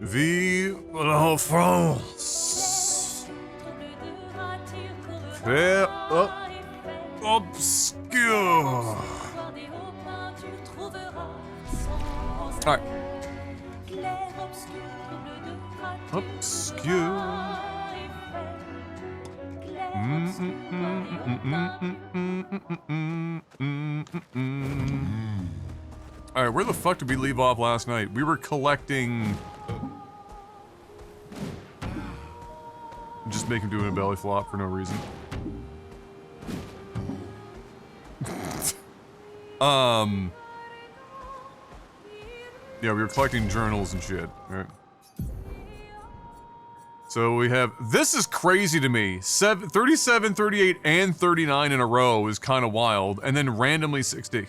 Vive la France! Faire obscure! Alright. Obscure. Alright, where the fuck did we leave off last night? We were collecting... Just make him do a belly flop for no reason. Yeah, we were collecting journals and shit, right? So we have, this is crazy to me. 37, 38, and 39 in a row is kind of wild, and then randomly 60.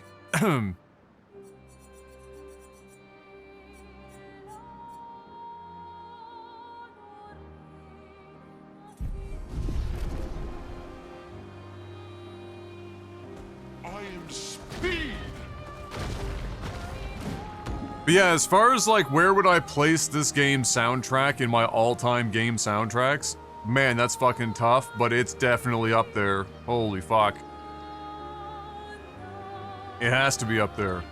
But yeah, as far as like where would I place this game's soundtrack in my all-time game soundtracks, man, that's fucking tough, but it's definitely up there. Holy fuck. It has to be up there.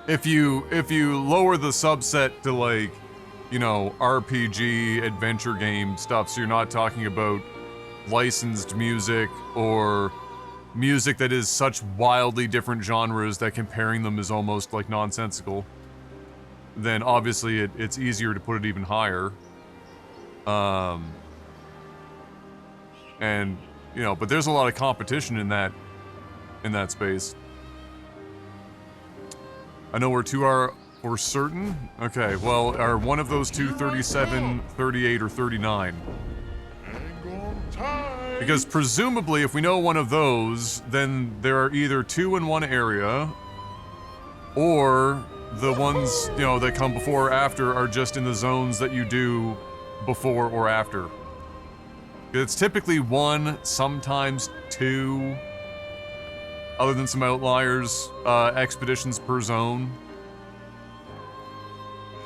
If you lower the subset to like, you know, RPG, adventure game stuff, so you're not talking about licensed music or music that is such wildly different genres that comparing them is almost like nonsensical, then obviously it's easier to put it even higher. And you know, but there's a lot of competition in that space. I know where two are for certain. Okay, well, are one of those two 37, 38, or 39? Because presumably, if we know one of those, then there are either two in one area, or the ones, you know, that come before or after are just in the zones that you do before or after. It's typically one, sometimes two, other than some outliers, expeditions per zone.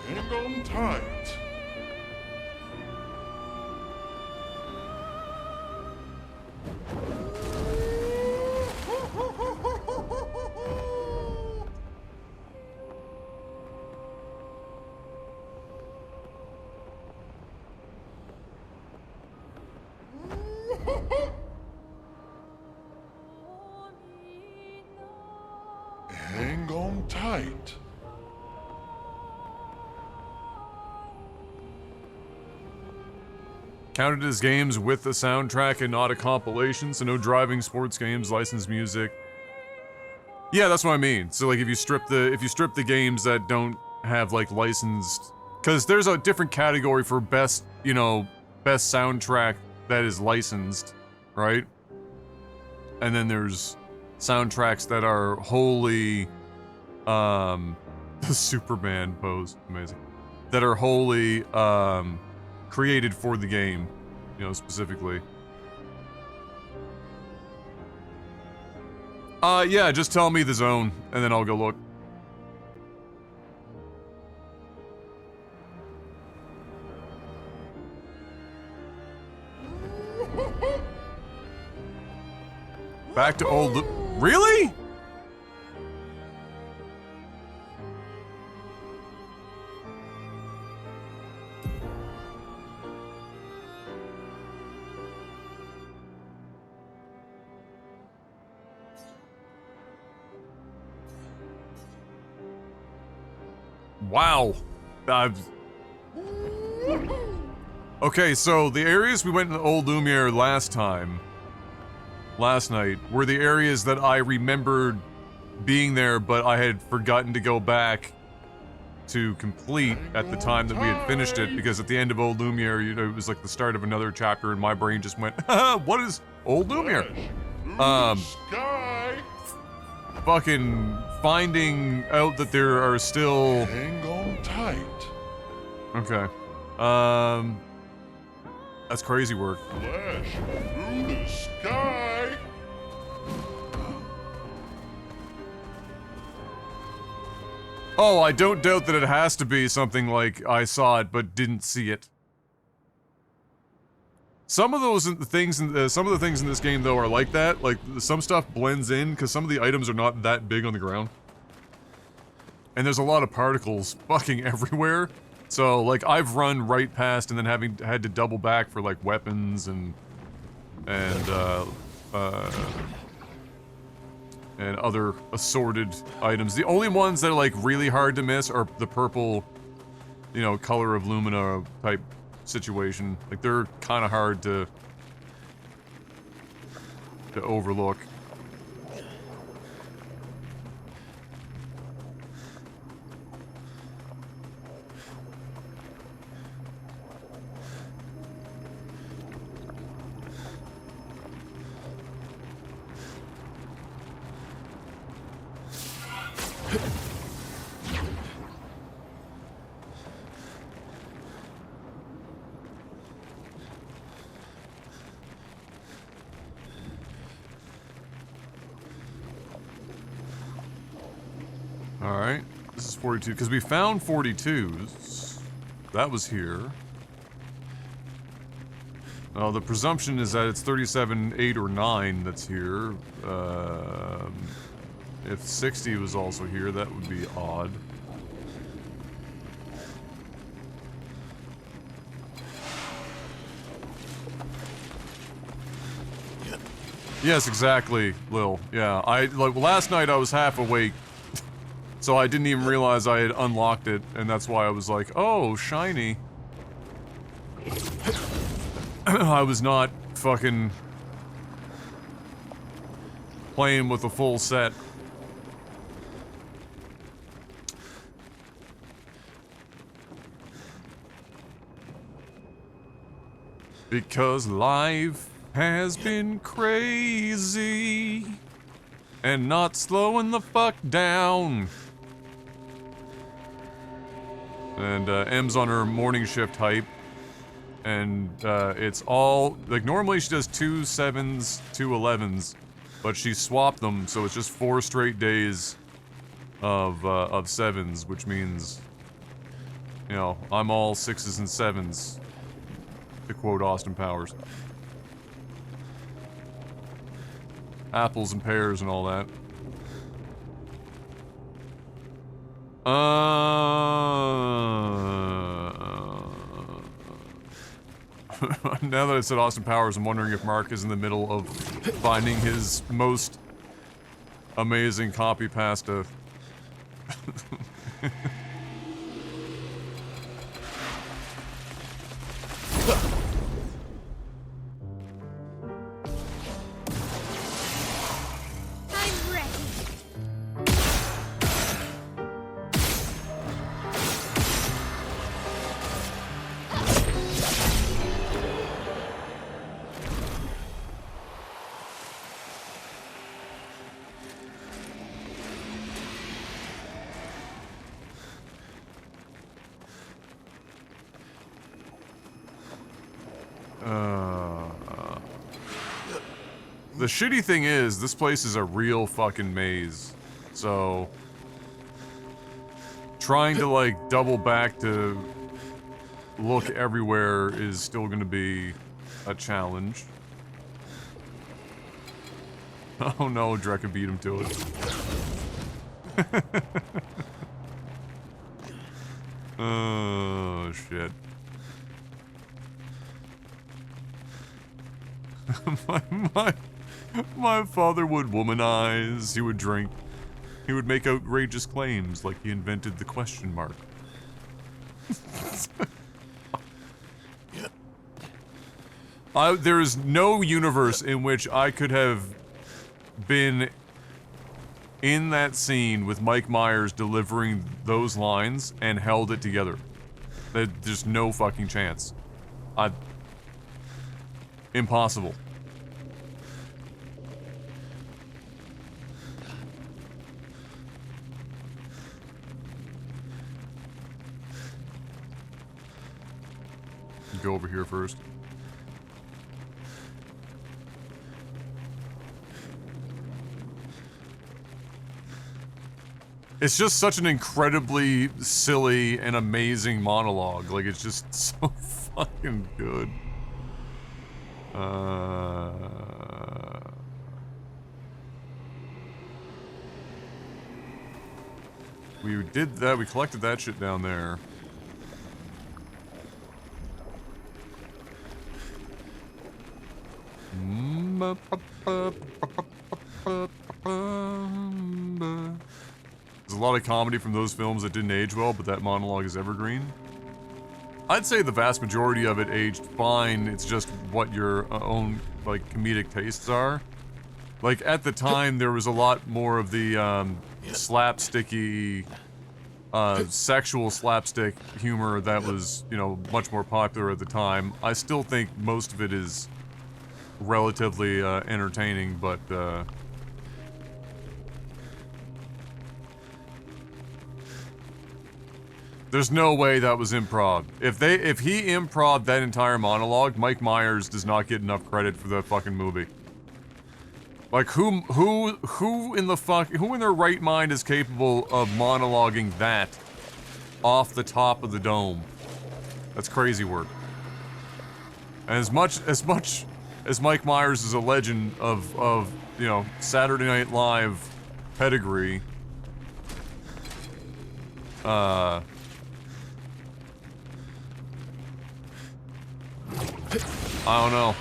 Hang on tight. Hang on tight. Counted as games with the soundtrack and not a compilation, so no driving, sports games, licensed music. Yeah, that's what I mean. So like if you strip the games that don't have like licensed, because there's a different category for best, you know, best soundtrack that is licensed, right? And then there's soundtracks that are wholly, the Superman pose, amazing, that are wholly, created for the game, you know, specifically. Yeah, just tell me the zone, and then I'll go look. Back to old... Really? Wow. Okay, so the areas we went in Old Lumiere last night, were the areas that I remembered being there, but I had forgotten to go back to complete at the time that we had finished it, because at the end of Old Lumiere, you know, it was like the start of another chapter, and my brain just went, what is Old Lumiere? Fucking finding out that there are still... Hang on tight. Okay. That's crazy work. Flash through the sky. Oh, I don't doubt that it has to be something like I saw it but didn't see it. Some of those things, some of the things in this game though are like that. Like some stuff blends in because some of the items are not that big on the ground, and there's a lot of particles fucking everywhere. So like I've run right past and then had to double back for like weapons and other assorted items. The only ones that are like really hard to miss are the purple, you know, color of Lumina type situation. Like they're kind of hard to overlook. Alright, this is 42, because we found 42s. That was here. The presumption is that it's 37, 8, or 9 that's here. If 60 was also here, that would be odd. Yes, exactly, Lil. Yeah, like, last night I was half awake. So I didn't even realize I had unlocked it, and that's why I was like, oh, shiny. I was not fucking playing with a full set. Because life has been crazy and not slowing the fuck down. And M's on her morning shift hype, and it's all like normally she does 2 7s, 2 11s, but she swapped them, so it's just 4 straight days of 7s, which means, you know, I'm all 6s and 7s, to quote Austin Powers. Apples and pears and all that. Now that I said Austin Powers, I'm wondering if Mark is in the middle of finding his most amazing copy pasta. I'm ready. The shitty thing is, this place is a real fucking maze. So, trying to like double back to look everywhere is still gonna be a challenge. Oh no, Drekka beat him to it. Oh shit. My father would womanize, he would drink, he would make outrageous claims like he invented the question mark. There is no universe in which I could have been in that scene with Mike Myers delivering those lines and held it together. There's no fucking chance. Impossible. Go over here first. It's just such an incredibly silly and amazing monologue. Like, it's just so fucking good. We did that, we collected that shit down there. There's a lot of comedy from those films that didn't age well, but that monologue is evergreen. I'd say the vast majority of it aged fine. It's just what your own, like, comedic tastes are. Like, at the time, there was a lot more of the, slapsticky, sexual slapstick humor that was, you know, much more popular at the time. I still think most of it is relatively, entertaining, but, there's no way that was improv. If he improv'd that entire monologue, Mike Myers does not get enough credit for the fucking movie. Like, who in their right mind is capable of monologuing that off the top of the dome? That's crazy work. And as much as Mike Myers is a legend of you know, Saturday Night Live pedigree, I don't know.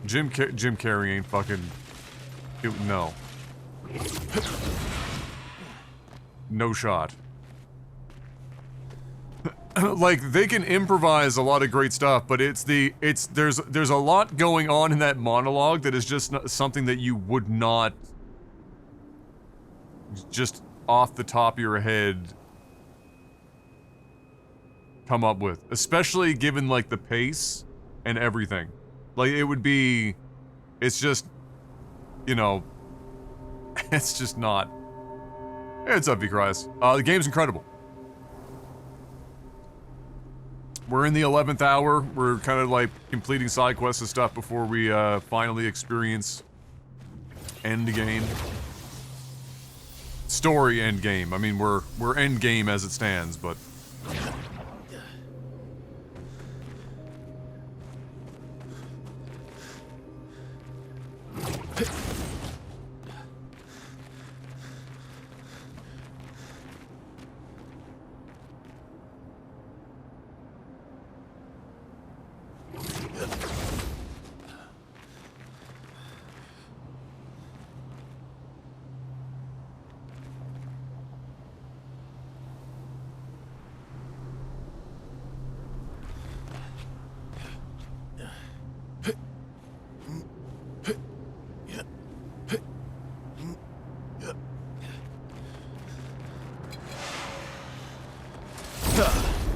Jim Carrey ain't fucking... no. No shot. Like, they can improvise a lot of great stuff, but there's a lot going on in that monologue that is just not something that you would not just off the top of your head come up with, especially given, like, the pace and everything. Like, it would be, it's just, you know, it's just not. It's up, V-Cries. The game's incredible. We're in the 11th hour. We're kind of, like, completing side quests and stuff before we, finally experience end game. Story end game. I mean, we're end game as it stands, but...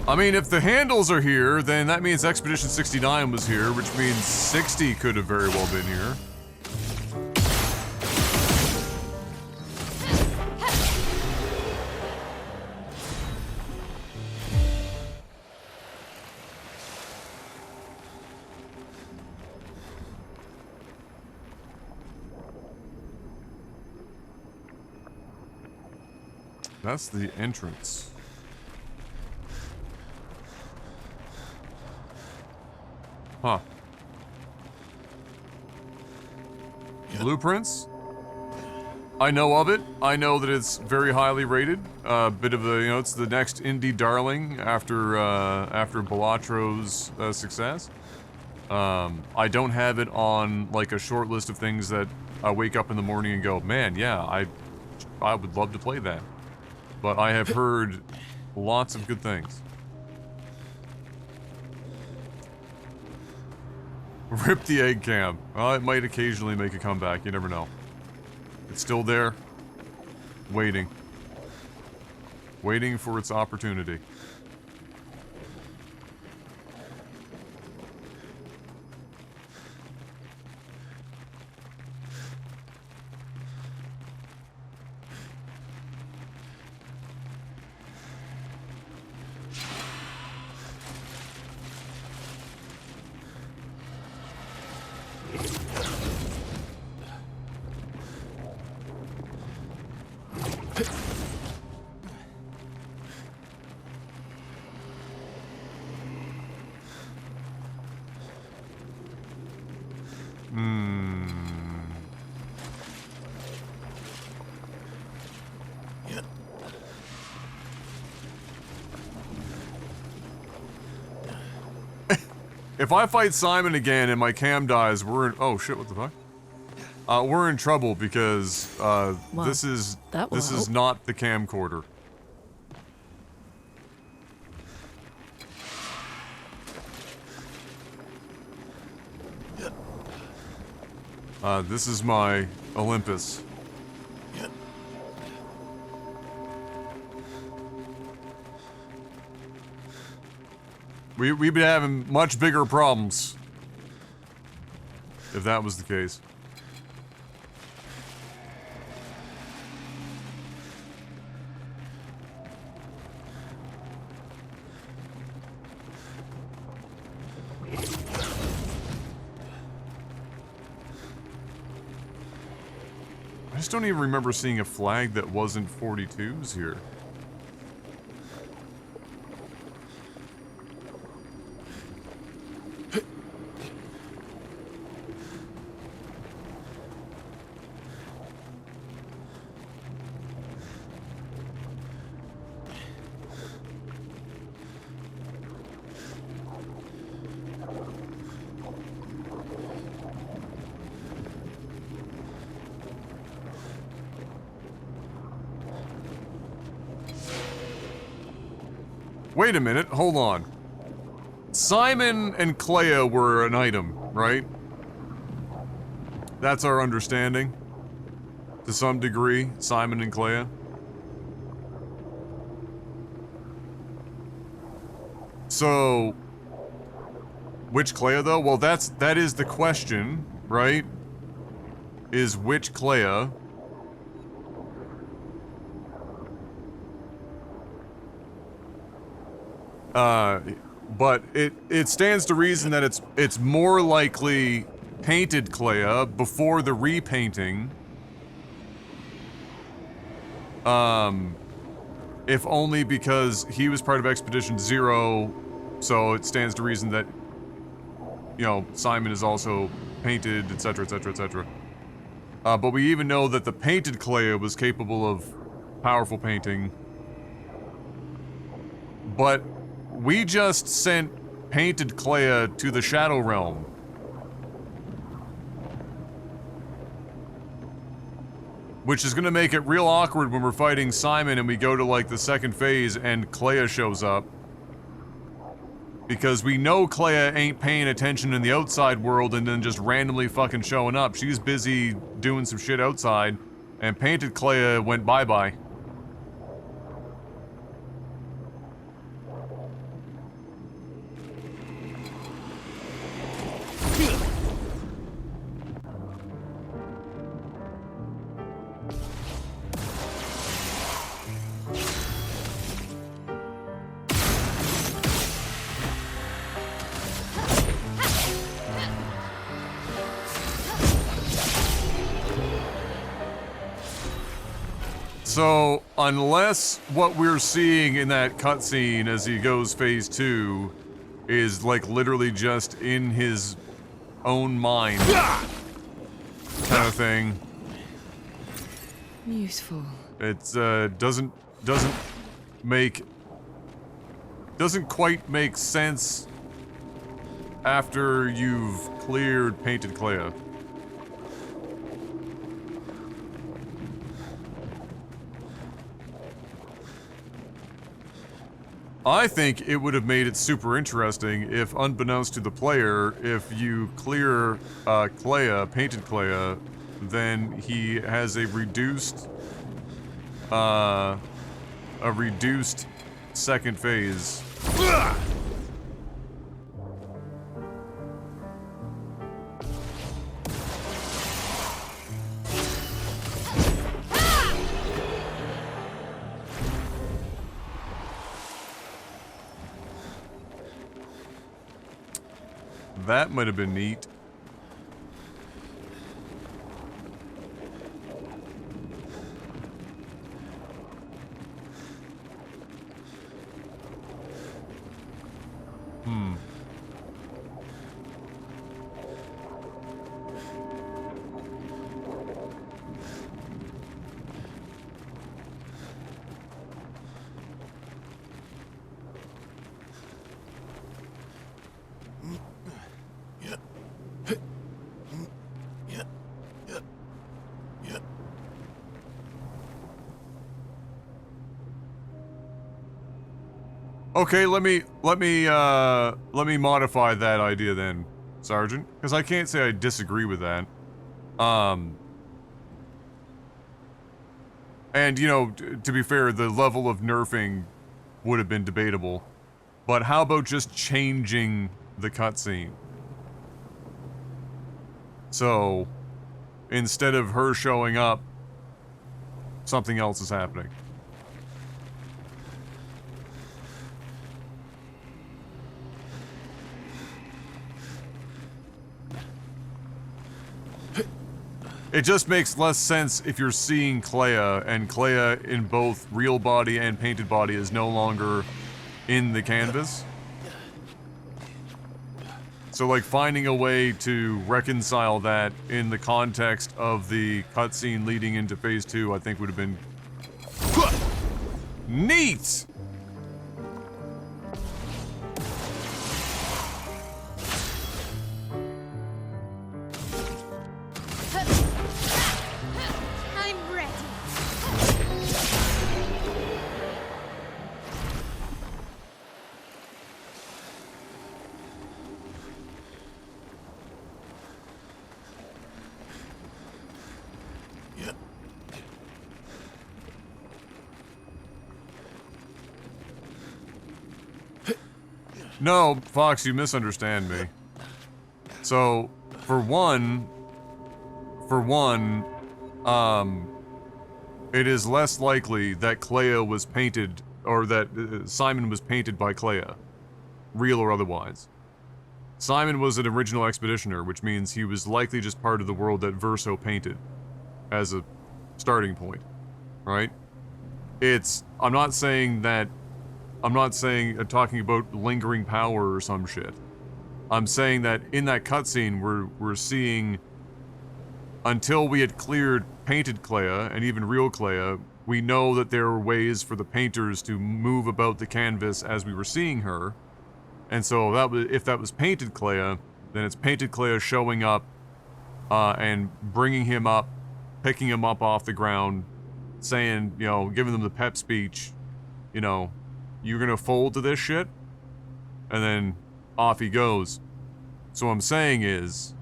I mean, if the handles are here, then that means Expedition 69 was here, which means 60 could have very well been here. That's the entrance. Huh. Blueprints? I know of it. I know that it's very highly rated. Bit of a, you know, it's the next indie darling after Balattro's success. I don't have it on, like, a short list of things that I wake up in the morning and go, man, yeah, I would love to play that. But I have heard lots of good things. Rip the egg cam. Well, it might occasionally make a comeback, you never know. It's still there. Waiting. Waiting for its opportunity. If I fight Simon again and my cam dies, we're in— oh shit, what the fuck? We're in trouble because, this is not the camcorder. This is my Olympus. We'd be having much bigger problems if that was the case. I just don't even remember seeing a flag that wasn't 42s here. Wait a minute, hold on. Simon and Clea were an item, right? That's our understanding. To some degree, Simon and Clea. So, which Clea though? Well, that is the question, right? Is which Clea? But it stands to reason that it's more likely painted Clea before the repainting. If only because he was part of Expedition Zero, so it stands to reason that, you know, Simon is also painted, etc., etc., etc. But we even know that the painted Clea was capable of powerful painting. But we just sent painted Clea to the Shadow Realm. Which is gonna make it real awkward when we're fighting Simon and we go to like the second phase and Clea shows up. Because we know Clea ain't paying attention in the outside world and then just randomly fucking showing up. She's busy doing some shit outside, and painted Clea went bye-bye. So, unless what we're seeing in that cutscene as he goes phase 2 is like literally just in his own mind kind of thing. Useful. It's doesn't quite make sense after you've cleared painted Clea. I think it would have made it super interesting if, unbeknownst to the player, if you clear Clea, painted Clea, then he has a reduced second phase. That might have been neat. Okay, let me modify that idea then, Sergeant, because I can't say I disagree with that. And you know, to be fair, the level of nerfing would have been debatable, but how about just changing the cutscene? So, instead of her showing up, something else is happening. It just makes less sense if you're seeing Clea, and Clea in both real body and painted body is no longer in the canvas. So, like, finding a way to reconcile that in the context of the cutscene leading into Phase 2, I think would have been... neat! I'm ready. No, Fox, you misunderstand me. So, for one, it is less likely that Clea was painted, or that Simon was painted by Clea, real or otherwise. Simon was an original expeditioner, which means he was likely just part of the world that Verso painted, as a starting point, right? I'm not talking about lingering power or some shit. I'm saying that in that cutscene, we're seeing, until we had cleared painted Clea, and even real Clea, we know that there were ways for the painters to move about the canvas as we were seeing her. And so if that was painted Clea, then it's painted Clea showing up, and bringing him up, picking him up off the ground, saying, you know, giving them the pep speech, you know, you're gonna fold to this shit? And then off he goes. So what I'm saying is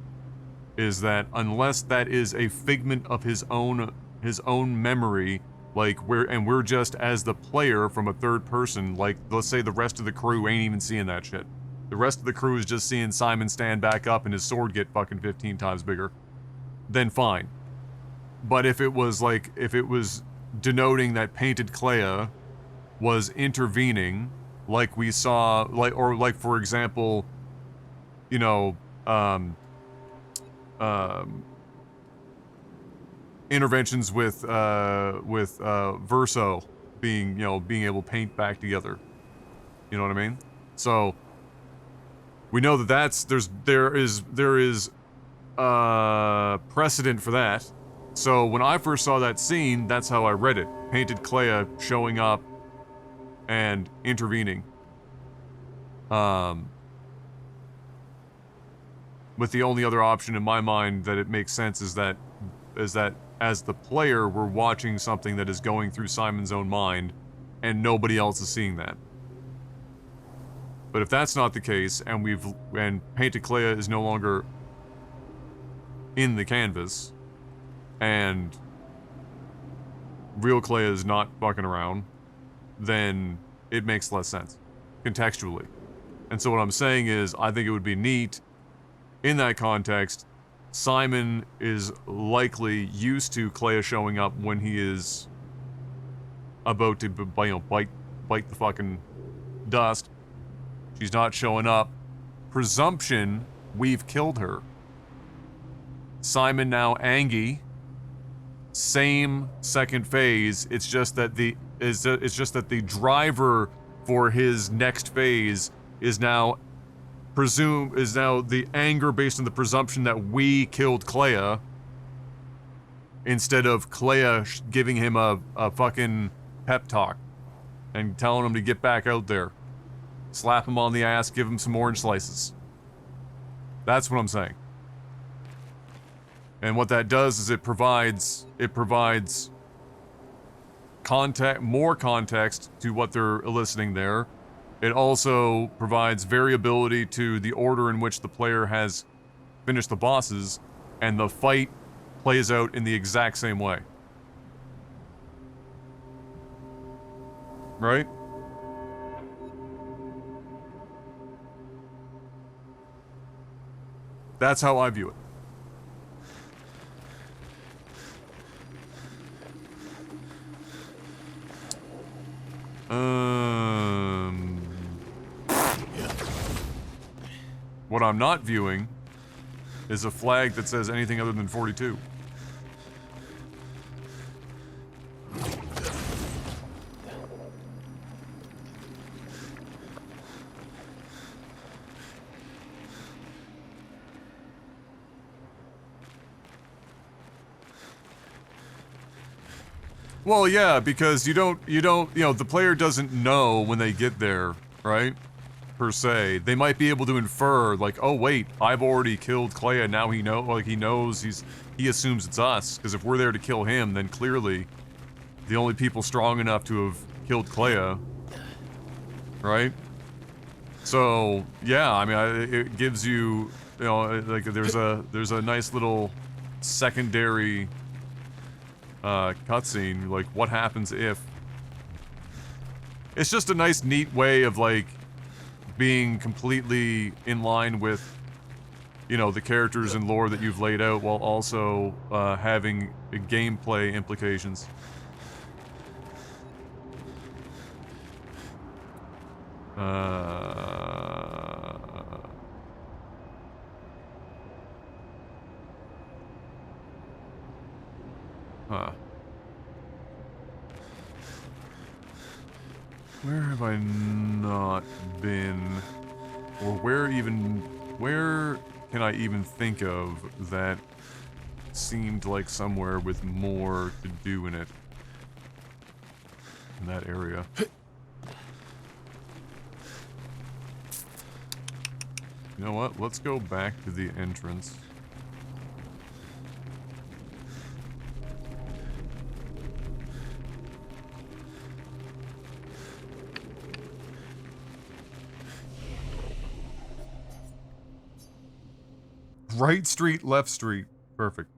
that unless that is a figment of his own memory, like we're just as the player from a third person, like let's say the rest of the crew ain't even seeing that shit. The rest of the crew is just seeing Simon stand back up and his sword get fucking 15 times bigger. Then fine. But if it was denoting that painted Clea was intervening, like we saw, like for example, you know, interventions with Verso being able to paint back together. You know what I mean? So we know that there is precedent for that. So when I first saw that scene, that's how I read it. Painted Clea showing up and intervening. With the only other option in my mind that it makes sense is that as the player, we're watching something that is going through Simon's own mind, and nobody else is seeing that. But if that's not the case, and Painted Clea is no longer in the canvas, and real Clea is not fucking around, then it makes less sense, contextually. And so what I'm saying is, I think it would be neat, in that context, Simon is likely used to Clea showing up when he is about to, bite the fucking dust. She's not showing up. Presumption, we've killed her. Simon now Angie. Same second phase. It's just that the driver for his next phase is now the anger based on the presumption that we killed Clea, instead of Clea giving him a fucking pep talk and telling him to get back out there. Slap him on the ass, give him some orange slices. That's what I'm saying. And what that does is it provides more context to what they're eliciting there. It also provides variability to the order in which the player has finished the bosses, and the fight plays out in the exact same way. Right? That's how I view it. What I'm not viewing is a flag that says anything other than 42. Well, yeah, because you know, the player doesn't know when they get there, right? Per se. They might be able to infer, like, oh wait, I've already killed Clea, now he knows, he assumes it's us, because if we're there to kill him, then clearly the only people strong enough to have killed Clea, right? So, yeah, I mean, it gives you, like, there's a nice little secondary cutscene, like, what happens if... It's just a nice, neat way of, like, being completely in line with, the characters and lore that you've laid out, while also having gameplay implications. Where have I not been? Or where can I even think of that seemed like somewhere with more to do in it? In that area. You know what? Let's go back to the entrance. Right street, left street. Perfect.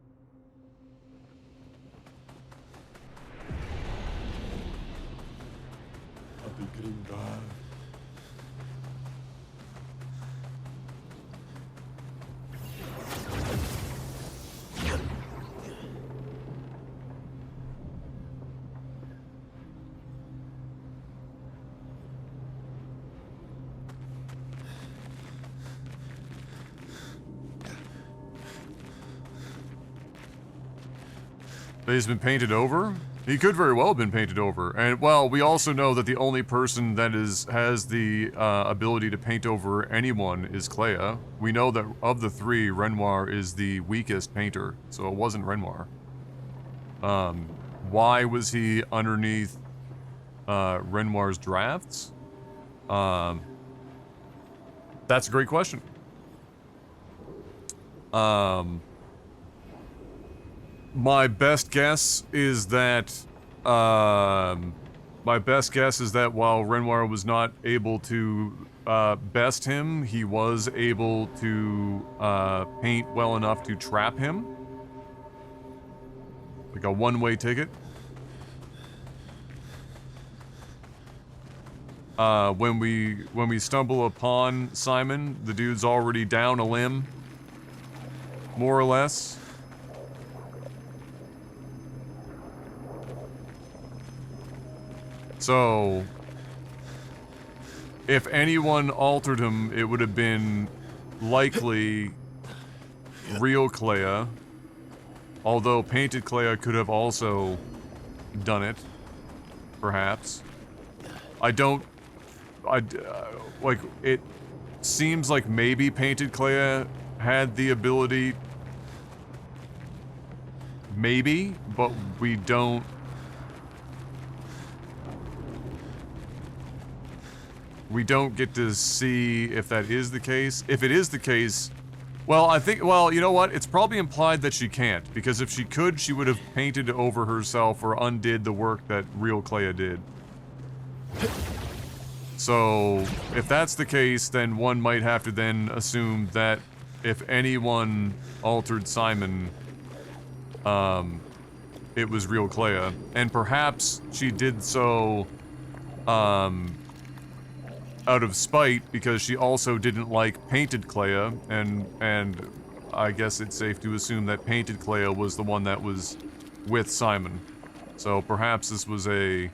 He's been painted over? He could very well have been painted over. And, well, we also know that the only person that has the ability to paint over anyone is Clea. We know that of the three, Renoir is the weakest painter, so it wasn't Renoir. Why was he underneath Renoir's drafts? That's a great question. My best guess is that while Renoir was not able to best him, he was able to paint well enough to trap him. Like a one-way ticket. When we stumble upon Simon, the dude's already down a limb, more or less. So, if anyone altered him, it would have been likely real Clea. Although painted Clea could have also done it, perhaps. seems like maybe Painted Clea had the ability. Maybe, but we don't. We don't get to see if that is the case. If it is the case, well, I think, well, you know what? It's probably implied that she can't, because if she could, she would have painted over herself or undid the work that real Clea did. So, if that's the case, then one might have to then assume that if anyone altered Simon, it was real Clea. And perhaps she did so, out of spite, because she also didn't like Painted Clea, and I guess it's safe to assume that Painted Clea was the one that was with Simon. So perhaps this was a, you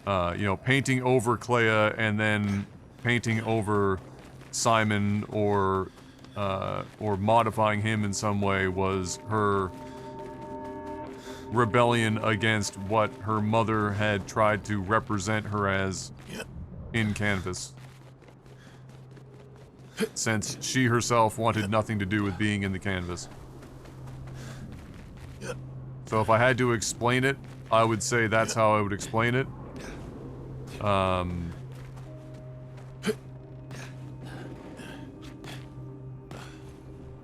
know, painting over Clea and then painting over Simon, or modifying him in some way was her rebellion against what her mother had tried to represent her as in Canvas. Since she herself wanted nothing to do with being in the Canvas. So if I had to explain it, I would say that's how I would explain it.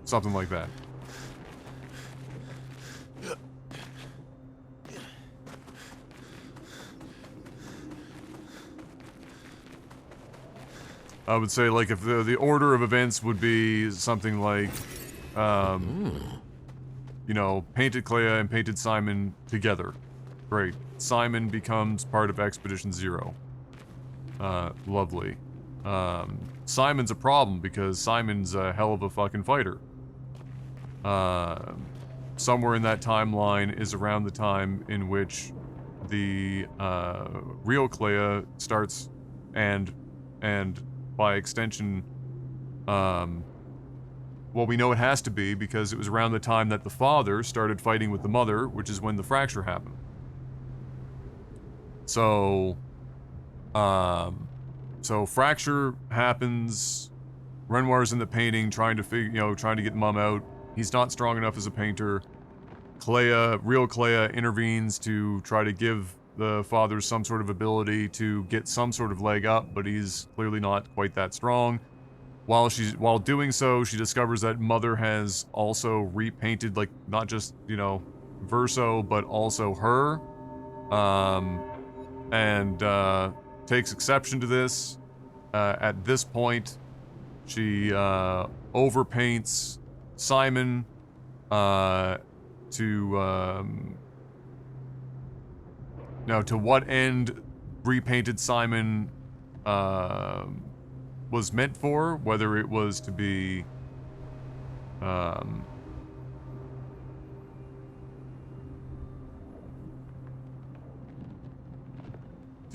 Something like that. I would say, like, if the order of events would be something like, you know, Painted Clea and Painted Simon together. Great. Simon becomes part of Expedition Zero. Lovely. Simon's a problem because Simon's a hell of a fucking fighter. Somewhere in that timeline is around the time in which the real Clea starts, and by extension, well, we know it has to be because it was around the time that the father started fighting with the mother, which is when the fracture happened. So, so fracture happens. Renoir's in the painting, trying to get Mum out. He's not strong enough as a painter. Real Clea intervenes to try to give the father some sort of ability to get some sort of leg up, but he's clearly not quite that strong. While doing so, she discovers that Mother has also repainted, like, not just, you know, Verso, but also her. And takes exception to this. At this point, she overpaints Simon now, to what end repainted Simon was meant for, whether it was to be to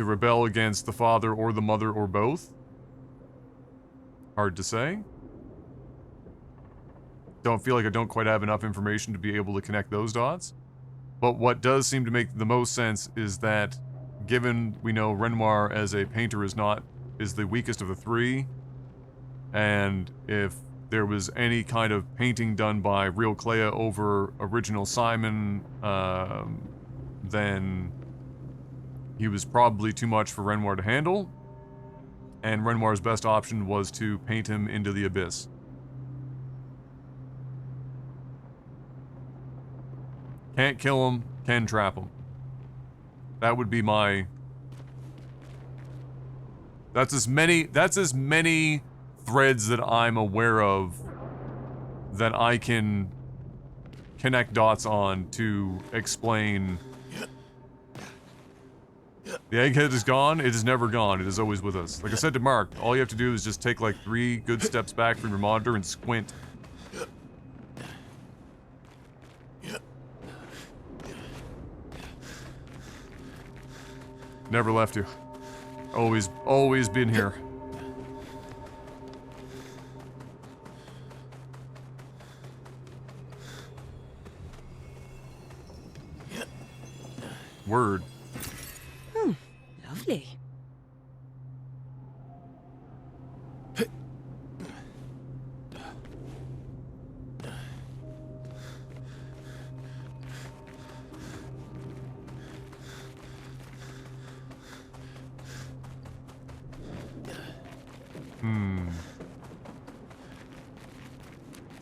rebel against the father or the mother or both, hard to say. Don't feel like I don't quite have enough information to be able to connect those dots. But what does seem to make the most sense is that, given we know Renoir as a painter is the weakest of the three, and if there was any kind of painting done by real Clea over original Simon, then he was probably too much for Renoir to handle, and Renoir's best option was to paint him into the abyss. Can't kill him, can trap him. That would be my... That's as many threads that I'm aware of that I can connect dots on to explain. The egghead is gone, it is never gone, it is always with us. Like I said to Mark, all you have to do is just take like 3 good steps back from your monitor and squint. Never left you. Always been here. Word. Lovely.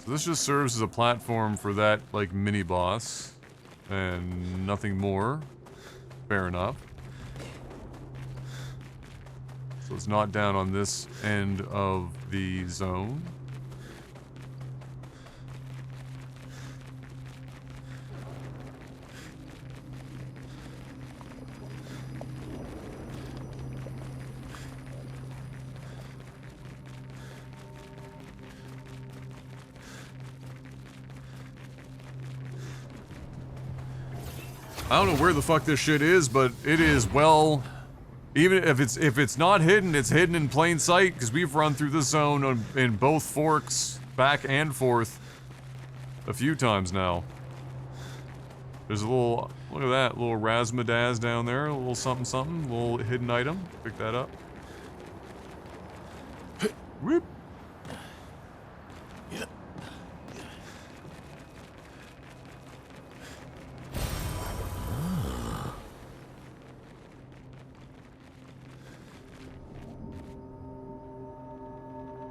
So this just serves as a platform for that, like, mini-boss. And nothing more. Fair enough. So it's not down on this end of the zone. I don't know where the fuck this shit is, but it is well. Even if it's not hidden, it's hidden in plain sight because we've run through this zone in both forks, back and forth, a few times now. There's a little, look at that, little razzmadazz down there, a little something something, a little hidden item. Pick that up. Whoop.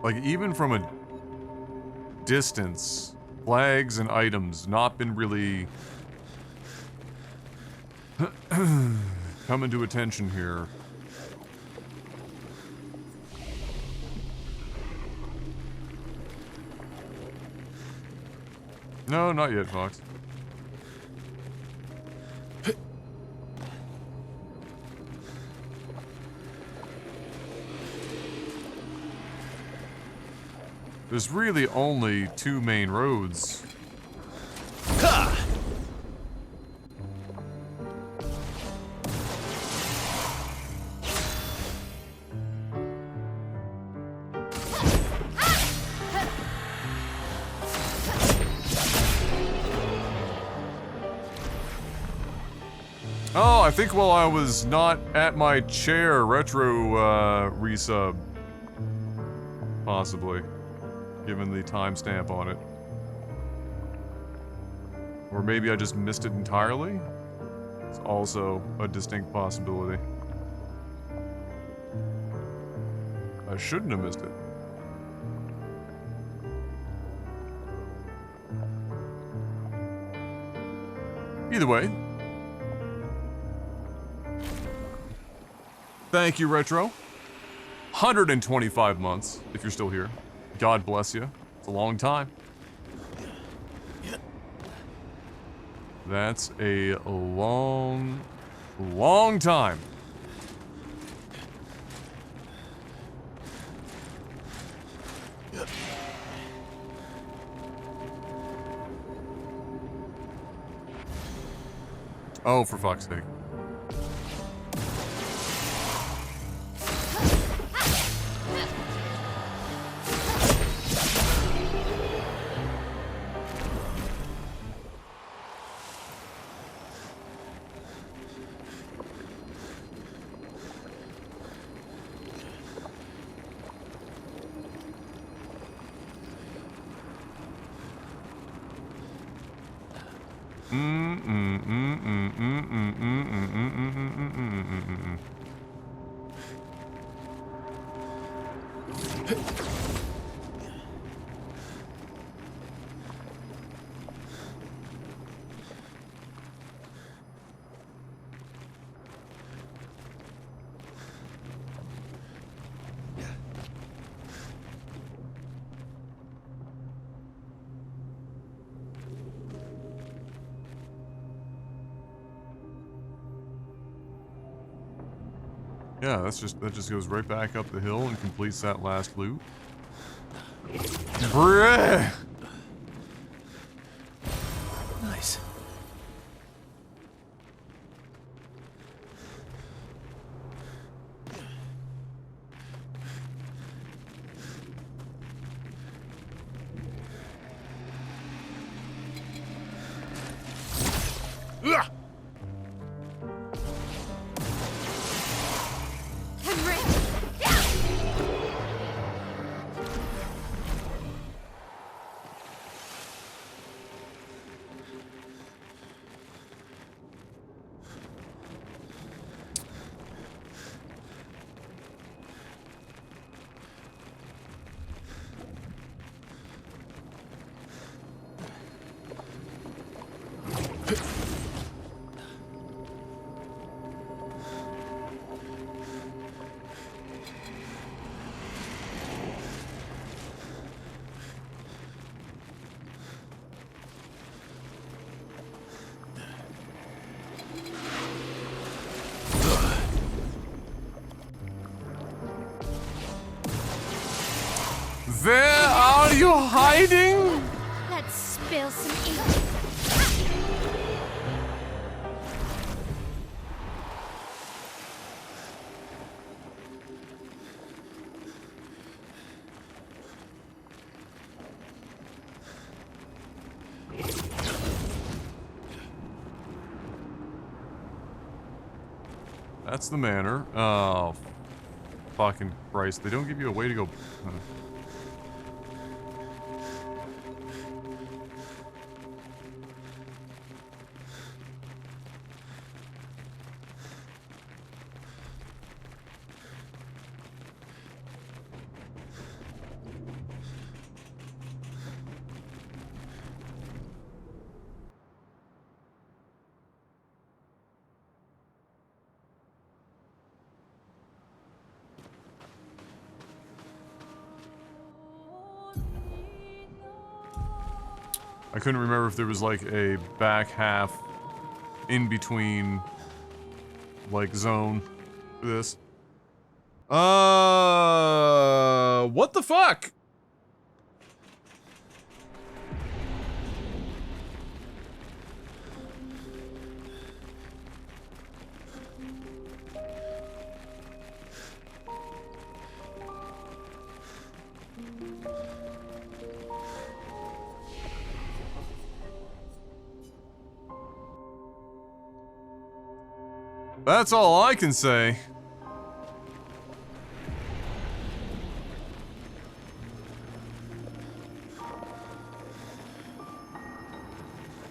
Like, even from a distance, flags and items not been really coming to attention here. No, not yet, Fox. There's really only two main roads. Ha! Oh, I think while I was not at my chair, Retro resub. Possibly. Given the timestamp on it. Or maybe I just missed it entirely? It's also a distinct possibility. I shouldn't have missed it. Either way. Thank you, Retro. 125 months, if you're still here. God bless you. It's a long time. That's a long, long time. Oh, for fuck's sake. Yeah, that just goes right back up the hill and completes that last loop. Bruh! Nice. I'm ready. you hiding? Let's spill some ink. That's the manor. Oh, fucking Christ. They don't give you a way to go. I couldn't remember if there was like a back half in between like zone for this. What the fuck? That's all I can say.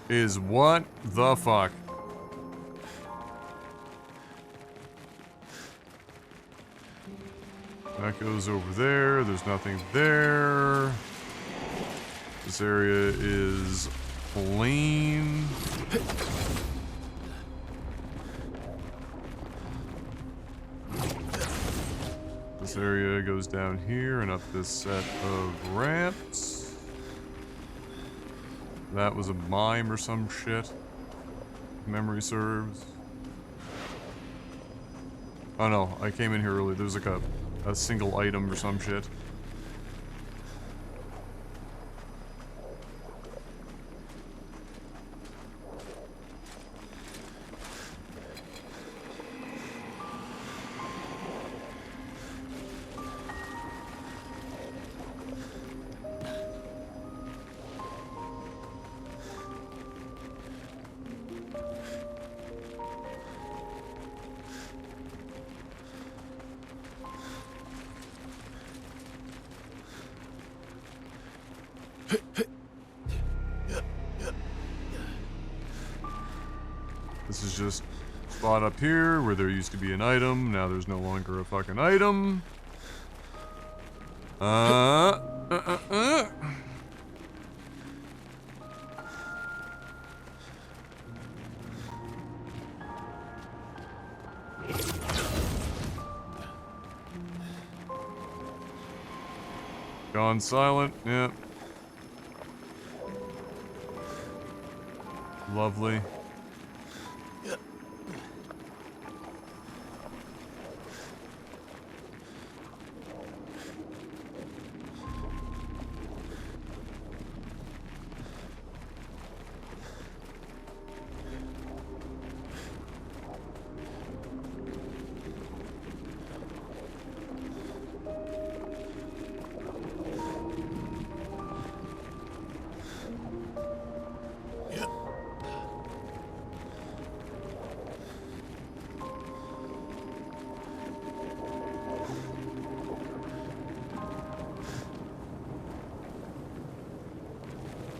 Is what the fuck? That goes over there. There's nothing there. This area is clean. This area goes down here and up this set of ramps. That was a mime or some shit. If memory serves. Oh no, I came in here early. There was like a single item or some shit. This is just a spot up here where there used to be an item. Now there's no longer a fucking item. Gone silent, yep. Lovely.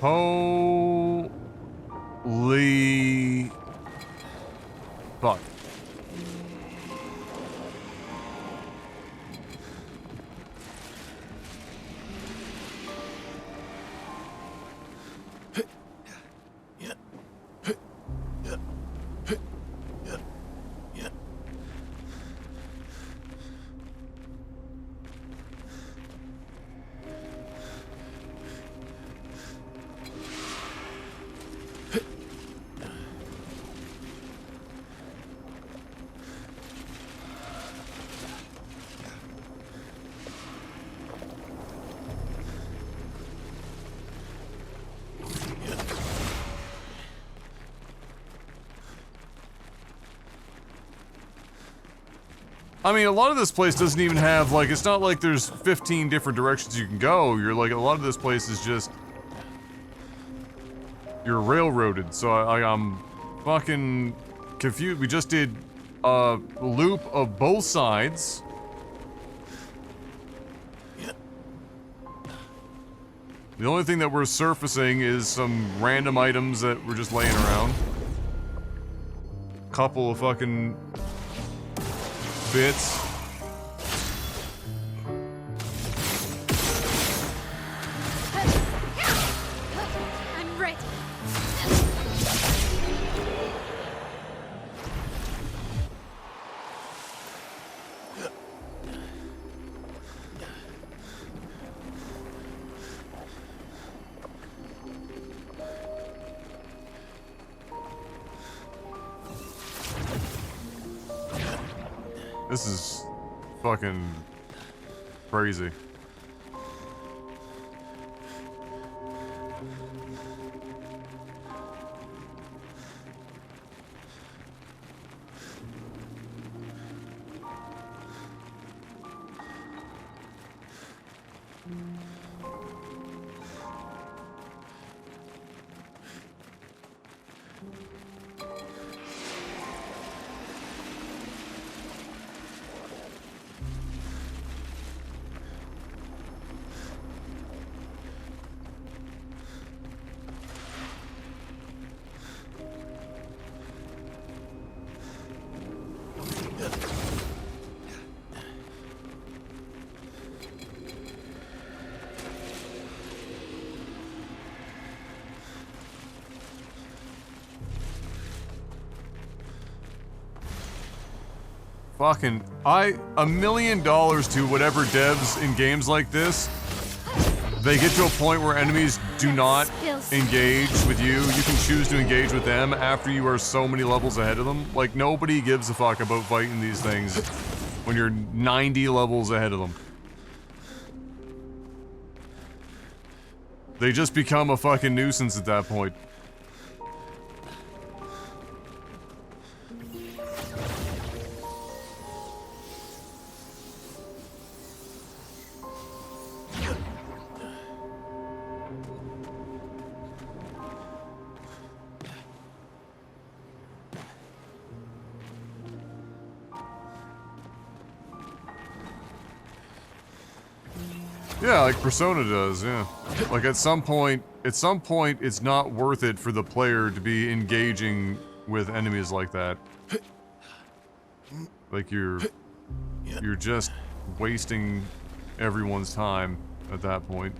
Holy fuck. I mean, a lot of this place doesn't even have, like, it's not like there's 15 different directions you can go. You're like, a lot of this place is just... You're railroaded, so I'm fucking confused. We just did a loop of both sides. The only thing that we're surfacing is some random items that were just laying around. Couple of fucking bits. I'm ready. This is fucking crazy. Fucking, $1 million to whatever devs in games like this, they get to a point where enemies do not engage with you. You can choose to engage with them after you are so many levels ahead of them. Like, nobody gives a fuck about fighting these things when you're 90 levels ahead of them. They just become a fucking nuisance at that point. Yeah, like Persona does, yeah. Like at some point, it's not worth it for the player to be engaging with enemies like that. Like you're just wasting everyone's time at that point.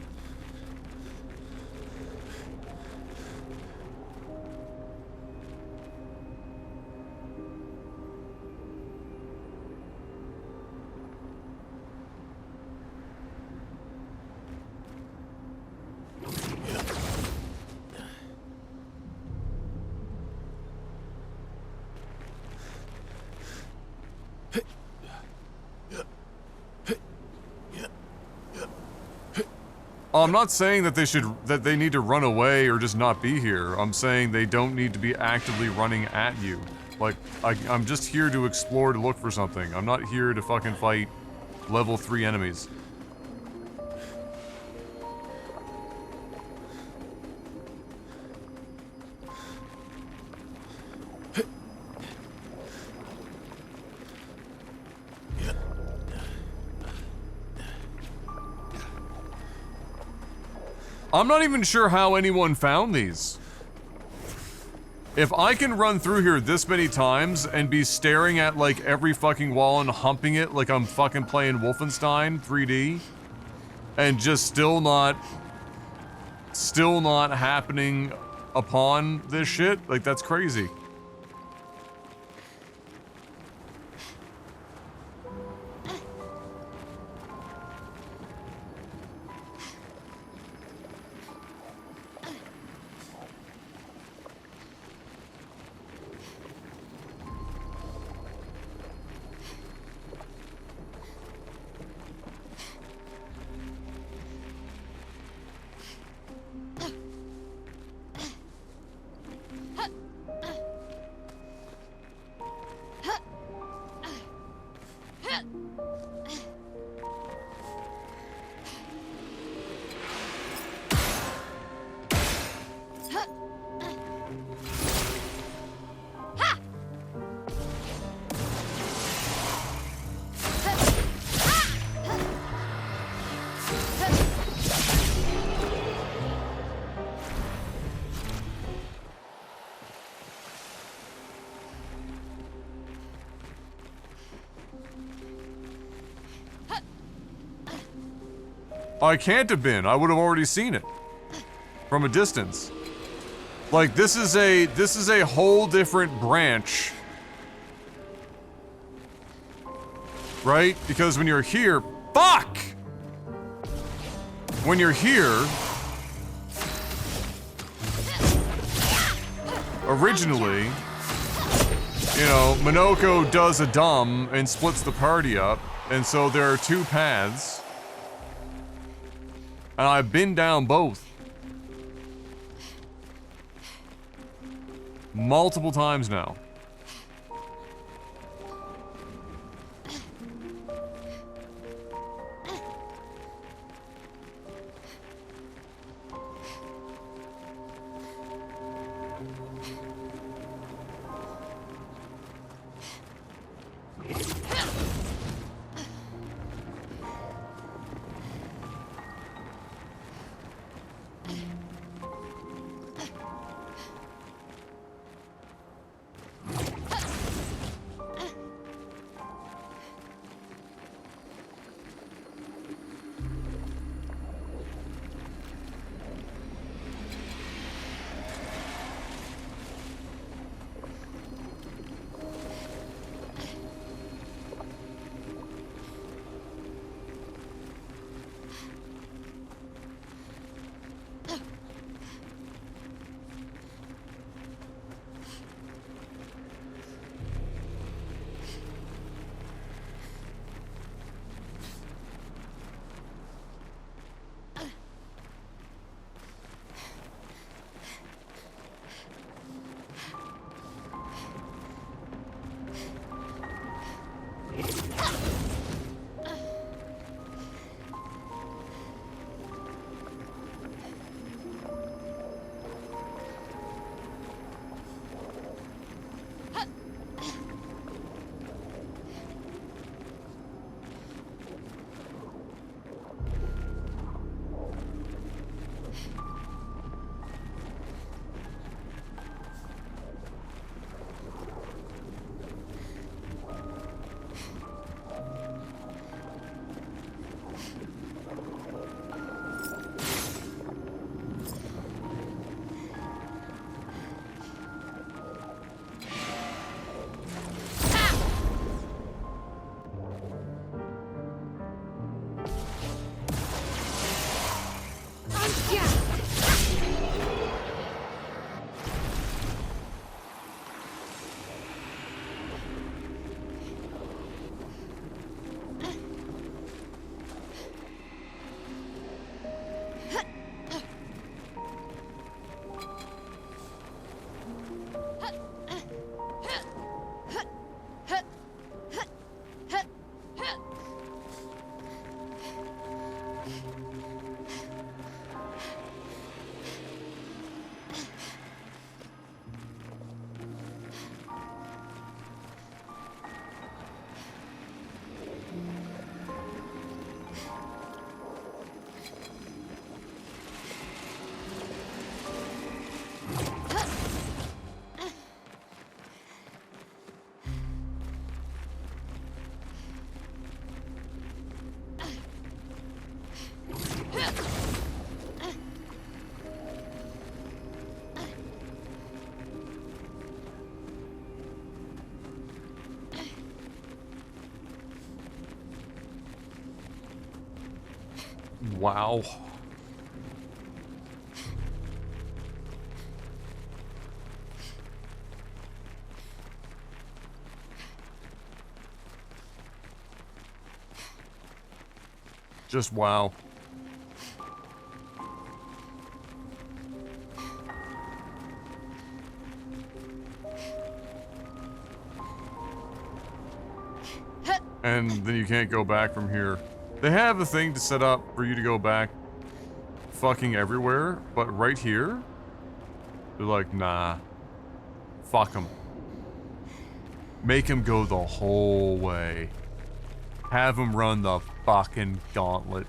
I'm not saying that they need to run away or just not be here. I'm saying they don't need to be actively running at you. Like, I'm just here to explore, to look for something. I'm not here to fucking fight level 3 enemies. I'm not even sure how anyone found these. If I can run through here this many times and be staring at like every fucking wall and humping it like I'm fucking playing Wolfenstein 3D and just still not happening upon this shit, like that's crazy. I can't have been. I would have already seen it from a distance. Like, this is a whole different branch. Right? Because when you're here, fuck! When you're here, originally, you know, Minoko does a dumb and splits the party up, and so there are two paths. And I've been down both. Multiple times now. Wow. Just wow. And then you can't go back from here. They have a thing to set up for you to go back fucking everywhere, but right here, they're like, nah. Fuck them. Make him go the whole way. Have him run the fucking gauntlet.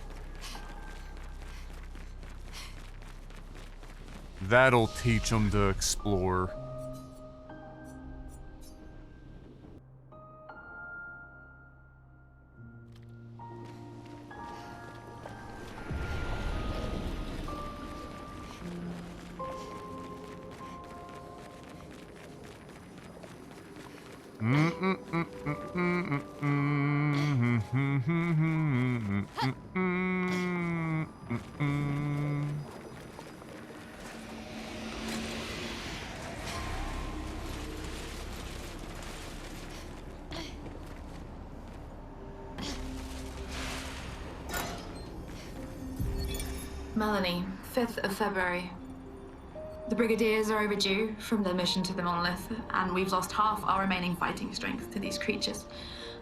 That'll teach him to explore. Melanie, 5th of February. The Brigadiers are overdue from their mission to the Monolith, and we've lost half our remaining fighting strength to these creatures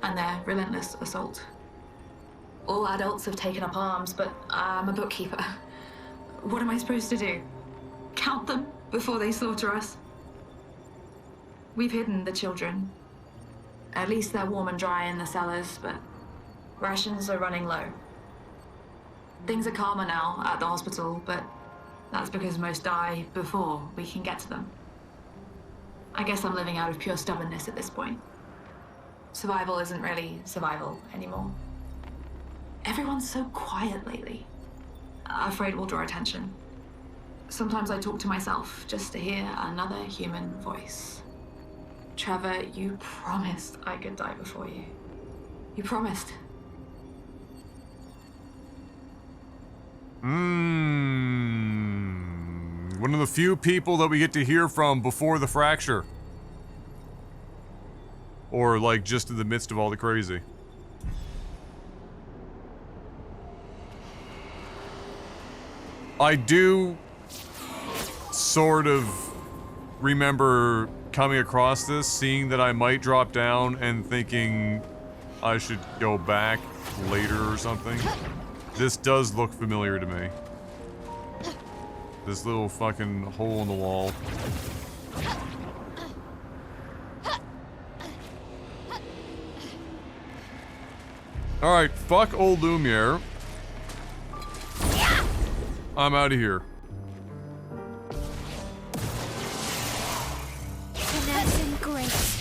and their relentless assault. All adults have taken up arms, but I'm a bookkeeper. What am I supposed to do? Count them before they slaughter us? We've hidden the children. At least they're warm and dry in the cellars, but rations are running low. Things are calmer now at the hospital, but that's because most die before we can get to them. I guess I'm living out of pure stubbornness at this point. Survival isn't really survival anymore. Everyone's so quiet lately. Afraid we'll draw attention. Sometimes I talk to myself just to hear another human voice. Trevor, you promised I could die before you. You promised. One of the few people that we get to hear from before the fracture. Or, like, just in the midst of all the crazy. I do sort of remember coming across this, seeing that I might drop down and thinking I should go back later or something. This does look familiar to me. This little fucking hole in the wall. Alright, fuck old Lumiere. I'm out of here. Finesse and grace.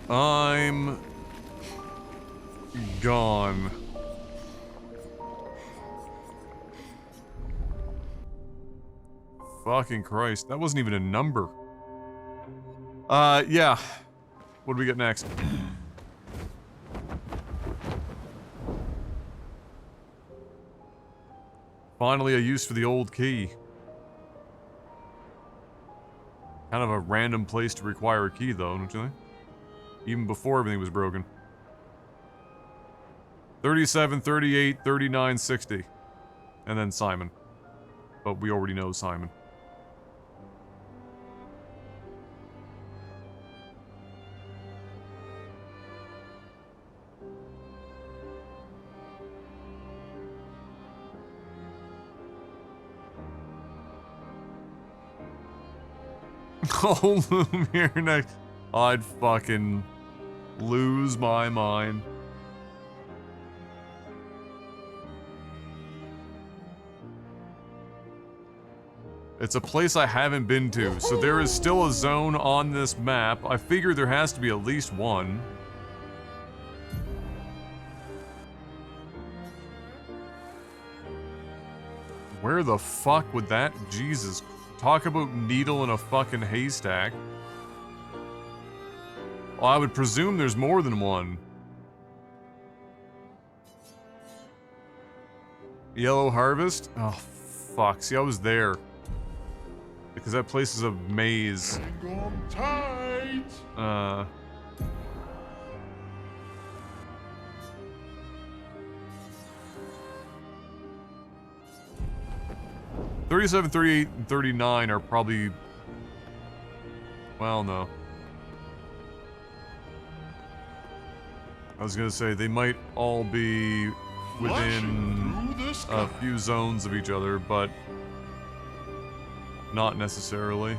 I'm gone. Fucking Christ, that wasn't even a number. Yeah. What do we get next? Finally a use for the old key. Kind of a random place to require a key though, don't you think? Even before everything was broken. 37, 38, 39, 60. And then Simon. But we already know Simon. Oh, Lumiere next. I'd fucking lose my mind. It's a place I haven't been to, so there is still a zone on this map. I figure there has to be at least one. Where the fuck would that... Jesus. Talk about needle in a fucking haystack. Well, I would presume there's more than one. Yellow Harvest? Oh, fuck. See, I was there. Because that place is a maze. Hang on tight. 37, 38, and 39 are probably... Well, no. I was gonna say, they might all be within a few zones of each other, but... not necessarily.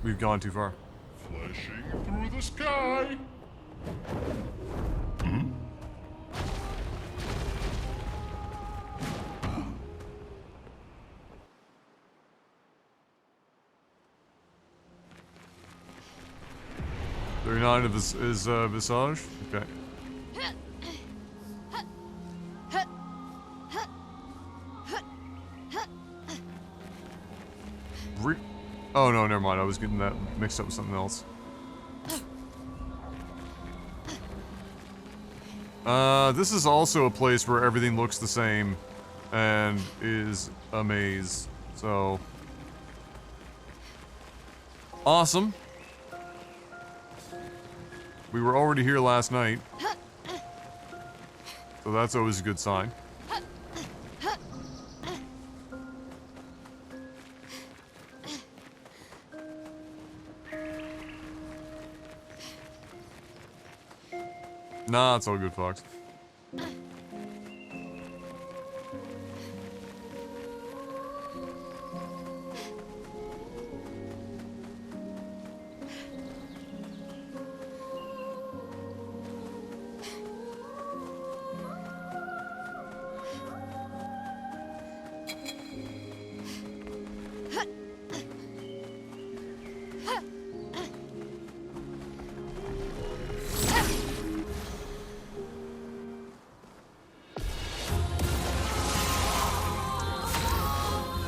We've gone too far. Flashing through the sky. 39 of his Visage? Okay. Oh no, never mind. I was getting that mixed up with something else. This is also a place where everything looks the same and is a maze. So awesome. We were already here last night. So that's always a good sign. Nah, it's all good, Fox.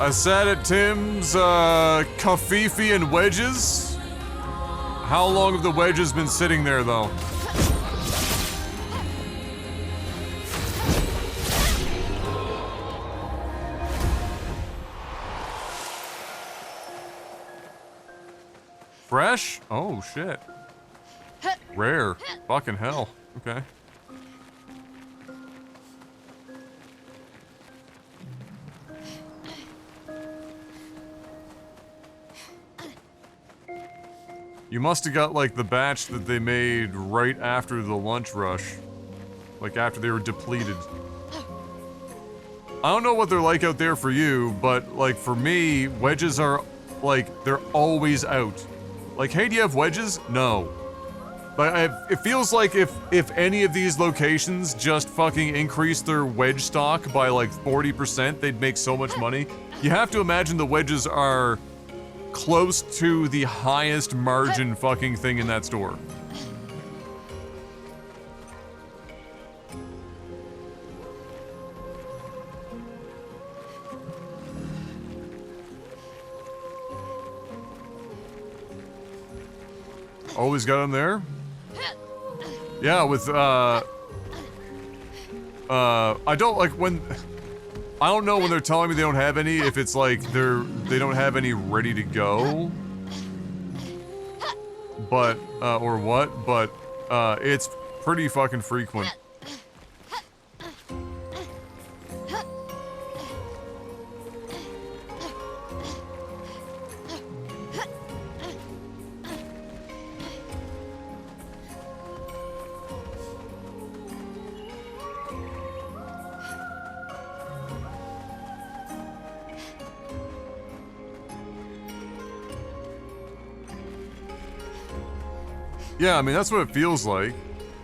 I sat at Tim's, Kafifi and wedges. How long have the wedges been sitting there, though? Fresh? Oh, shit. Rare. Fucking hell. Okay. You must have got, like, the batch that they made right after the lunch rush. Like, after they were depleted. I don't know what they're like out there for you, but, like, for me, wedges are, like, they're always out. Like, hey, do you have wedges? No. Like, it feels like if any of these locations just fucking increased their wedge stock by, like, 40%, they'd make so much money. You have to imagine the wedges are close to the highest margin fucking thing in that store. Always got them there? Yeah, with, I don't like when... I don't know when they're telling me they don't have any, if it's like they don't have any ready to go. But, or what, but, it's pretty fucking frequent. Yeah, I mean, that's what it feels like.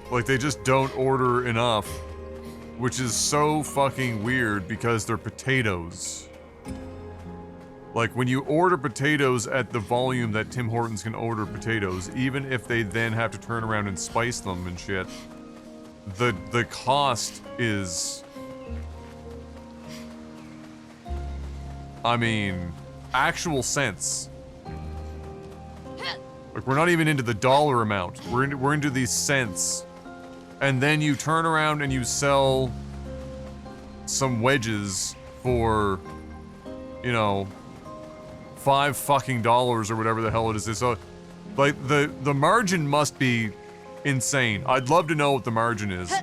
Like, they just don't order enough. Which is so fucking weird because they're potatoes. Like, when you order potatoes at the volume that Tim Hortons can order potatoes, even if they then have to turn around and spice them and shit, the cost is... I mean, actual cents. Like, we're not even into the dollar amount. We're into these cents. And then you turn around and you sell some wedges for, you know, $5 fucking or whatever the hell it is. So, like, the margin must be insane. I'd love to know what the margin is.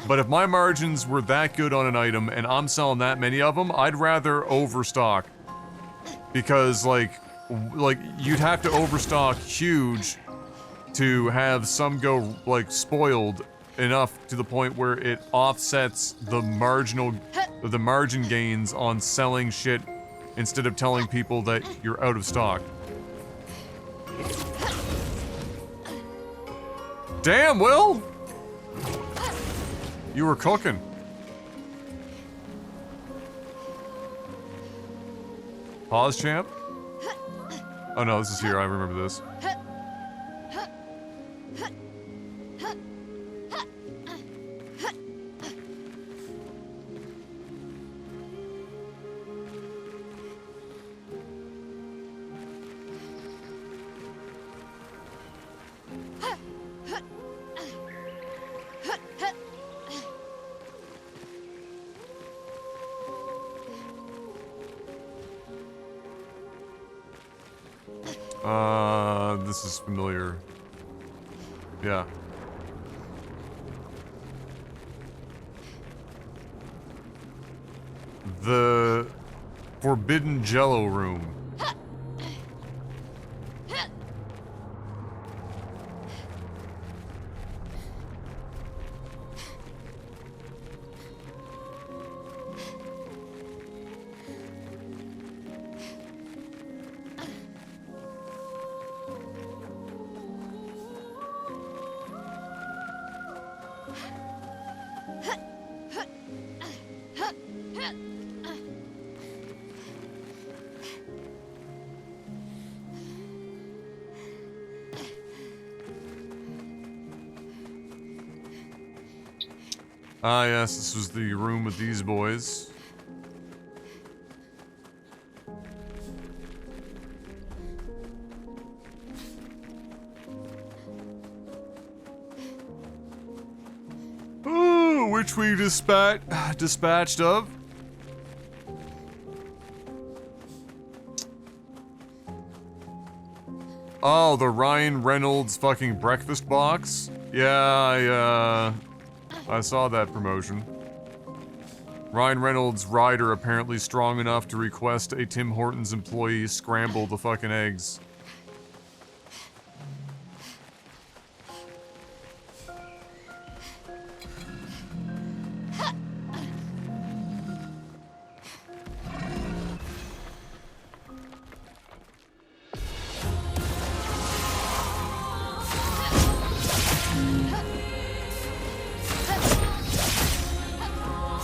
But if my margins were that good on an item and I'm selling that many of them, I'd rather overstock. Because, like, you'd have to overstock huge to have some go, like, spoiled enough to the point where it offsets the margin gains on selling shit instead of telling people that you're out of stock. Damn, Will! You were cooking. Pause, champ? Oh no, this is here, I remember this. This is familiar. Yeah. The Forbidden Jello Room. Ah, yes, this was the room with these boys. Ooh, which we dispatched of. Oh, the Ryan Reynolds fucking breakfast box? Yeah, I saw that promotion. Ryan Reynolds' rider apparently strong enough to request a Tim Hortons employee scramble the fucking eggs.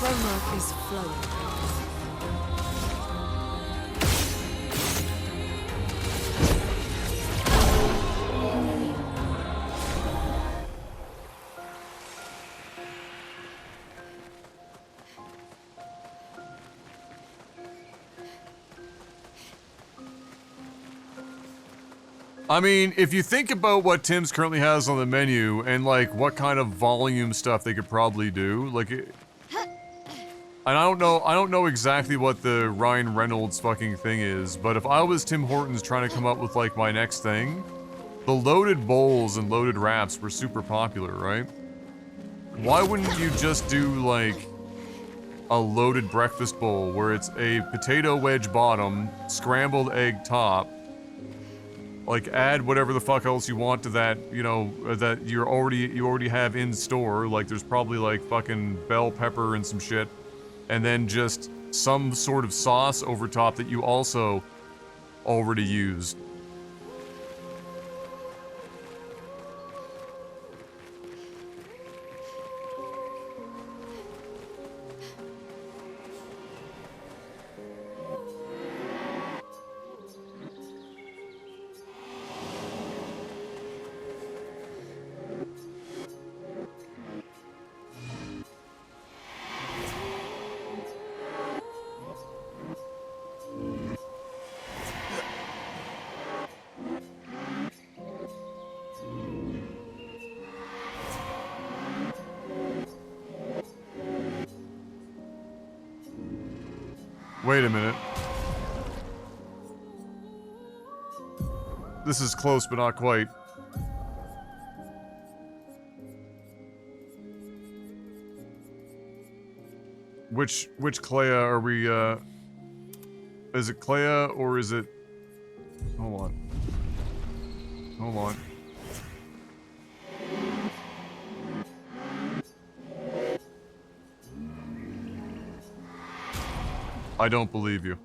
Framework is flowing. I mean, if you think about what Tim's currently has on the menu and like what kind of volume stuff they could probably do, like and I don't know exactly what the Ryan Reynolds fucking thing is, but if I was Tim Hortons trying to come up with like my next thing, the loaded bowls and loaded wraps were super popular, right? Why wouldn't you just do like a loaded breakfast bowl where it's a potato wedge bottom, scrambled egg top, like add whatever the fuck else you want to that, you know, that you already have in store, like there's probably like fucking bell pepper and some shit, and then just some sort of sauce over top that you also already used. Wait a minute. This is close, but not quite. Which Clea are we, is it Clea or is it... Hold on. Hold on. I don't believe you.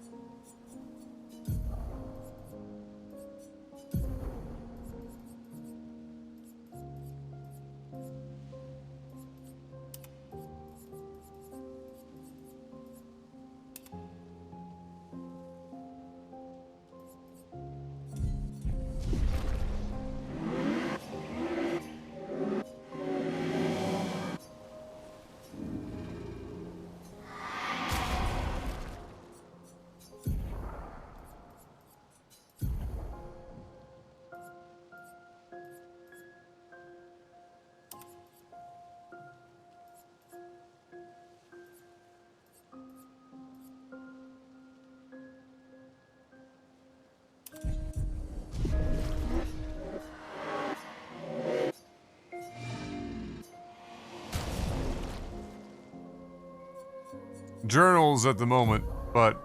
journals at the moment, but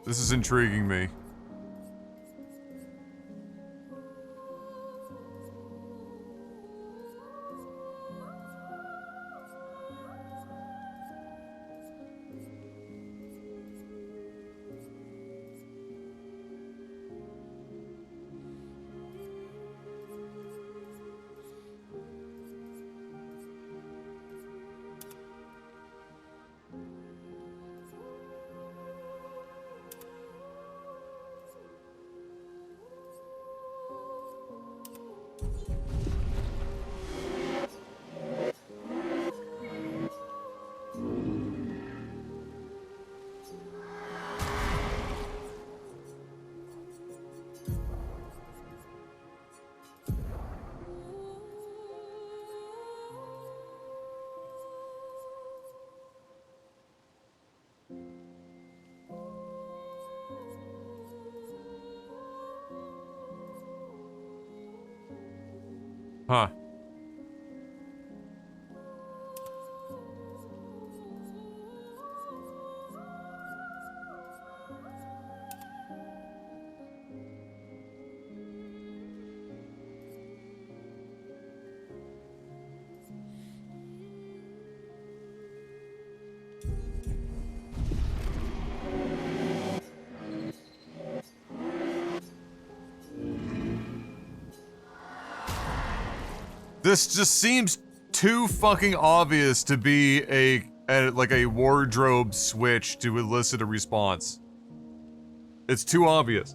this is intriguing me. Huh. This just seems too fucking obvious to be like a wardrobe switch to elicit a response. It's too obvious.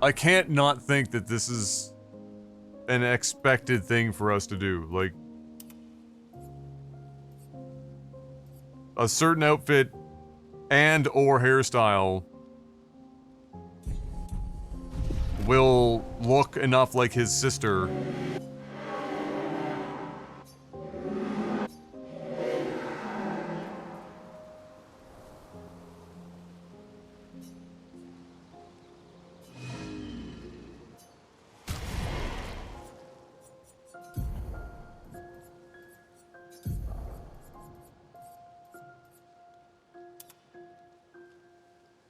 I can't not think that this is an expected thing for us to do. Like, a certain outfit and or hairstyle will look enough like his sister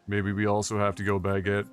Maybe we also have to go baguette.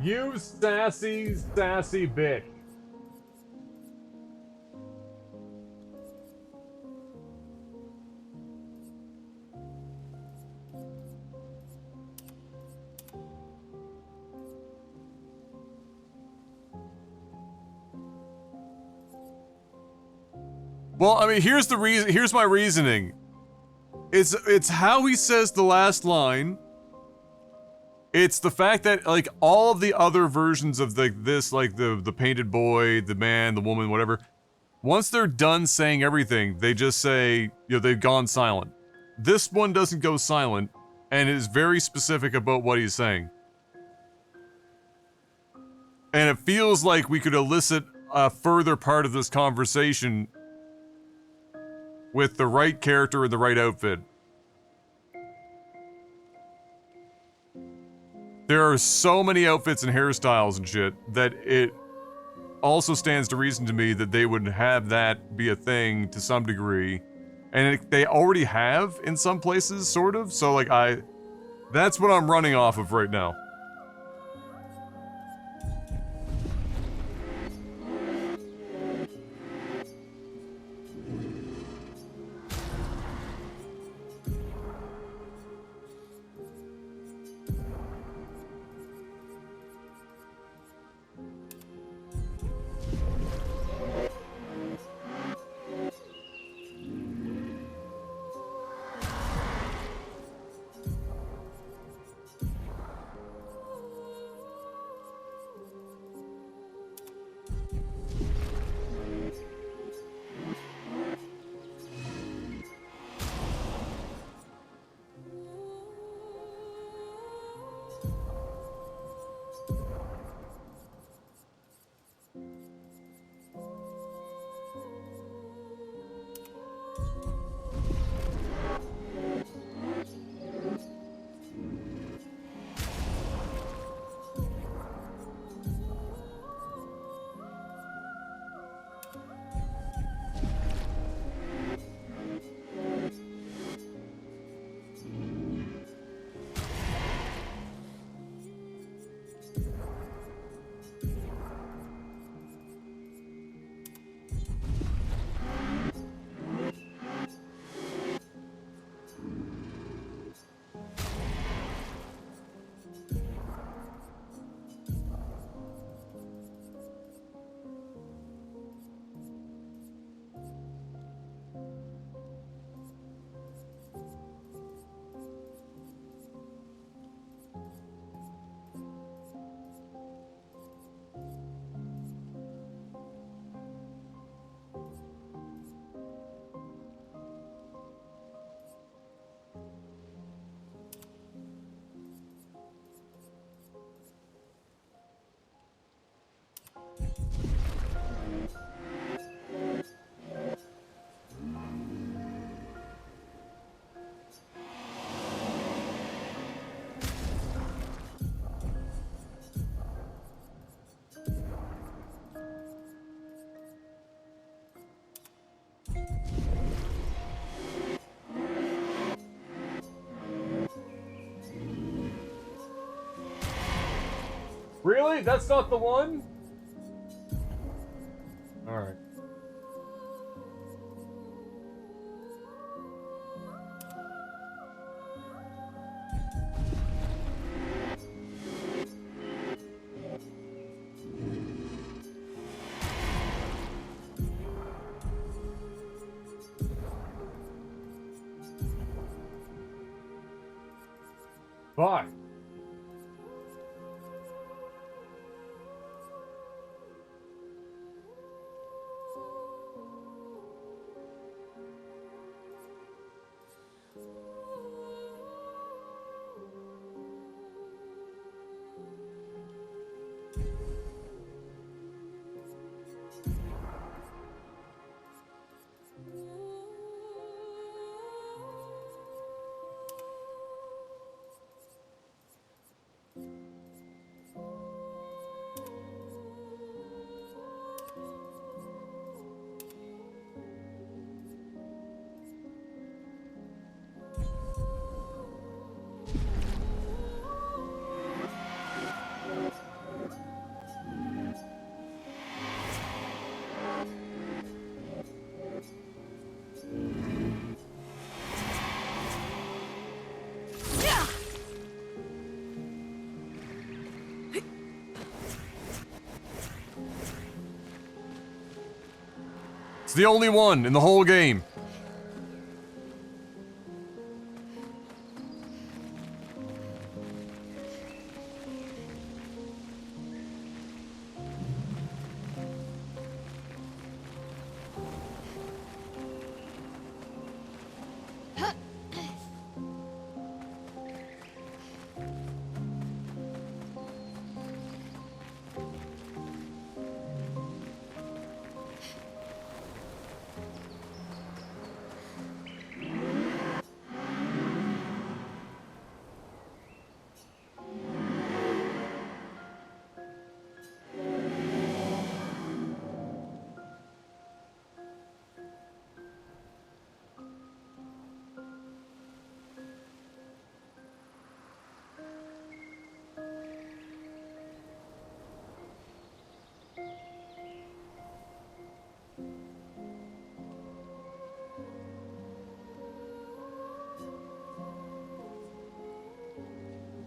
You sassy, sassy bitch. Well, I mean, here's the reason. Here's my reasoning. It's how he says the last line. It's the fact that, like, all of the other versions of this, like the painted boy, the man, the woman, whatever, once they're done saying everything, they just say, you know, they've gone silent. This one doesn't go silent, and is very specific about what he's saying. And it feels like we could elicit a further part of this conversation with the right character and the right outfit. There are so many outfits and hairstyles and shit that it also stands to reason to me that they would have that be a thing to some degree. And they already have in some places, sort of. So, like, that's what I'm running off of right now. Really? That's not the one? Alright. Bye. It's the only one in the whole game.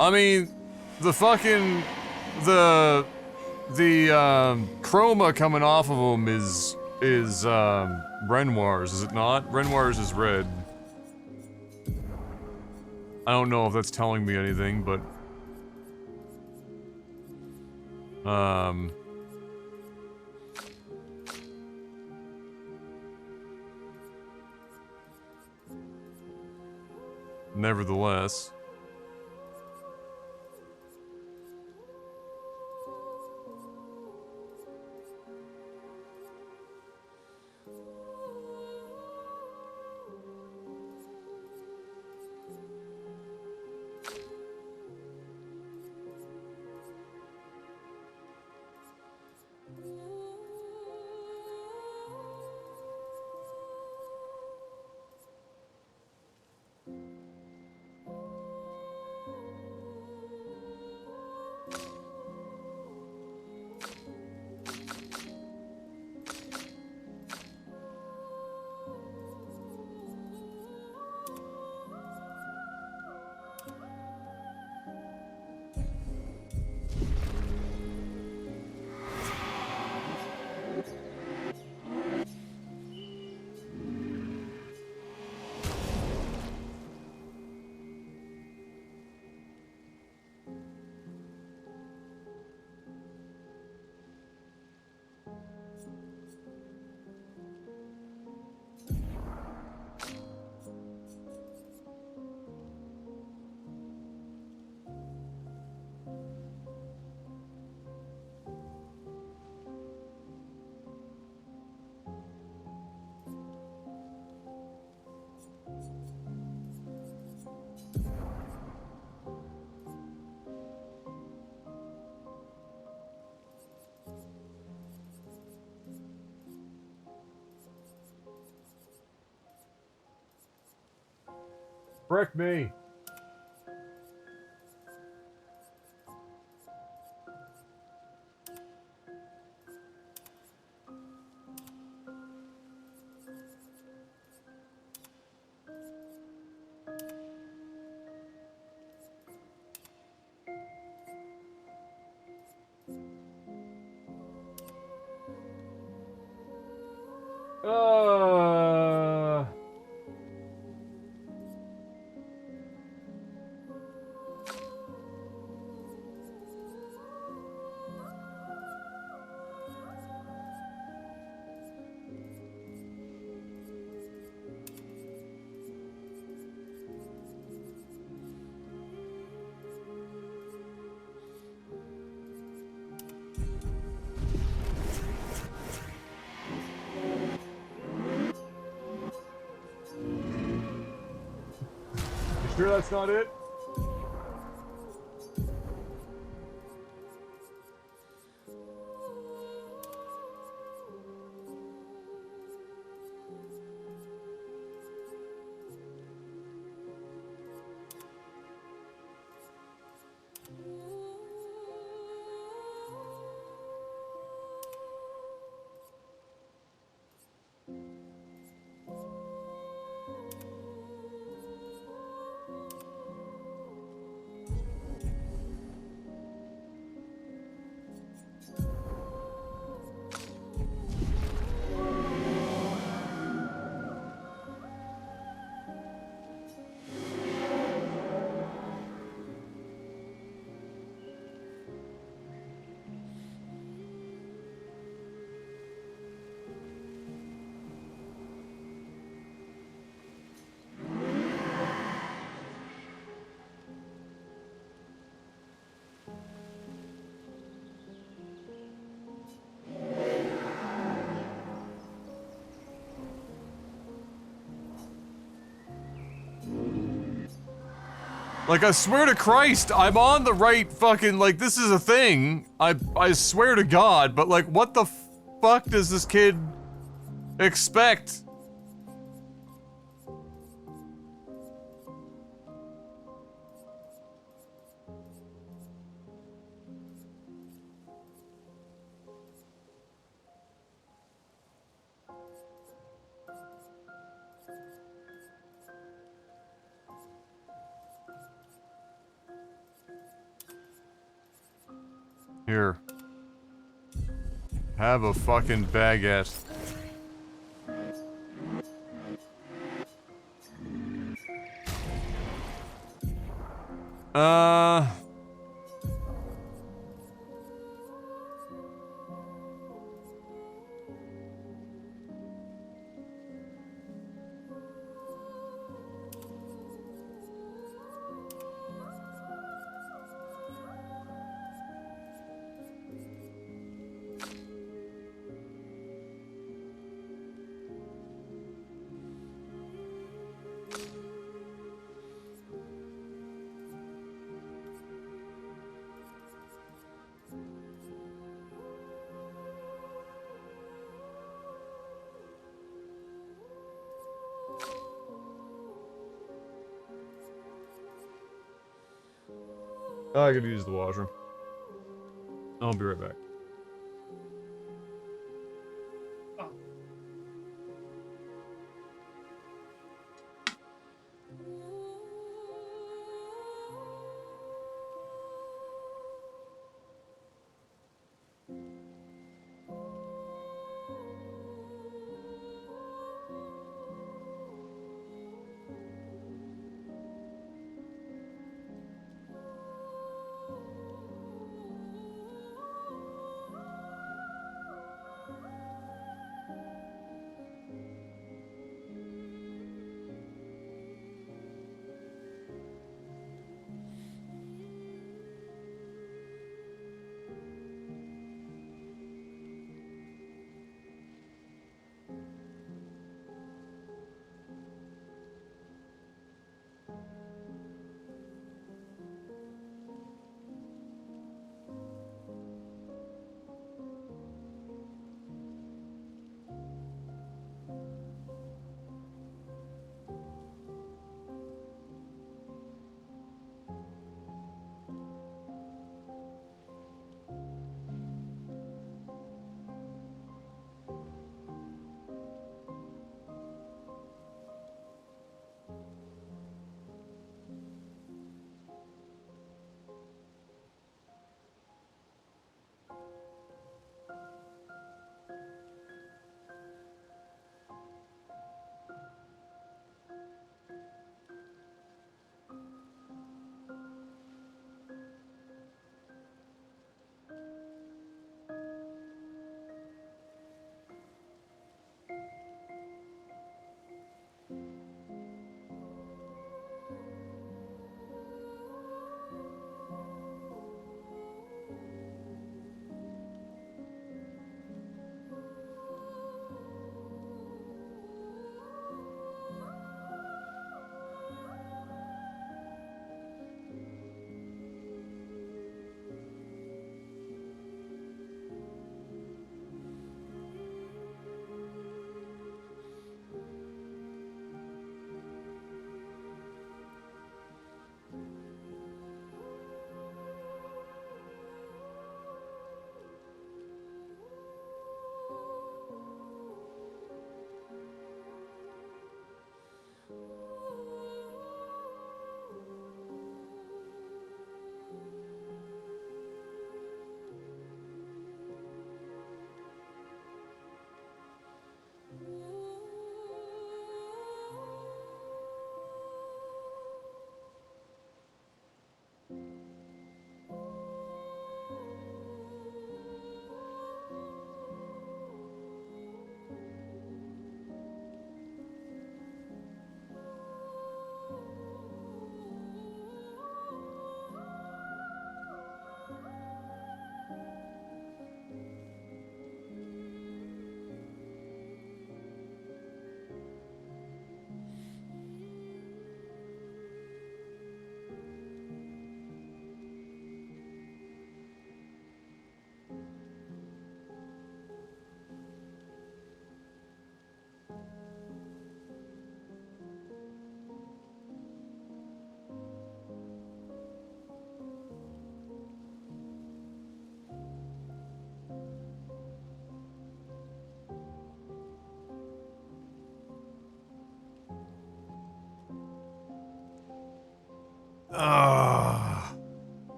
I mean, the fucking, the chroma coming off of them is Renoir's, is it not? Renoir's is red. I don't know if that's telling me anything, but... Nevertheless... Frick me. Uh... You sure that's not it? Like, I swear to Christ, I'm on the right fucking, like, this is a thing. I swear to God, but like, what the fuck does this kid expect? Here. Have a fucking baguette. I could use the washroom. I'll be right back.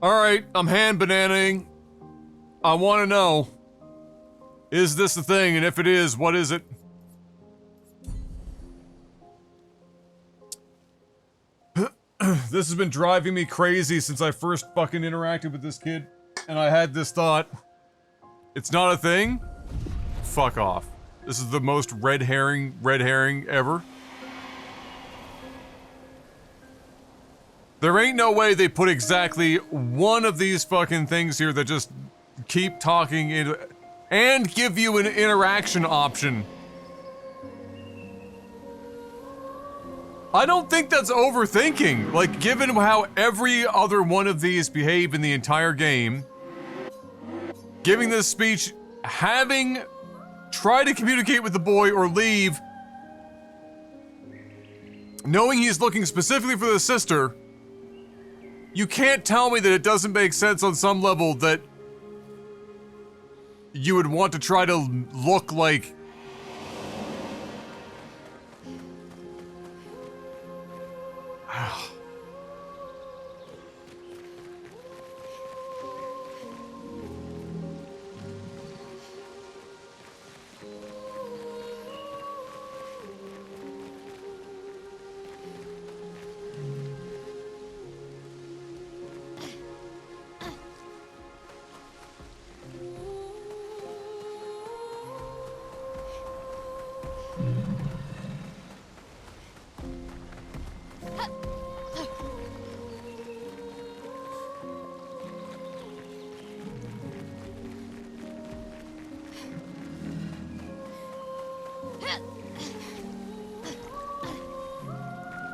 Alright, I'm hand bananaing. I want to know, is this the thing? And if it is, what is it? This has been driving me crazy since I first fucking interacted with this kid. And I had this thought. It's not a thing? Fuck off. This is the most red herring ever. There ain't no way they put exactly one of these fucking things here that just keep talking and give you an interaction option. I don't think that's overthinking. Like, given how every other one of these behave in the entire game, giving this speech, having tried to communicate with the boy or leave, knowing he's looking specifically for the sister, you can't tell me that it doesn't make sense on some level that you would want to try to look like...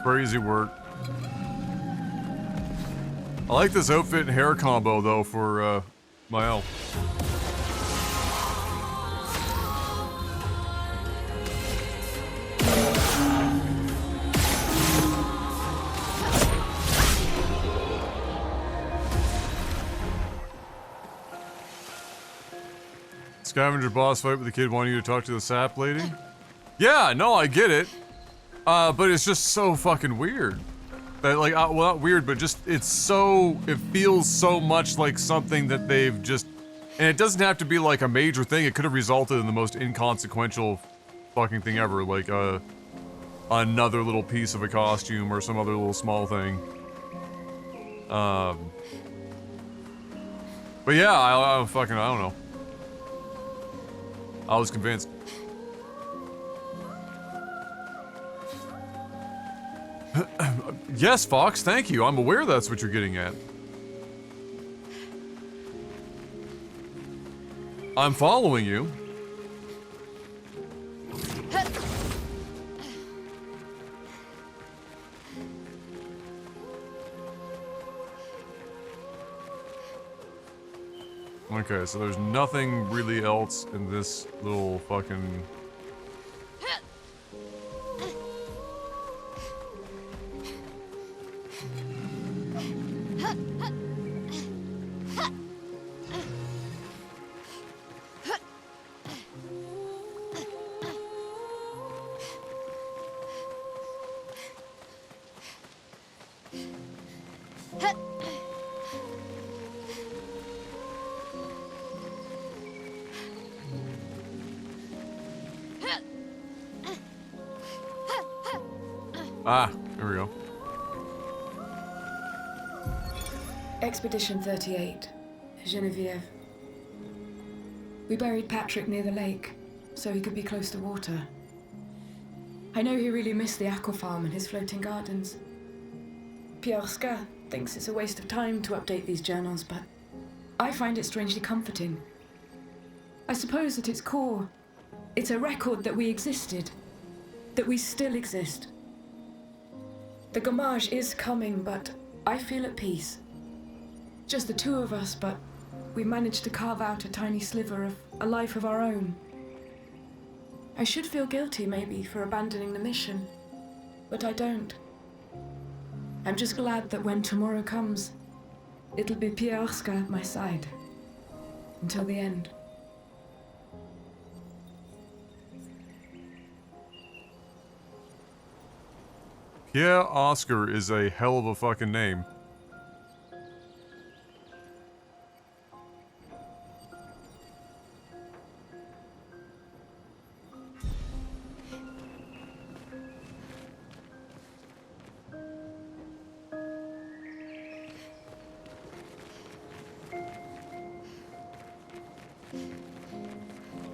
Crazy work. I like this outfit and hair combo though for my elf. Scavenger boss fight with the kid wanting you to talk to the sap lady? Yeah, no, I get it. But it's just so fucking weird. That, like, well, not weird, but just, it feels so much like something that they've just, and it doesn't have to be like a major thing, it could have resulted in the most inconsequential fucking thing ever, like, another little piece of a costume or some other little small thing. But yeah, I don't know. I was convinced. Yes, Fox, thank you. I'm aware that's what you're getting at. I'm following you. Okay, so there's nothing really else in this little fucking... Ah, there we go. Expedition 38, Genevieve. We buried Patrick near the lake, so he could be close to water. I know he really missed the aqua farm and his floating gardens. Piorska thinks it's a waste of time to update these journals, but I find it strangely comforting. I suppose at its core, it's a record that we existed, that we still exist. The Gamage is coming, but I feel at peace. Just the two of us, but we managed to carve out a tiny sliver of a life of our own. I should feel guilty, maybe, for abandoning the mission, but I don't. I'm just glad that when tomorrow comes, it'll be Piorska at my side. Until the end. Yeah, Oscar is a hell of a fucking name.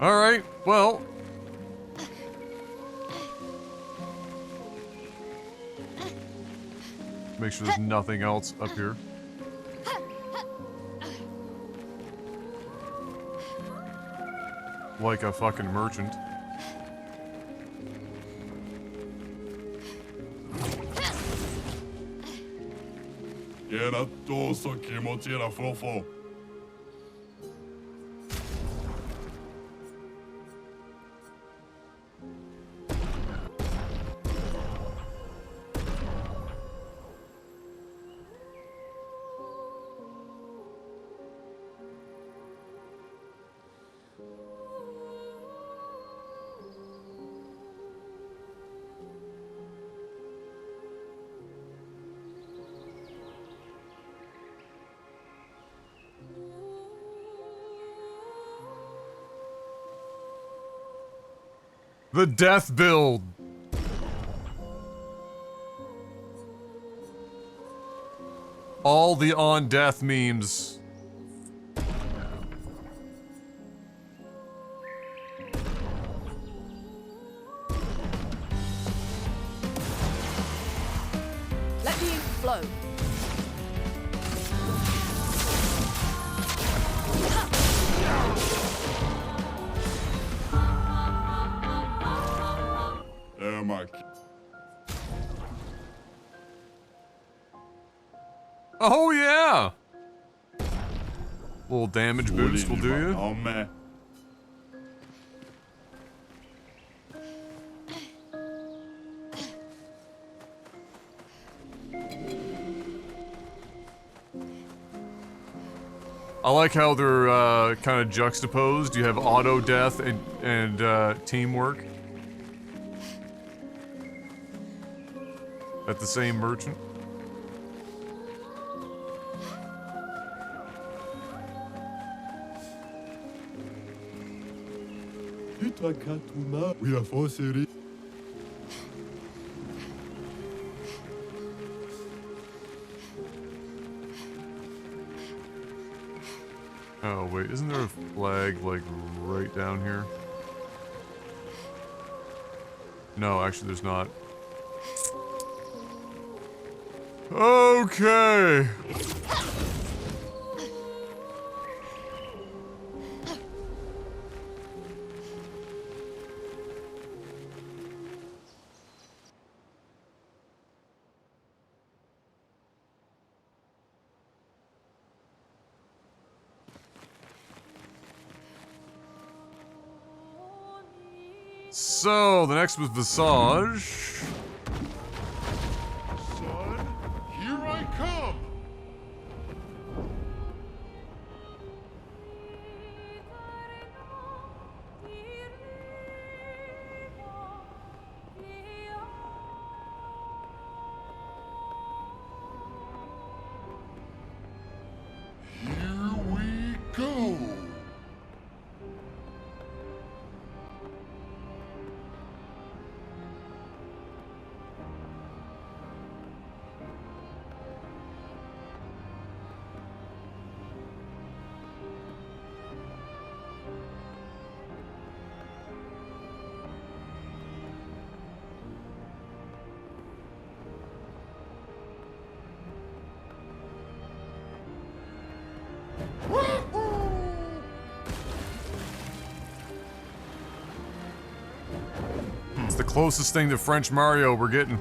Alright, well. Make sure there's nothing else up here. Like a fucking merchant. Era toso kimochi era fofo. The death build! All the on-death memes. Let the ink flow. Mark. Oh yeah! Little damage boost will do you. Oh man. I like how they're kind of juxtaposed. You have auto death and teamwork at the same merchant. We are for city. Oh wait, isn't there a flag like right down here? No, actually there's not. Okay. So, the next was Visage. Son, here I come. Here we go. It's the closest thing to French Mario we're getting.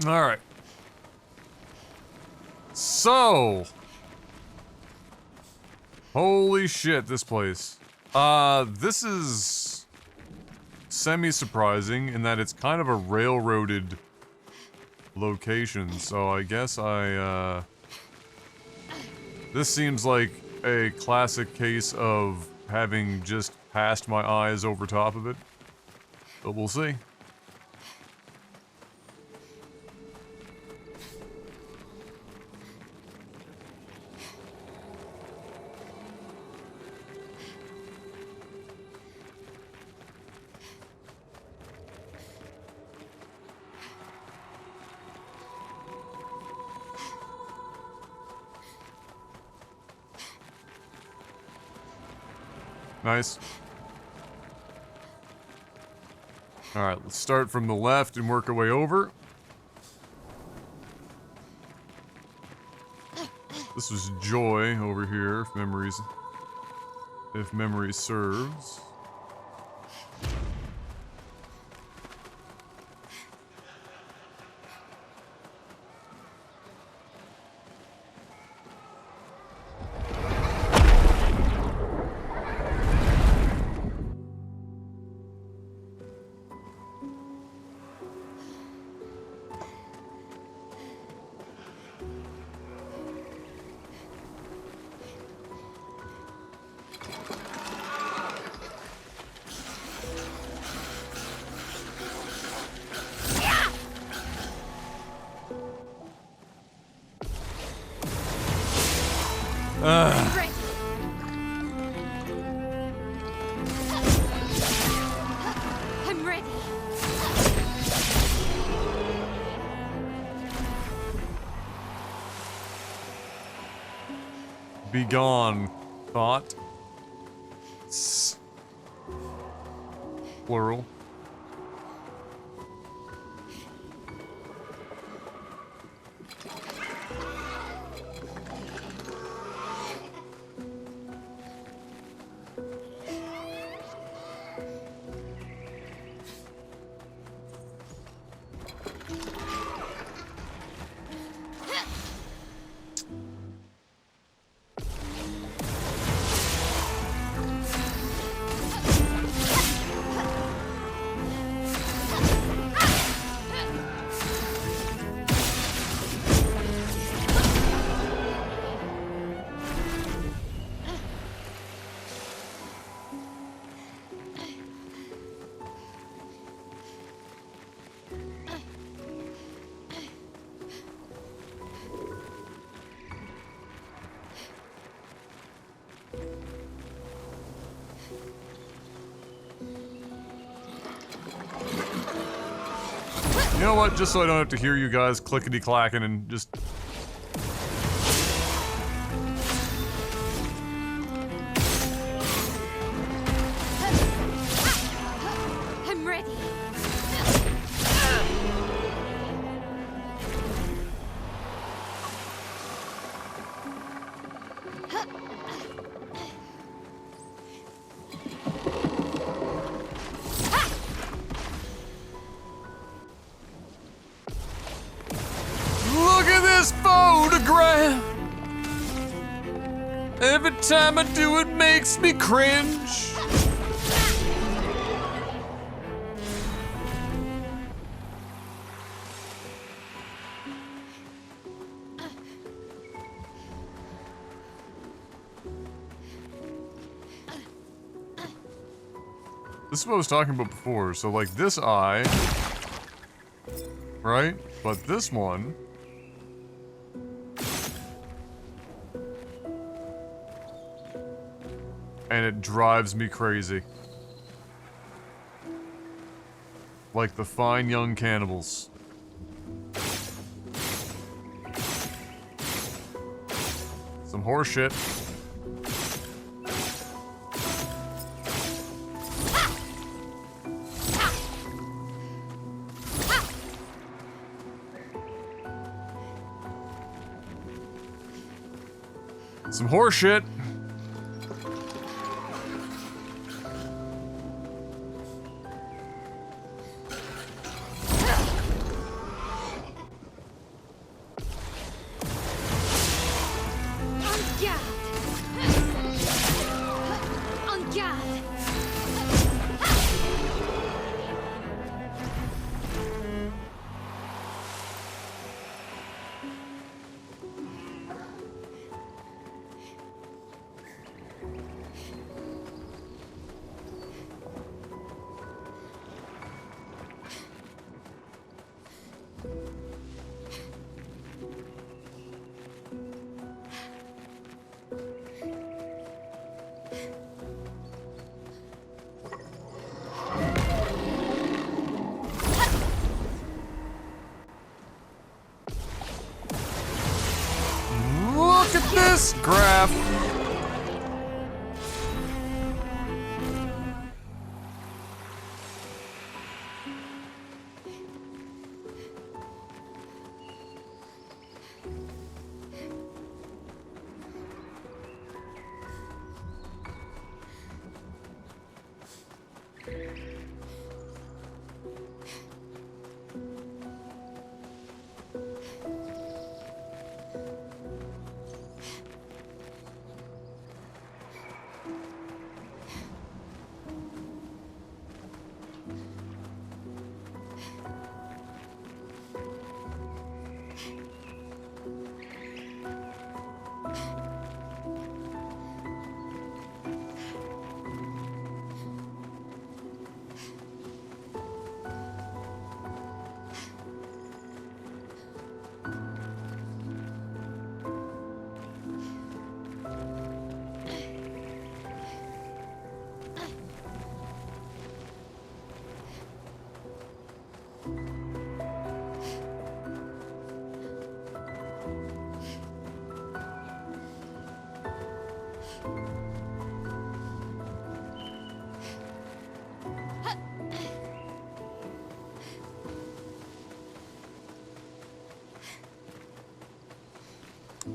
Alright. So... Holy shit, this place. This is... semi-surprising in that it's kind of a railroaded location, so I guess this seems like a classic case of having just passed my eyes over top of it. But we'll see. Nice. Alright, let's start from the left and work our way over. This was Joy over here, if memory serves. I'm ready. Be gone, thought. Plural. You know what? Just so I don't have to hear you guys clickety-clacking and just... I'm ready. Look at this photograph! Every time I do it makes me cringe. This is what I was talking about before. So like this eye, right? But this one, and it drives me crazy. Like the fine young cannibals. Some horse shit. Some horse shit. this graph.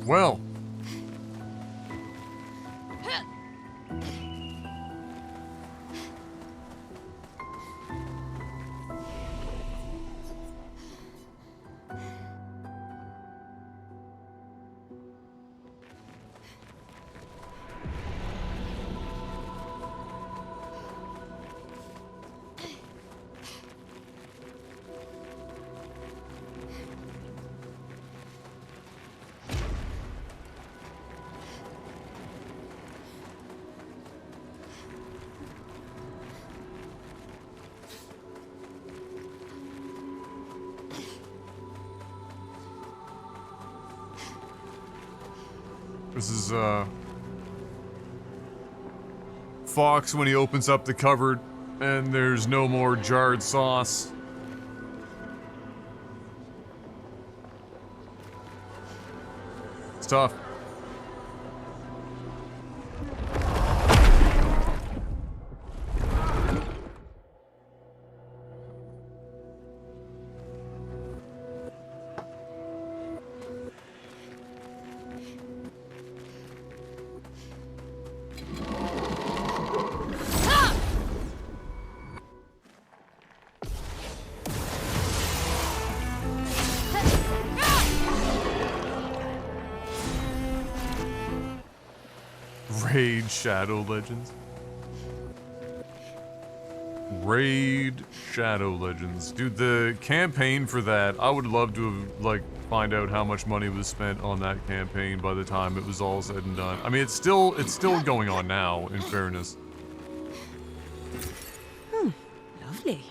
Well. This is, Fox when he opens up the cupboard and there's no more jarred sauce. It's tough. Raid Shadow Legends. Raid Shadow Legends. Dude, the campaign for that, I would love to have, like, find out how much money was spent on that campaign by the time it was all said and done. I mean, it's still going on now, in fairness. Lovely.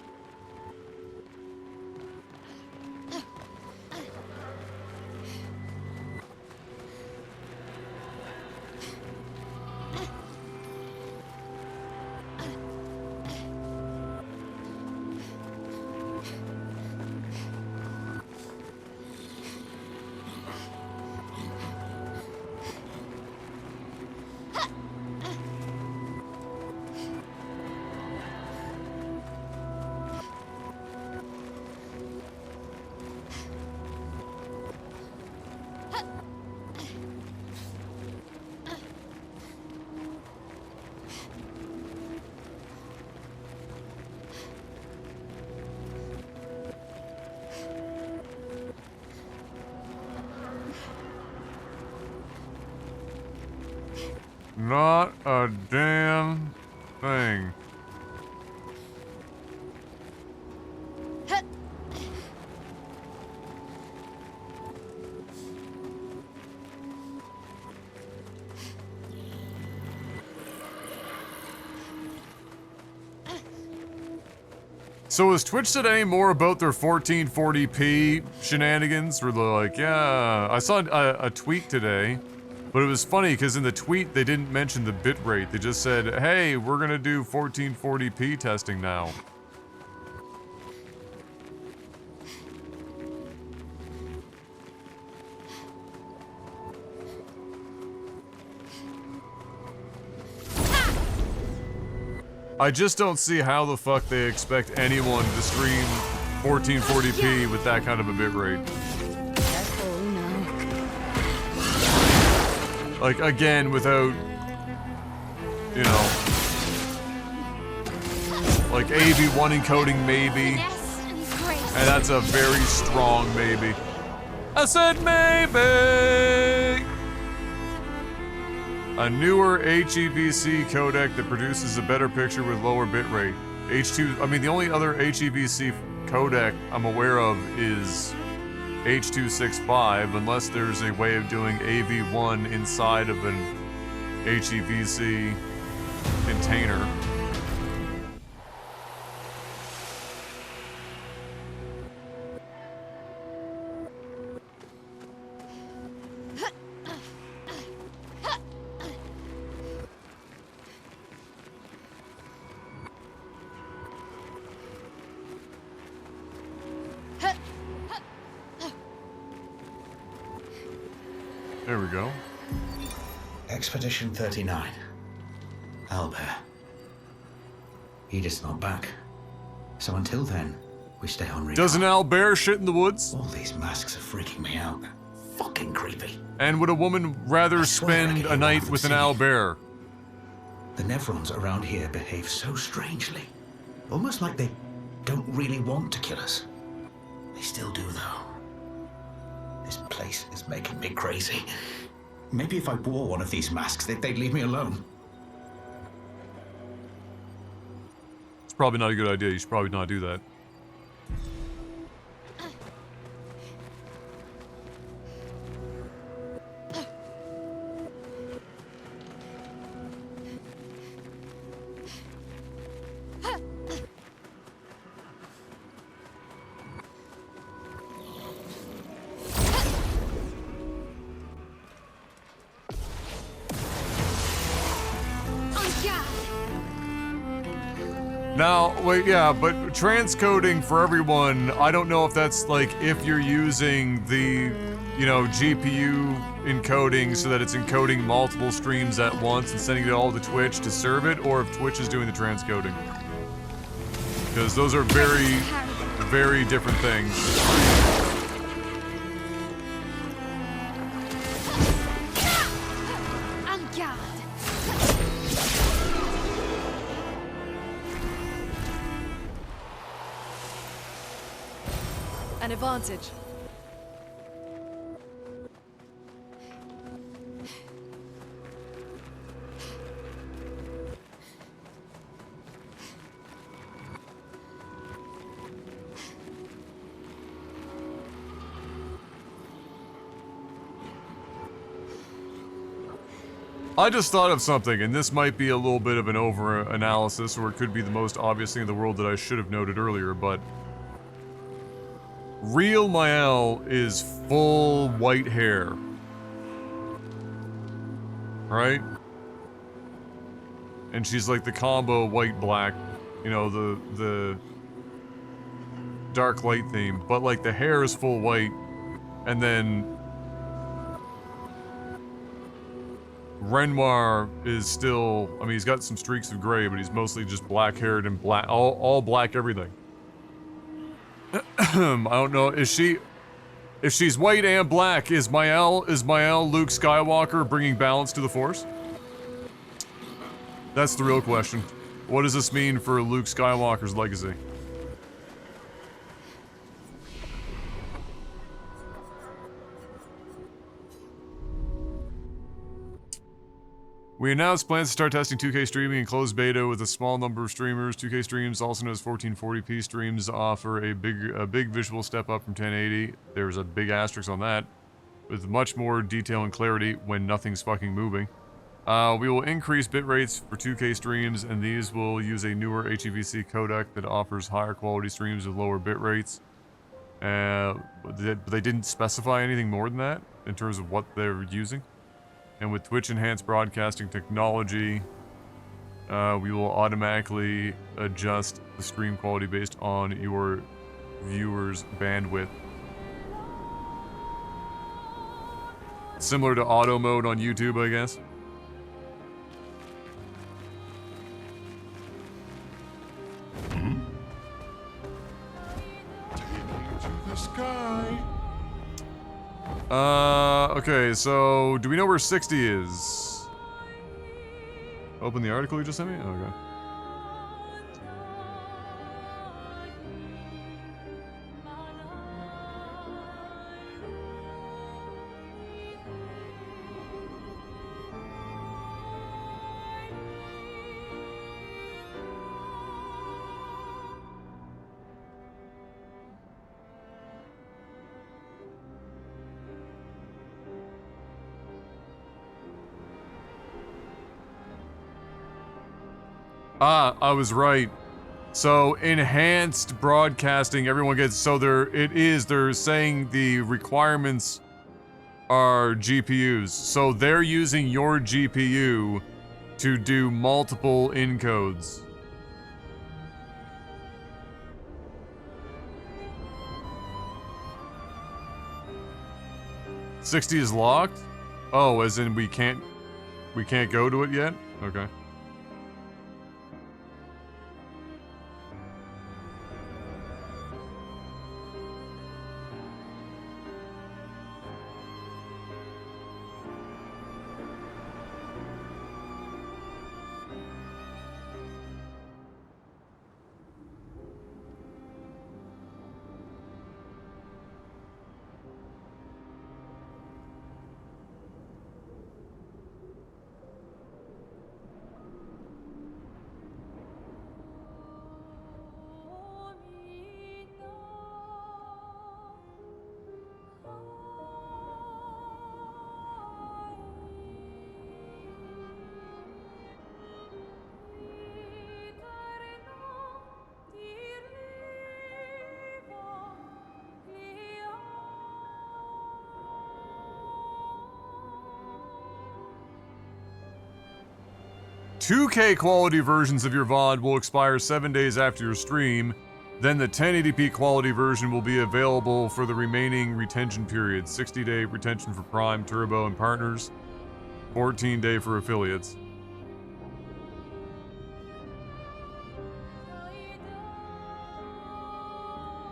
Not a damn thing. So is Twitch today more about their 1440p shenanigans? Where they're like, yeah, I saw a tweet today, but it was funny because in the tweet they didn't mention the bitrate. They just said, hey, we're gonna do 1440p testing now. I just don't see how the fuck they expect anyone to stream 1440p with that kind of a bitrate. Careful now. Like, again, without, you know, like AV1 encoding maybe, Finesse and grace. and that's a very strong maybe. I said maybe! A newer HEVC codec that produces a better picture with lower bitrate. I mean, the only other HEVC codec I'm aware of is H.265, unless there's a way of doing AV1 inside of an HEVC container. There we go. Expedition 39. Albert. Edith's not back. So until then, we stay on recon. Does an owlbear shit in the woods? All these masks are freaking me out. Fucking creepy. And would a woman rather I swear I spend can a hear night half with an the city. owlbear? The Nevrons around here behave so strangely. Almost like they don't really want to kill us. They still do, though. This place is making me crazy. Maybe if I wore one of these masks, they'd leave me alone. It's probably not a good idea. You should probably not do that. Now, wait, yeah, but transcoding for everyone, I don't know if that's like if you're using the, you know, GPU encoding so that it's encoding multiple streams at once and sending it all to Twitch to serve it, or if Twitch is doing the transcoding. Because those are very, very different things. An advantage. I just thought of something, and this might be a little bit of an over-analysis, or it could be the most obvious thing in the world that I should have noted earlier, but real Mael is full white hair. Right? And she's like the combo white-black, you know, the dark light theme, but like the hair is full white, and then Renoir is still, I mean, he's got some streaks of gray, but he's mostly just black-haired and black, all black everything. I don't know, if she's white and black, is Mael Luke Skywalker bringing balance to the Force? That's the real question. What does this mean for Luke Skywalker's legacy? We announced plans to start testing 2K streaming in closed beta with a small number of streamers. 2K streams, also known as 1440p streams, offer a big visual step up from 1080. There's a big asterisk on that, with much more detail and clarity when nothing's fucking moving. We will increase bit rates for 2K streams, and these will use a newer HEVC codec that offers higher quality streams with lower bit rates. But they didn't specify anything more than that in terms of what they're using. And with Twitch enhanced broadcasting technology, we will automatically adjust the stream quality based on your viewers' bandwidth. Similar to auto mode on YouTube, I guess. sky. Okay, so do we know where 60 is? Open the article you just sent me? Okay. Ah, I was right. So enhanced broadcasting, everyone gets, so they're saying the requirements are GPUs. So they're using your GPU to do multiple encodes. $60 is locked? Oh, as in we can't go to it yet? Okay. $2K quality versions of your VOD will expire 7 days after your stream. Then the 1080p quality version will be available for the remaining retention period. 60-day retention for Prime, Turbo, and partners. 14-day for affiliates.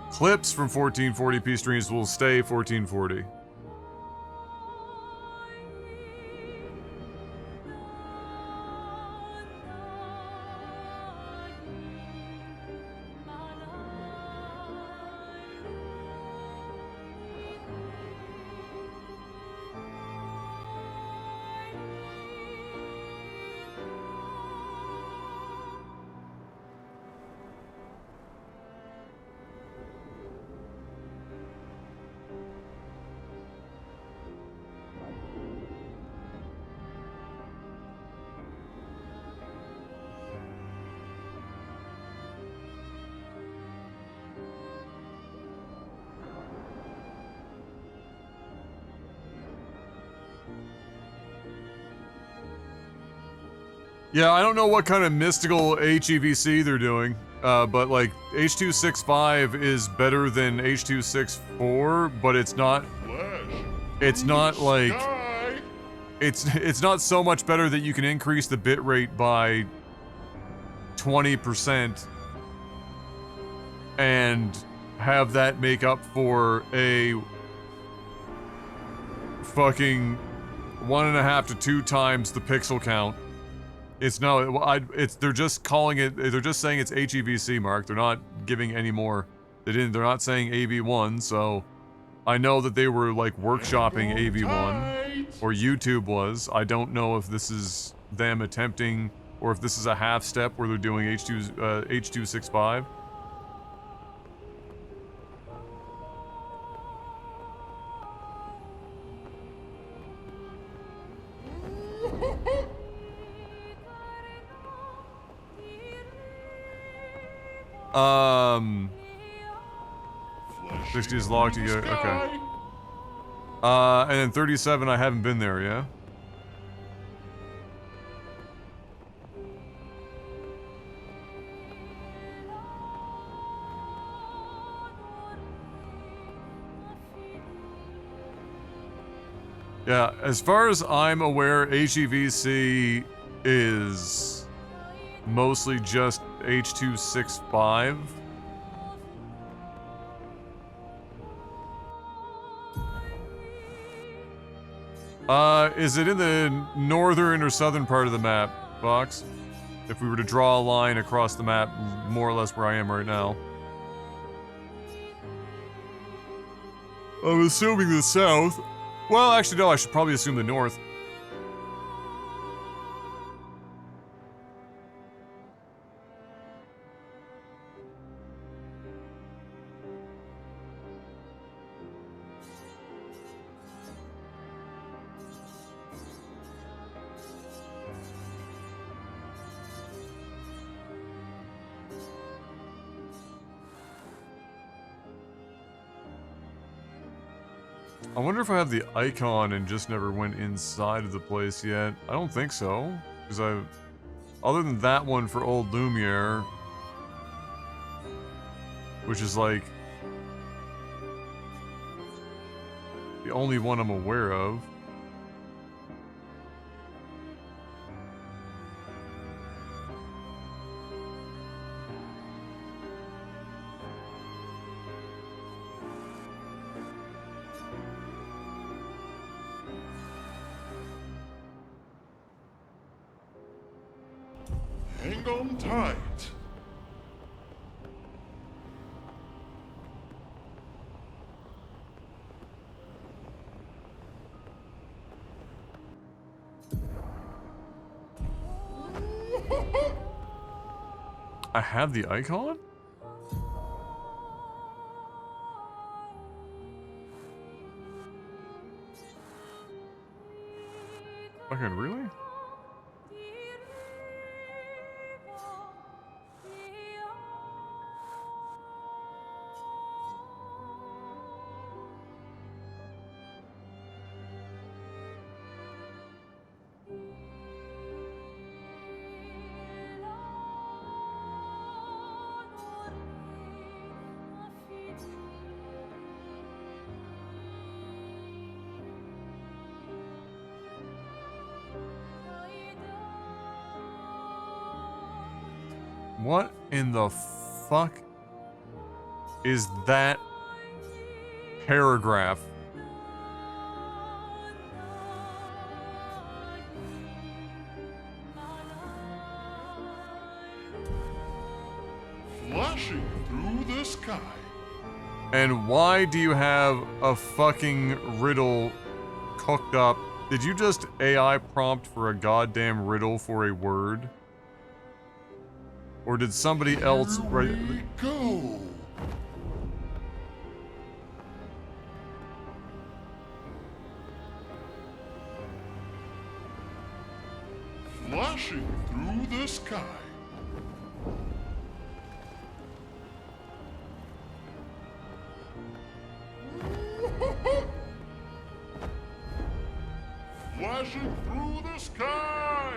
Clips from 1440p streams will stay 1440. Yeah, I don't know what kind of mystical HEVC they're doing, but like H.265 is better than H.264, but it's not. It's not like. It's not so much better that you can increase the bitrate by 20% and have that make up for a fucking 1.5 to 2 times the pixel count. It's no, they're just calling it, they're just saying it's HEVC, Mark. They're not giving any more. They're not saying AV1, so I know that they were like workshopping AV1, or YouTube was. I don't know if this is them attempting, or if this is a half step where they're doing H.265. Um, 60 is locked together. Okay. And then 37, I haven't been there, yeah? Yeah, as far as I'm aware, HEVC is mostly just H.265. Is it in the northern or southern part of the map, Fox? If we were to draw a line across the map, more or less where I am right now. I'm assuming the south. Well, actually, no, I should probably assume the north. I wonder if I have the icon and just never went inside of the place yet. I don't think so, because other than that one for Old Lumiere, which is like the only one I'm aware of. Hang on tight. I have the icon? Fucking really? What in the fuck is that paragraph? Flashing through the sky. And why do you have a fucking riddle cooked up? Did you just AI prompt for a goddamn riddle for a word? Or did somebody else write? Here we go. Flashing through the sky. Flashing through the sky.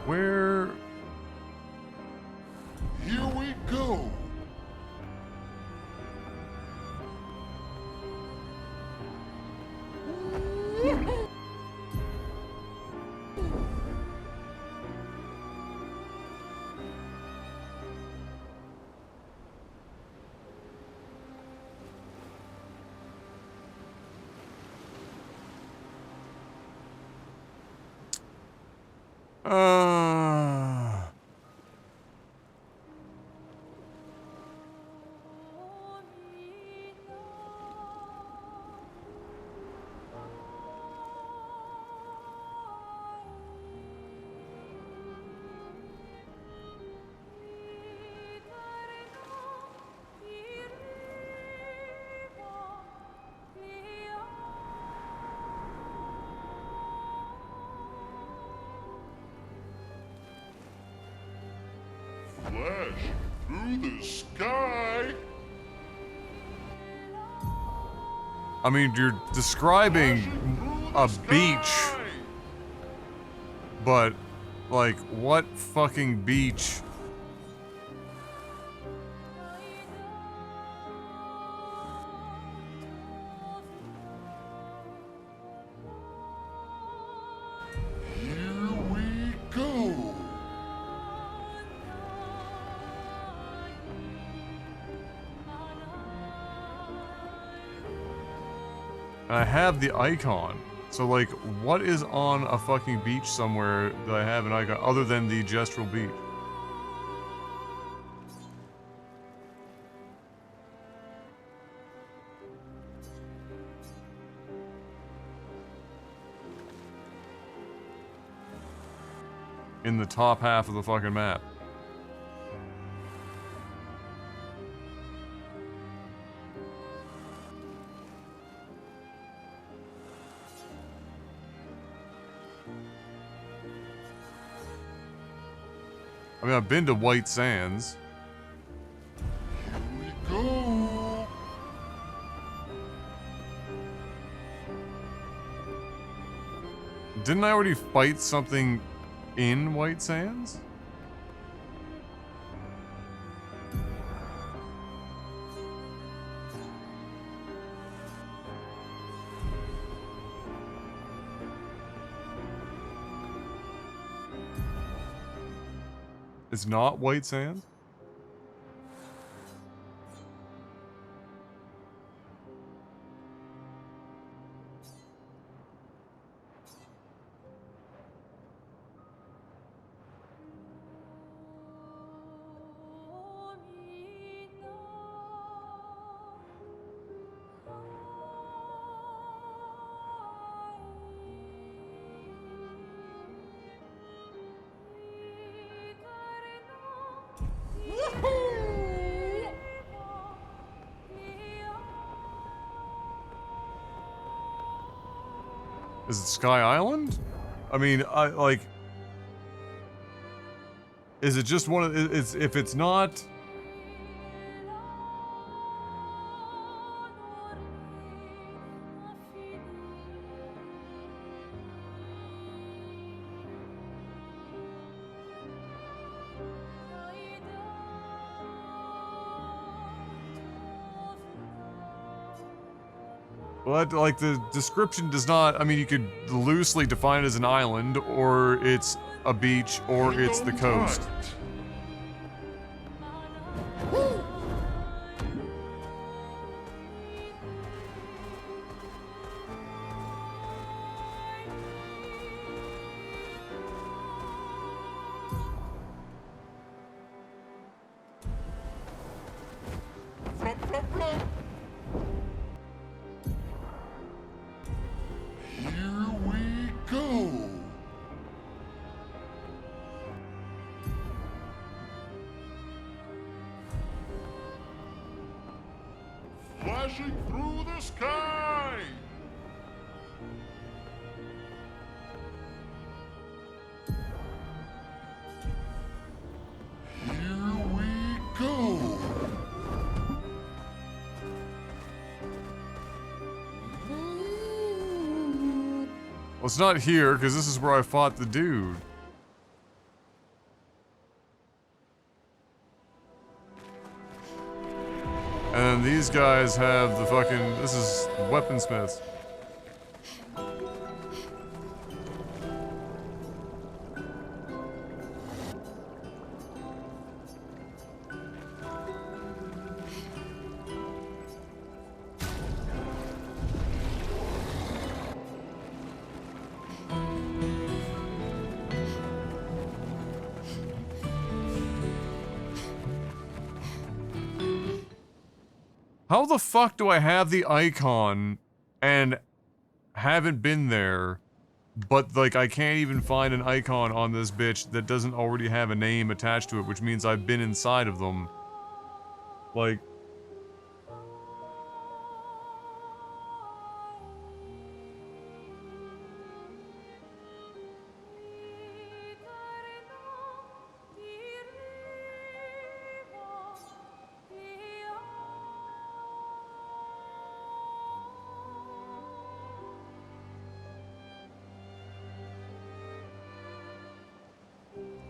Where? Here we go. Flash through the sky. I mean, you're describing a beach, but like, what fucking beach? Here we go. I have the icon. So, like, what is on a fucking beach somewhere that I have an icon other than the Gestural Beach? In the top half of the fucking map. I mean, I've been to White Sands. Here we go. Didn't I already fight something in White Sands? It's not White Sands? Is it Sky Island? I mean, I like. Is it just one of? It's if it's not. Well, like, the description does not... I mean, you could loosely define it as an island, or it's a beach, or it's the coast. Here we go. Flashing through the sky. Here we go. Well, it's not here, because this is where I fought the dude. And these guys have the fucking... This is weaponsmiths. How the fuck do I have the icon and haven't been there, but, like, I can't even find an icon on this bitch that doesn't already have a name attached to it, which means I've been inside of them. Like...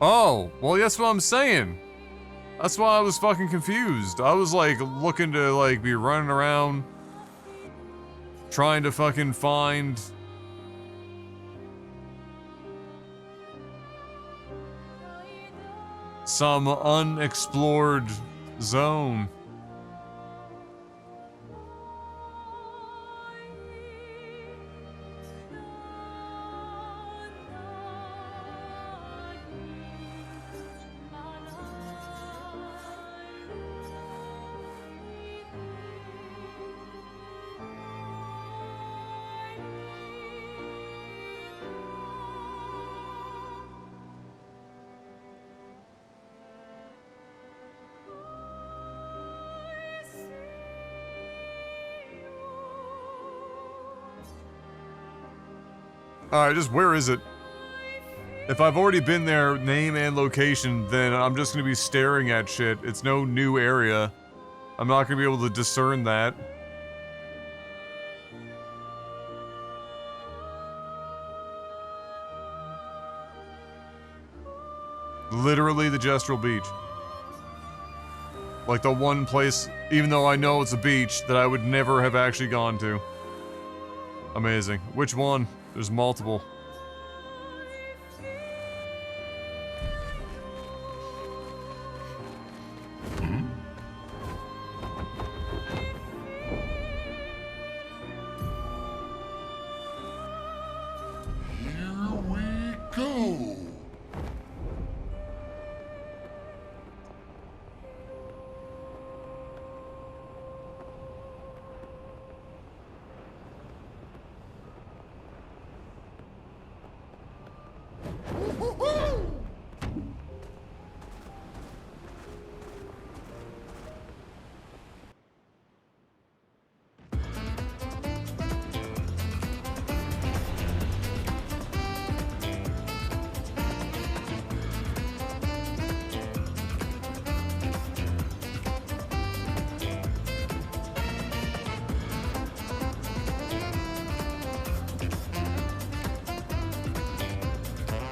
Oh, well, that's what I'm saying. That's why I was fucking confused. I was, like, looking to, like, be running around, trying to fucking find... some unexplored zone. Alright, just where is it? If I've already been there, name and location, then I'm just gonna be staring at shit. It's no new area. I'm not gonna be able to discern that. Literally the Gestrel Beach. Like the one place, even though I know it's a beach, that I would never have actually gone to. Amazing. Which one? There's multiple. Here we go.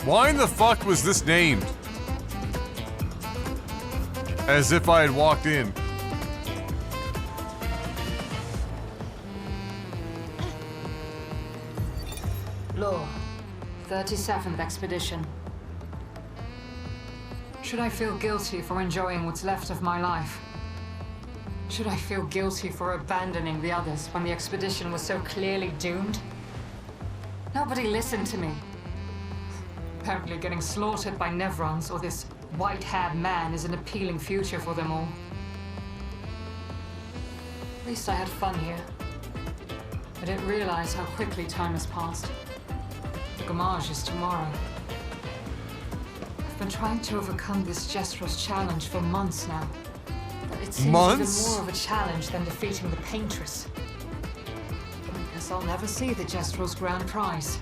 Why in the fuck was this named? As if I had walked in. Law, 37th Expedition. Should I feel guilty for enjoying what's left of my life? Should I feel guilty for abandoning the others when the expedition was so clearly doomed? Nobody listened to me. Apparently getting slaughtered by Nevrons or this white-haired man is an appealing future for them all. At least I had fun here. I didn't realize how quickly time has passed. The Gamage is tomorrow. I've been trying to overcome this Gestrel's challenge for months now. But it seems Months? even more of a challenge than defeating the Paintress. I guess I'll never see the Gestrel's grand prize.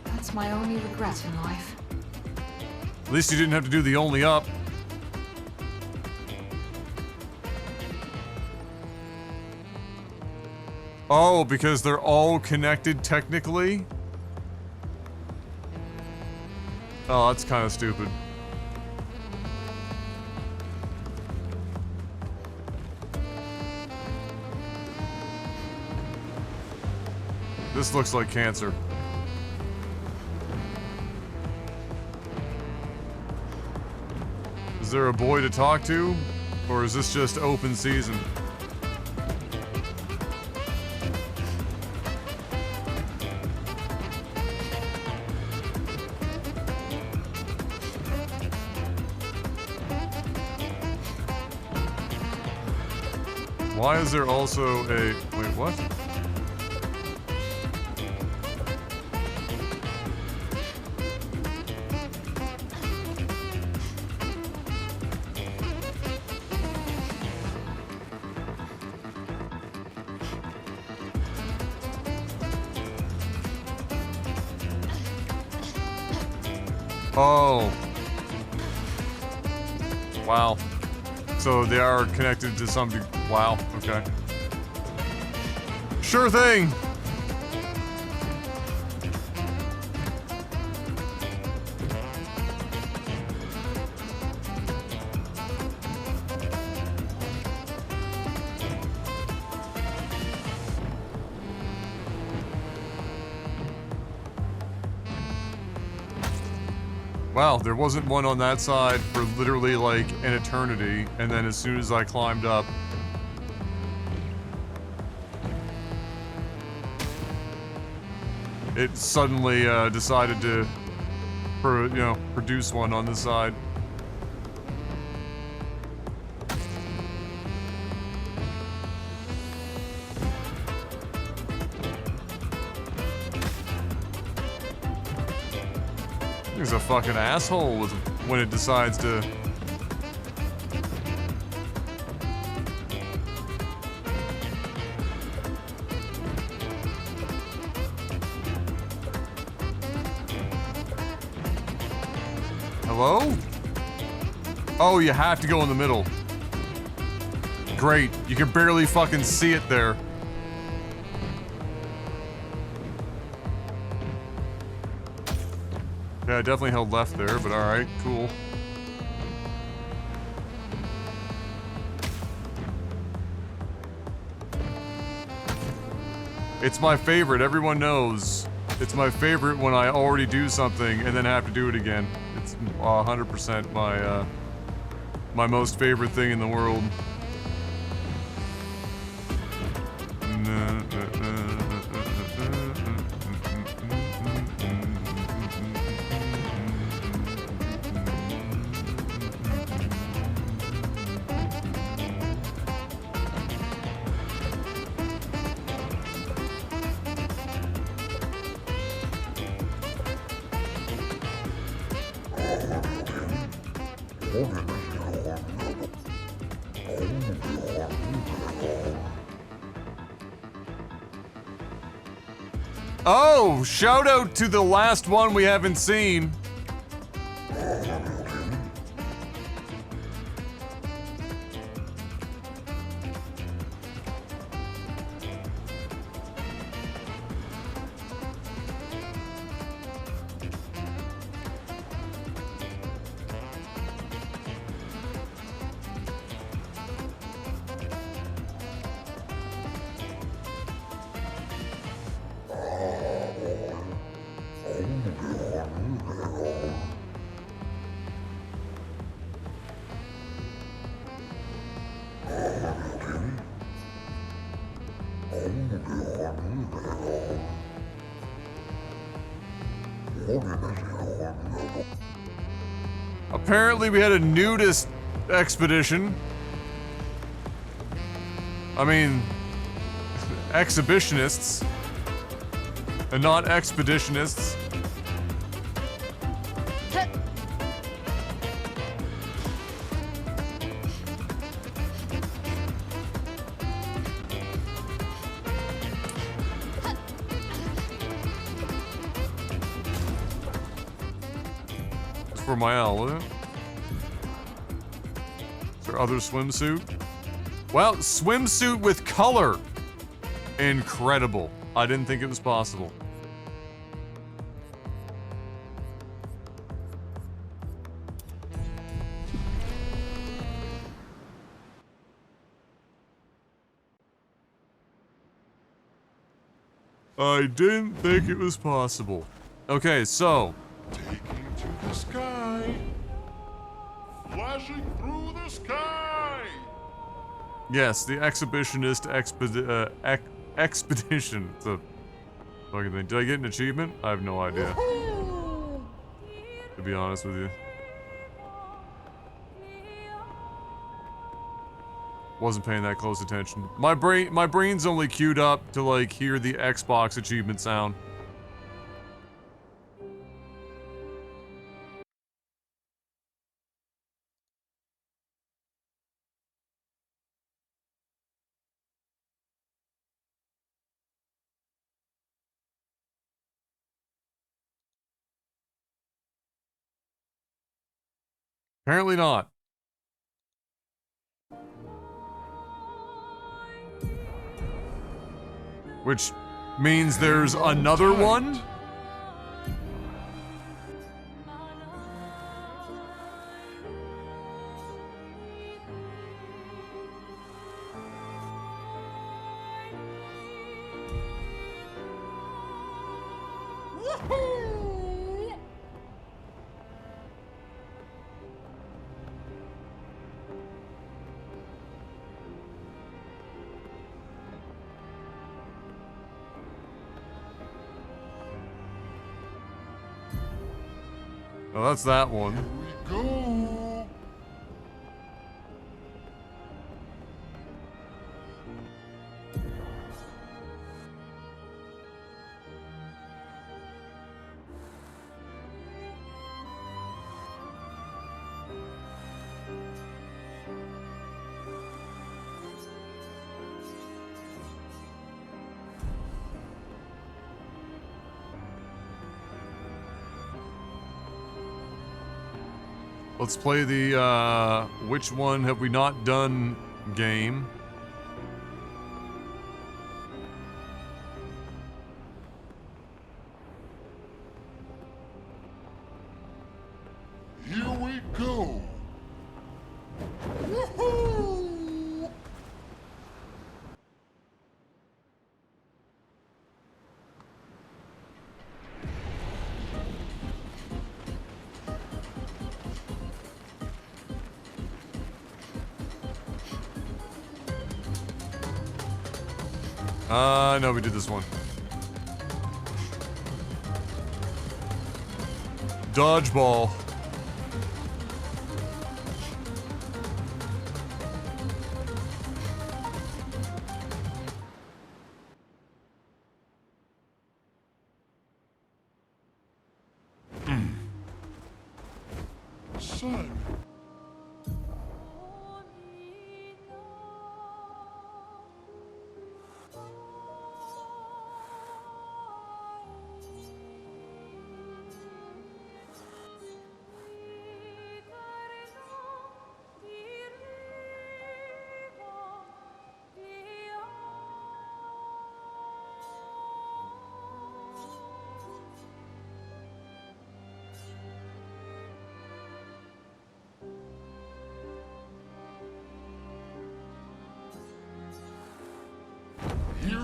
That's my only regret in life. At least you didn't have to do the only up. Oh, because they're all connected technically? Oh, that's kind of stupid. This looks like cancer. Is there a boy to talk to? Or is this just open season? Why is there also a... Wait, what? Oh. Wow. So they are connected to some... Wow, okay. Sure thing! Wow, there wasn't one on that side for literally like an eternity, and then as soon as I climbed up, it suddenly decided to, produce one on the side. He's a fucking asshole with when it decides to. Hello? Oh, you have to go in the middle. Great. You can barely fucking see it there. Yeah, I definitely held left there, but alright, cool. It's my favorite, everyone knows. It's my favorite when I already do something and then have to do it again. It's 100% my most favorite thing in the world. Oh, shout out to the last one we haven't seen. Apparently we had a nudist expedition. I mean, exhibitionists. And not expeditionists. For my owl, is there other swimsuit? Well, swimsuit with color. Incredible. I didn't think it was possible. I didn't think it was possible. Okay, so Taking to the sky. Flashing through the sky. yes, the exhibitionist expedition. It's a fucking thing. Did I get an achievement? I have no idea. To be honest with you. Wasn't paying that close attention. My brain's only queued up to like hear the Xbox achievement sound. Apparently not. Which means there's another one? Oh, that's that one. Here we go. Let's play the, which one have we not done game. Here we go. Woohoo! No, we did this one. Dodgeball. Son.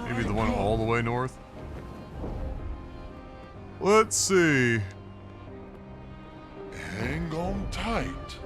Maybe the one all the way north. Let's see. Hang on tight.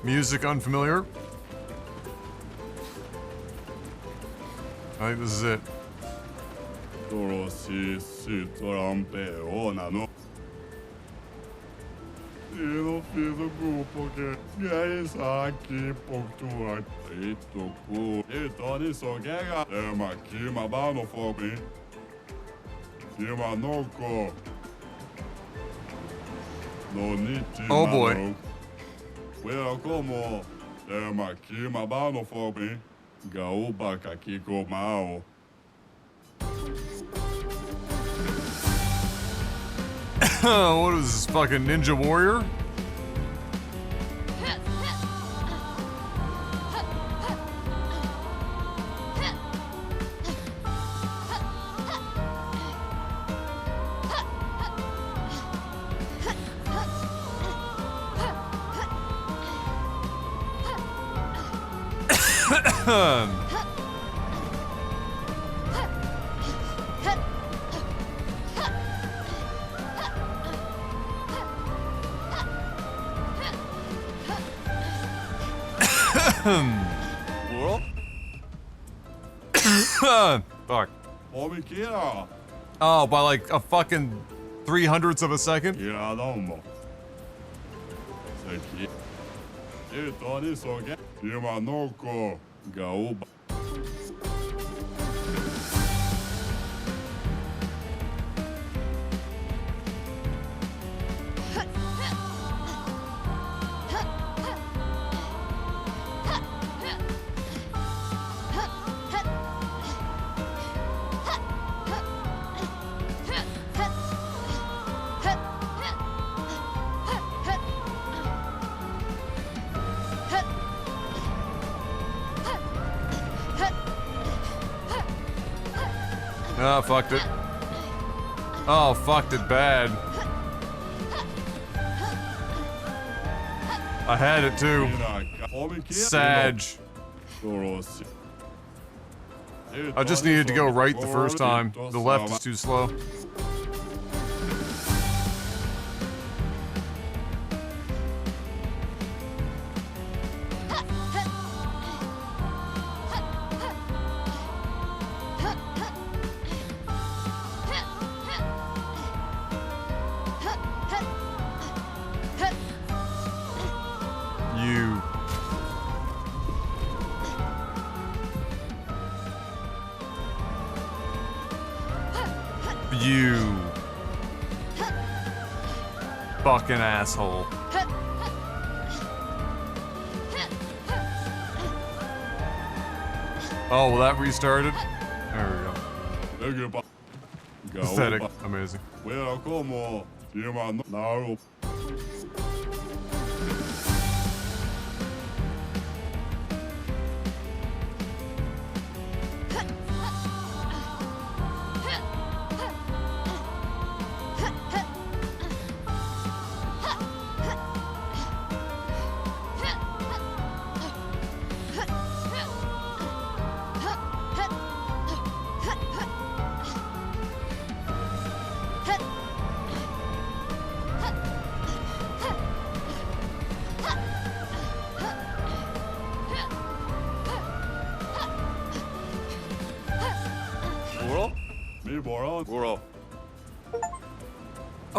Music unfamiliar. I think this is it. Eu não fiz o grupo porque gays aqui pontua e tocou e Tony Sogega é uma kima bano fobi kima noko no nichi Oh boy. Welcome é uma kima bano fobi gaoba kakiko mao. What is this, fucking Ninja Warrior? Fuck. Oh, by like a fucking 3/100th of a second? Oh, fucked it. Oh, fucked it bad. I had it too. Sag. I just needed to go right the first time. The left is too slow. You. You. Fucking asshole. Oh, well that restarted? There we go. Pathetic. Amazing. Welcome, now.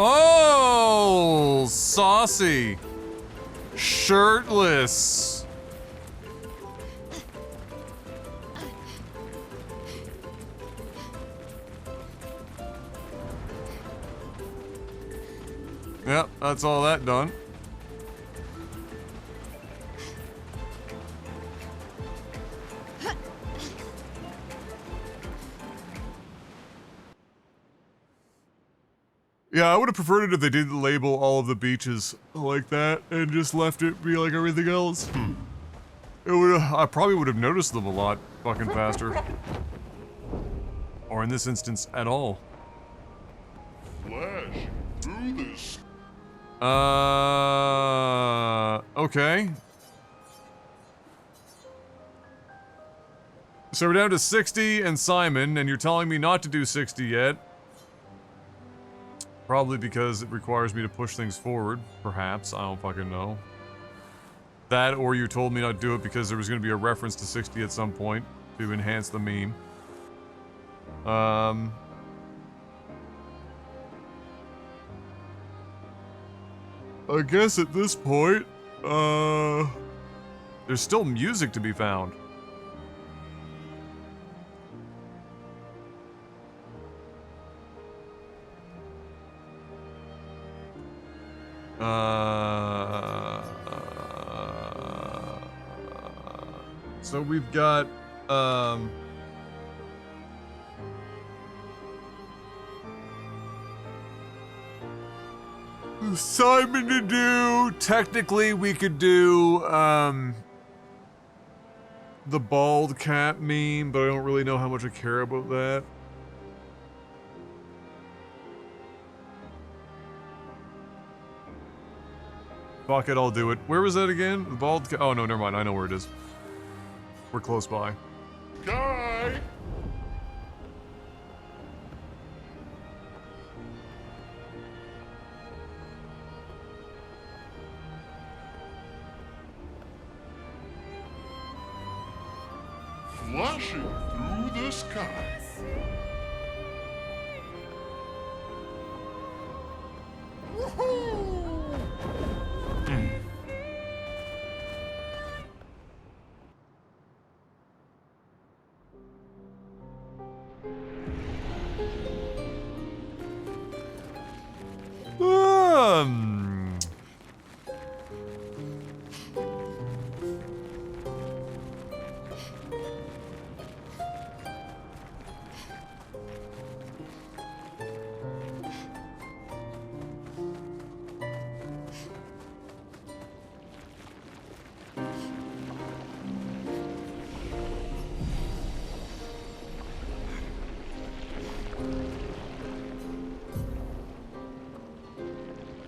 Oh, saucy. Shirtless. Yep, that's all that done. Yeah, I would have preferred it if they didn't label all of the beaches like that and just left it be like everything else. It would I probably would have noticed them a lot fucking faster. Or in this instance, at all. Flash, do this. Okay. So we're down to 60 and Simon, and you're telling me not to do 60 yet. Probably because it requires me to push things forward, perhaps. I don't fucking know. That, or you told me not to do it because there was going to be a reference to 60 at some point to enhance the meme. I guess at this point, there's still music to be found. So we've got, Simon to do. Technically, we could do, the bald cat meme, but I don't really know how much I care about that. Fuck it, I'll do it. Where was that again? The bald cat? Oh no, never mind. I know where it is. We're close by. Guy! Flashing through the sky. Woohoo!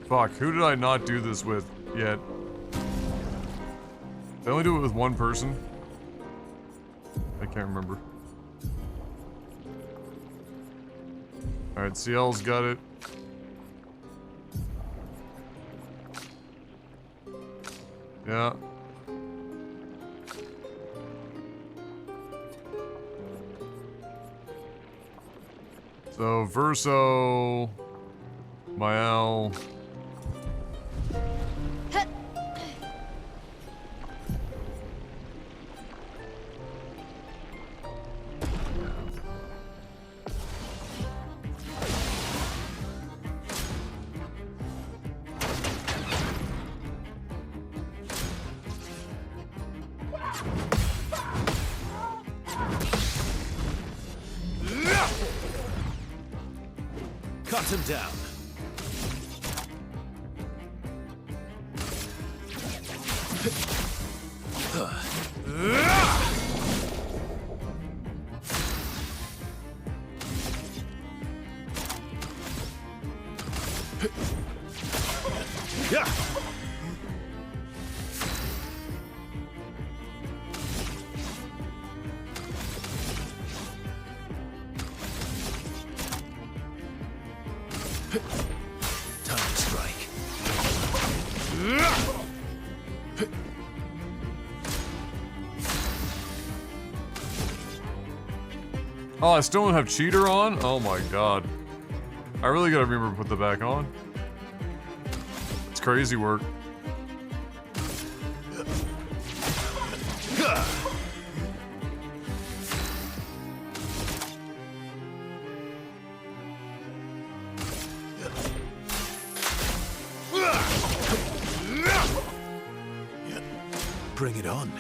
Fuck, who did I not do this with yet? Did I only do it with one person? I can't remember. Alright, CL's got it. Yeah. So, Verso, Mael. Cut him down. Yeah. Time to strike. Oh, I still don't have cheater on? Oh my god. I really gotta remember to put that back on. It's crazy work. Bring it on.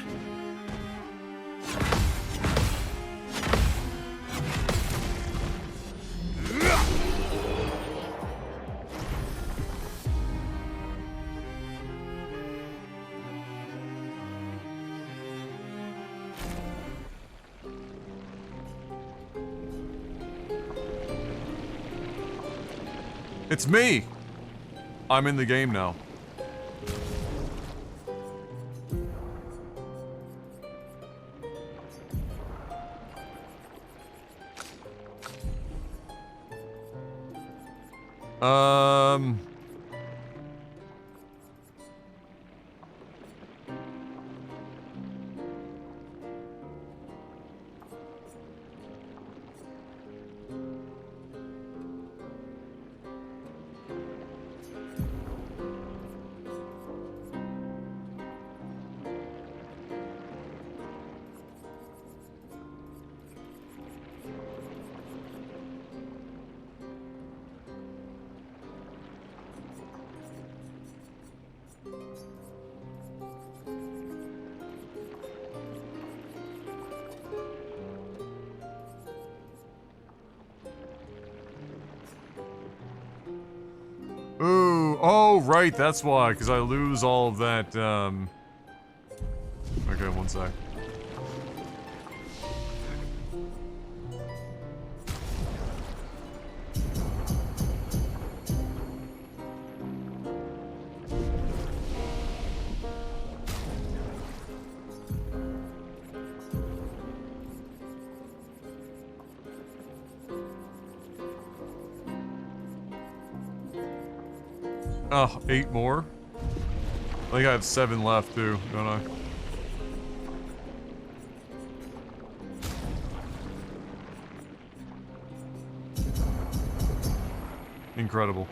It's me! I'm in the game now. Ooh, oh, right, that's why, because I lose all of that, Okay, one sec. Oh, 8 more? I think I have 7 left too, don't I? Incredible.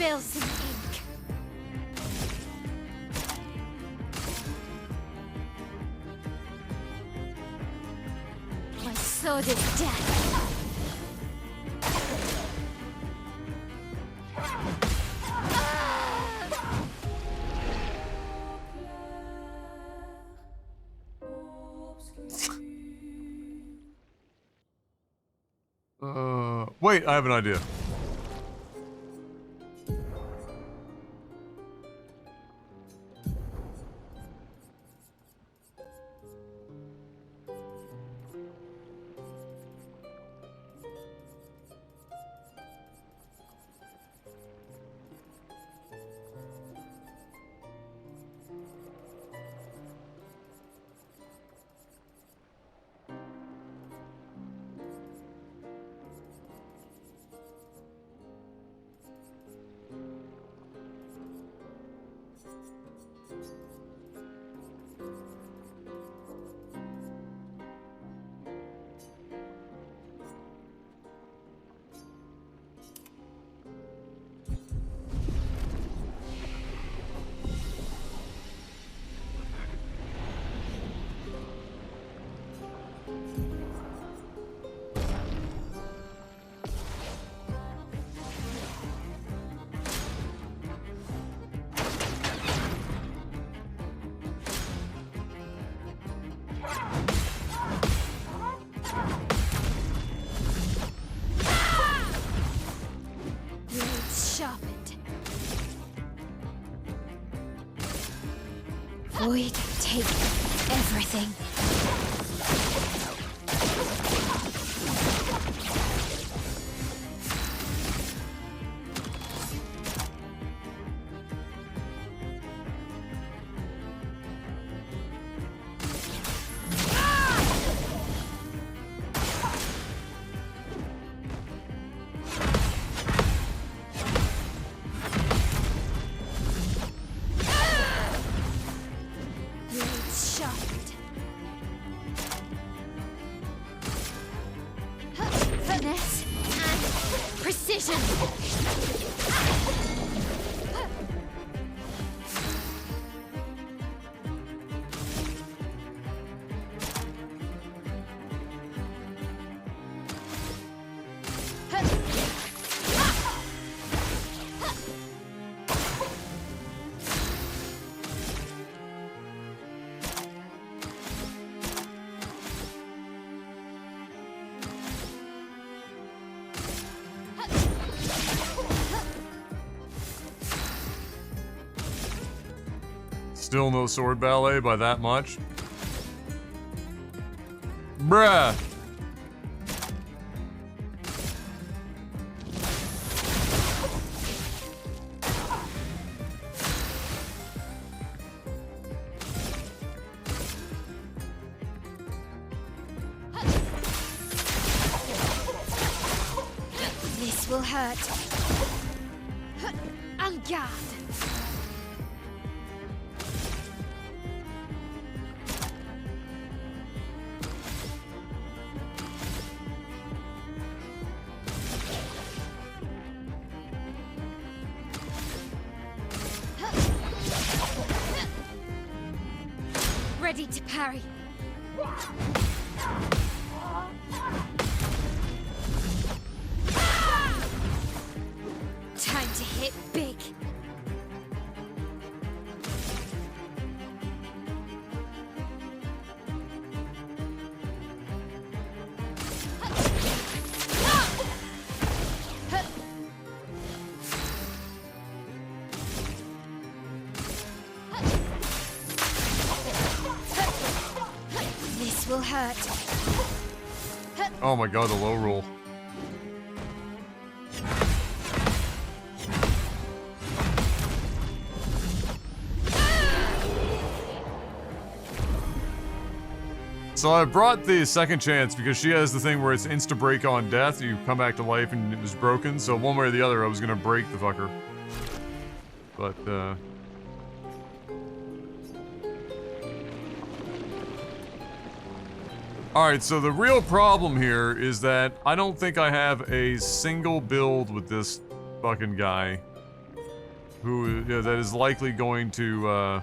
spill some ink. My sword is death. Wait, I have an idea. Sharpened. Void, take everything. Finesse and precision. Still no sword ballet by that much? Bruh! This will hurt. En garde. Ready to parry. Time to hit big. This will hurt. Oh my god, the low roll. So I brought the second chance because she has the thing where it's insta break on death. You come back to life and it was broken. So one way or the other, I was gonna break the fucker. But alright, so the real problem here is that I don't think I have a single build with this fucking guy who that is likely going to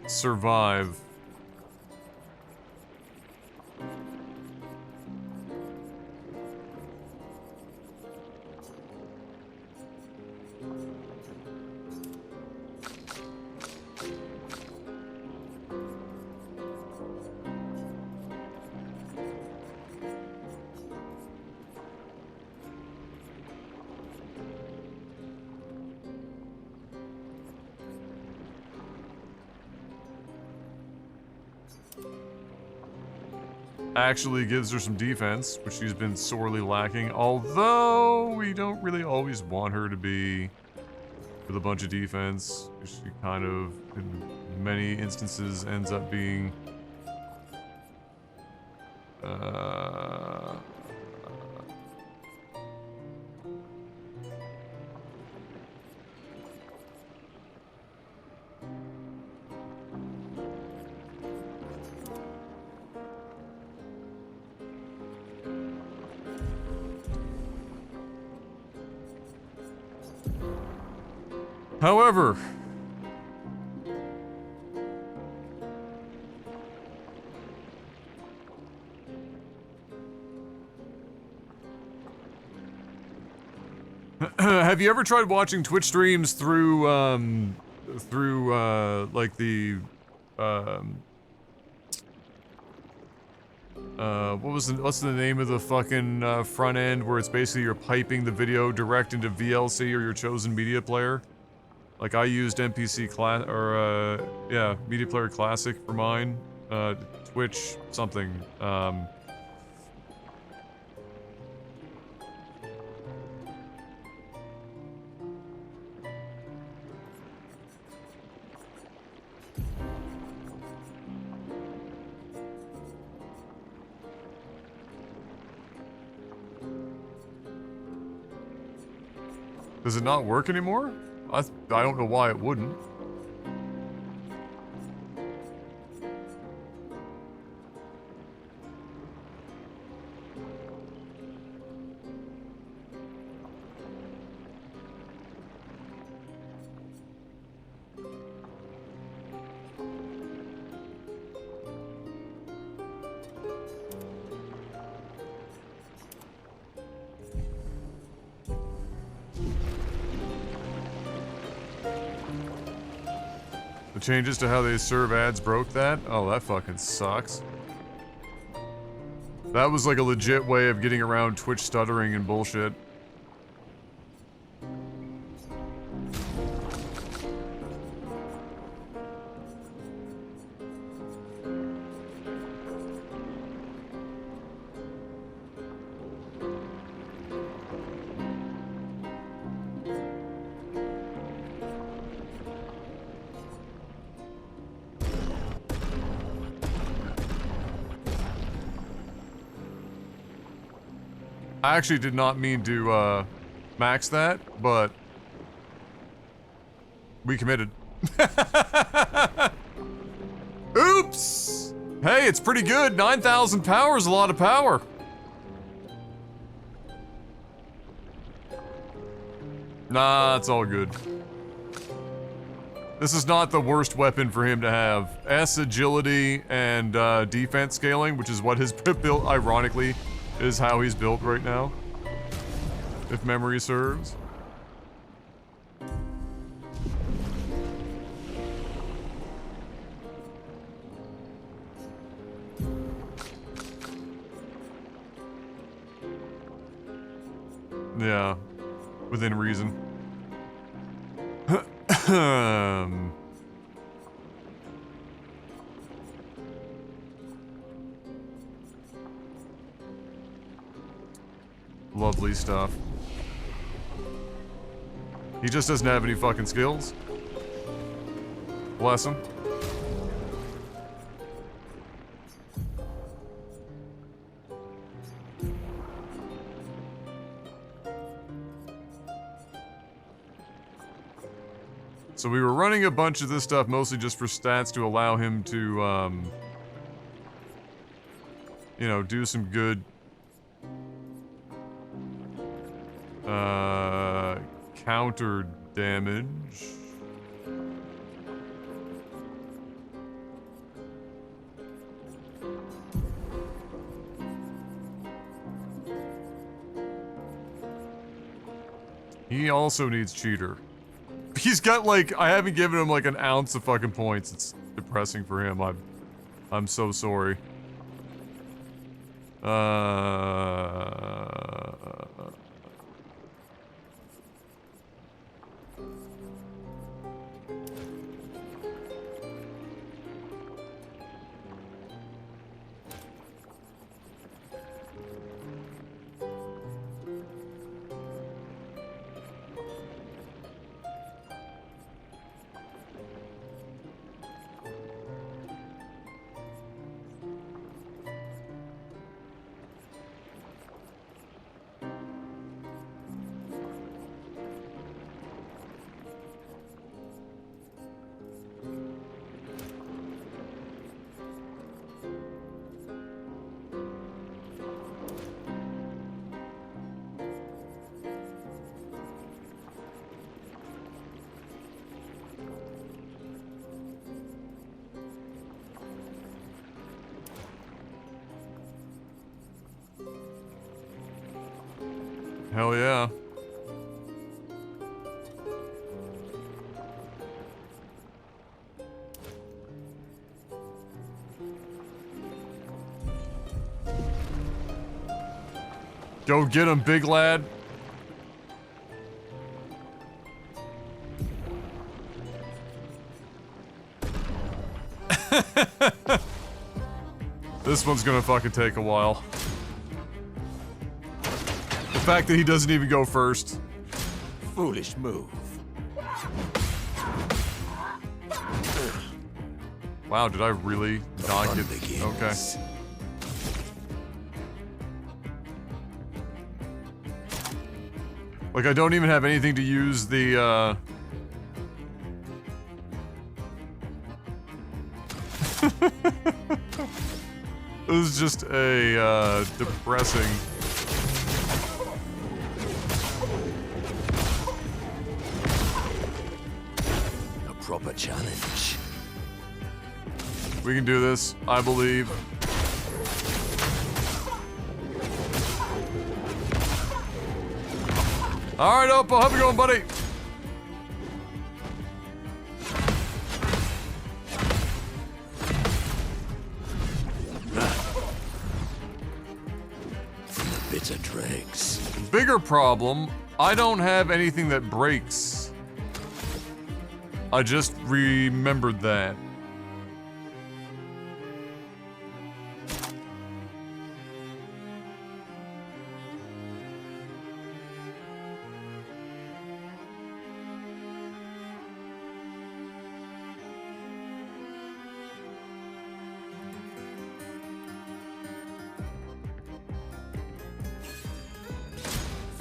survive. Actually gives her some defense, which she's been sorely lacking, although we don't really always want her to be with a bunch of defense. She kind of, in many instances, ends up being however, have you ever tried watching Twitch streams through like the what's the name of the fucking front end where it's basically you're piping the video direct into VLC or your chosen media player? Like I used MPC Class or yeah, Media Player Classic for mine. Twitch something. Does it not work anymore? I don't know why it wouldn't. The changes to how they serve ads broke that? Oh, that fucking sucks. That was like a legit way of getting around Twitch stuttering and bullshit. I actually did not mean to, max that, but we committed. Oops! Hey, it's pretty good. 9,000 power is a lot of power. Nah, it's all good. This is not the worst weapon for him to have. S agility and defense scaling, which is what his build, ironically, is how he's built right now. If memory serves. Yeah, within reason. Lovely stuff. He just doesn't have any fucking skills. Bless him. So we were running a bunch of this stuff mostly just for stats to allow him to, you know, do some good Counter damage. He also needs cheater. He's got like, I haven't given him like an ounce of fucking points. It's depressing for him. I'm so sorry. Hell yeah. Go get him, big lad. This one's gonna fucking take a while. The fact that he doesn't even go first. Foolish move. Wow, did I really not get... Okay. Like, I don't even have anything to use the, It was just a, depressing... A proper challenge. We can do this, I believe. Alright, Oppo, how's it going, buddy? From the bitter dregs. Bigger problem, I don't have anything that breaks. I just remembered that.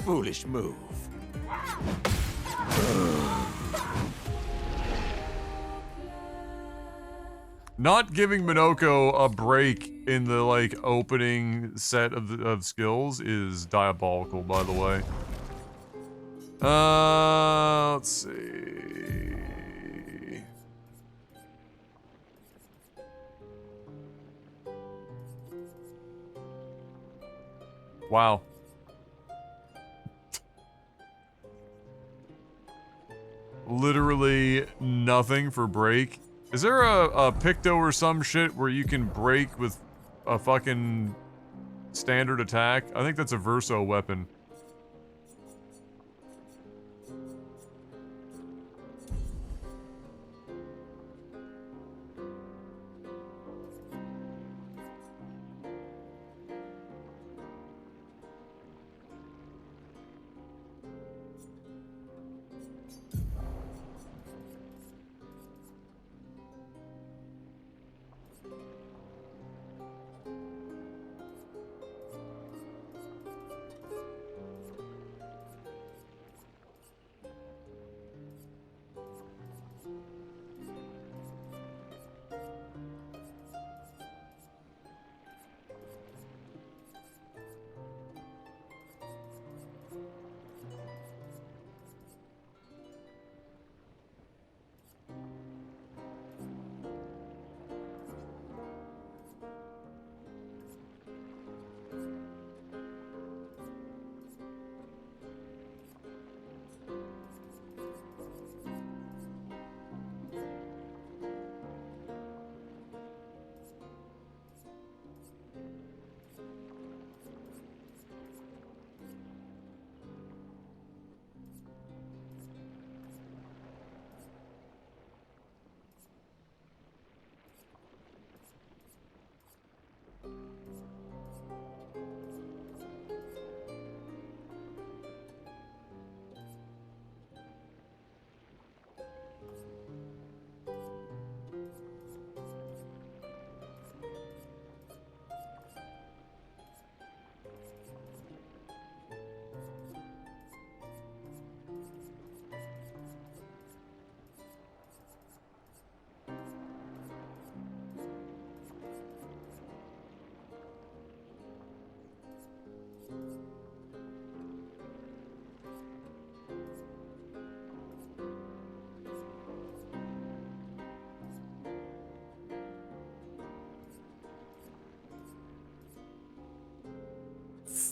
Foolish move. Not giving Minoko a break in the, like, opening set of skills is diabolical, by the way. Let's see... Wow. Literally nothing for break. Is there a Picto or some shit where you can break with a fucking standard attack? I think that's a Verso weapon.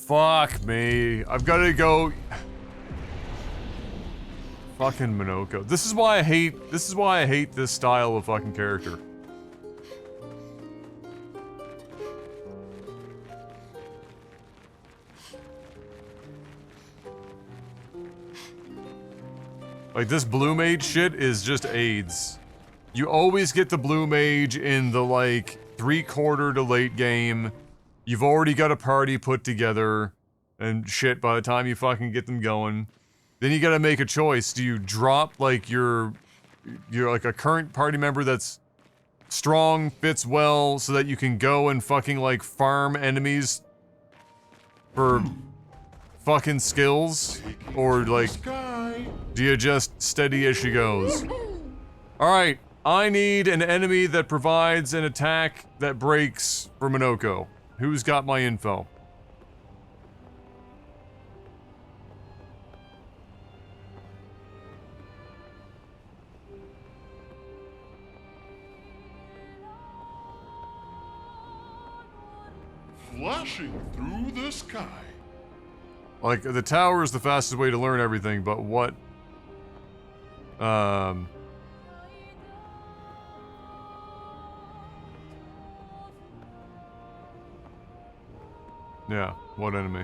Fuck me. I've got to go. Fucking Minoko. This is why I hate this style of fucking character. Like, this blue mage shit is just AIDS. You always get the blue mage in the, like, 3/4 to late game. You've already got a party put together and shit by the time you fucking get them going. Then you gotta make a choice. Do you drop, like, you're like a current party member that's strong, fits well, so that you can go and fucking, like, farm enemies for fucking skills? Or, like, do you just steady as she goes? Alright, I need an enemy that provides an attack that breaks for Minoko. Who's got my info? Flashing through the sky. Like, the tower is the fastest way to learn everything, but what... Yeah, what enemy?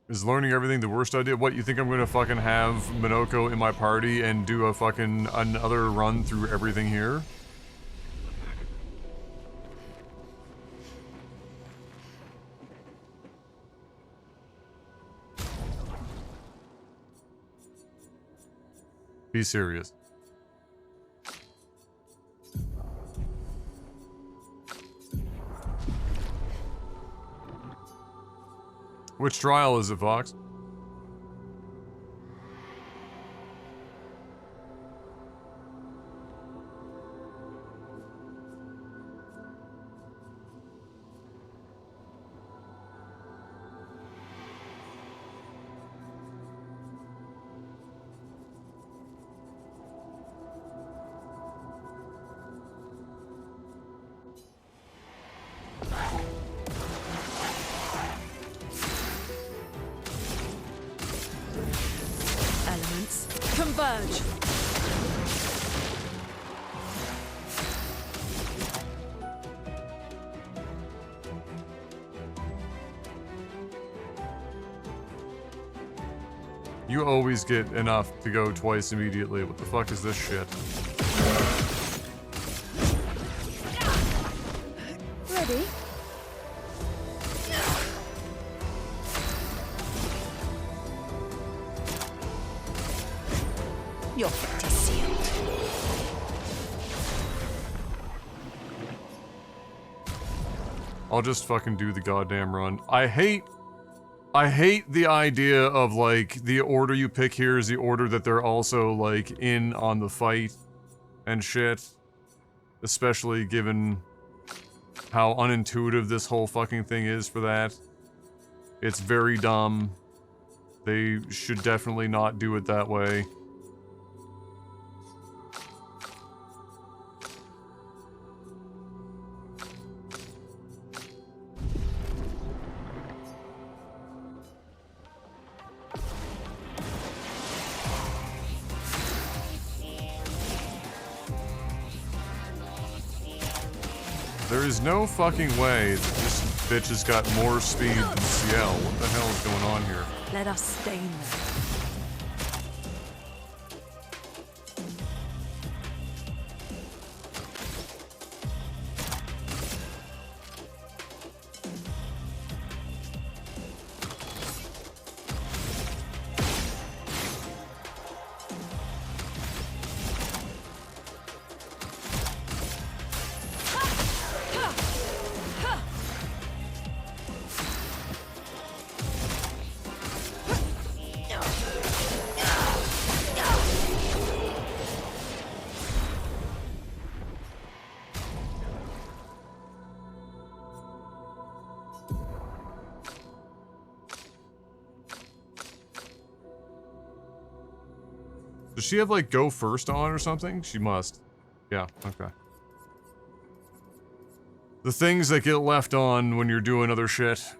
Is learning everything the worst idea? What, you think I'm gonna fucking have Minoko in my party and do a fucking another run through everything here? Be serious. Which trial is it, Fox? Elements converge. You always get enough to go twice immediately. What the fuck is this shit? Ready? Your fate is sealed. I'll just fucking do the goddamn run. I hate the idea of, like, the order you pick here is the order that they're also, like, in on the fight and shit. Especially given how unintuitive this whole fucking thing is for that. It's very dumb. They should definitely not do it that way. There is no fucking way that this bitch has got more speed than CL. What the hell is going on here? Let us stain them. Does she have, like, go first on or something? She must. Yeah, okay. The things that get left on when you're doing other shit.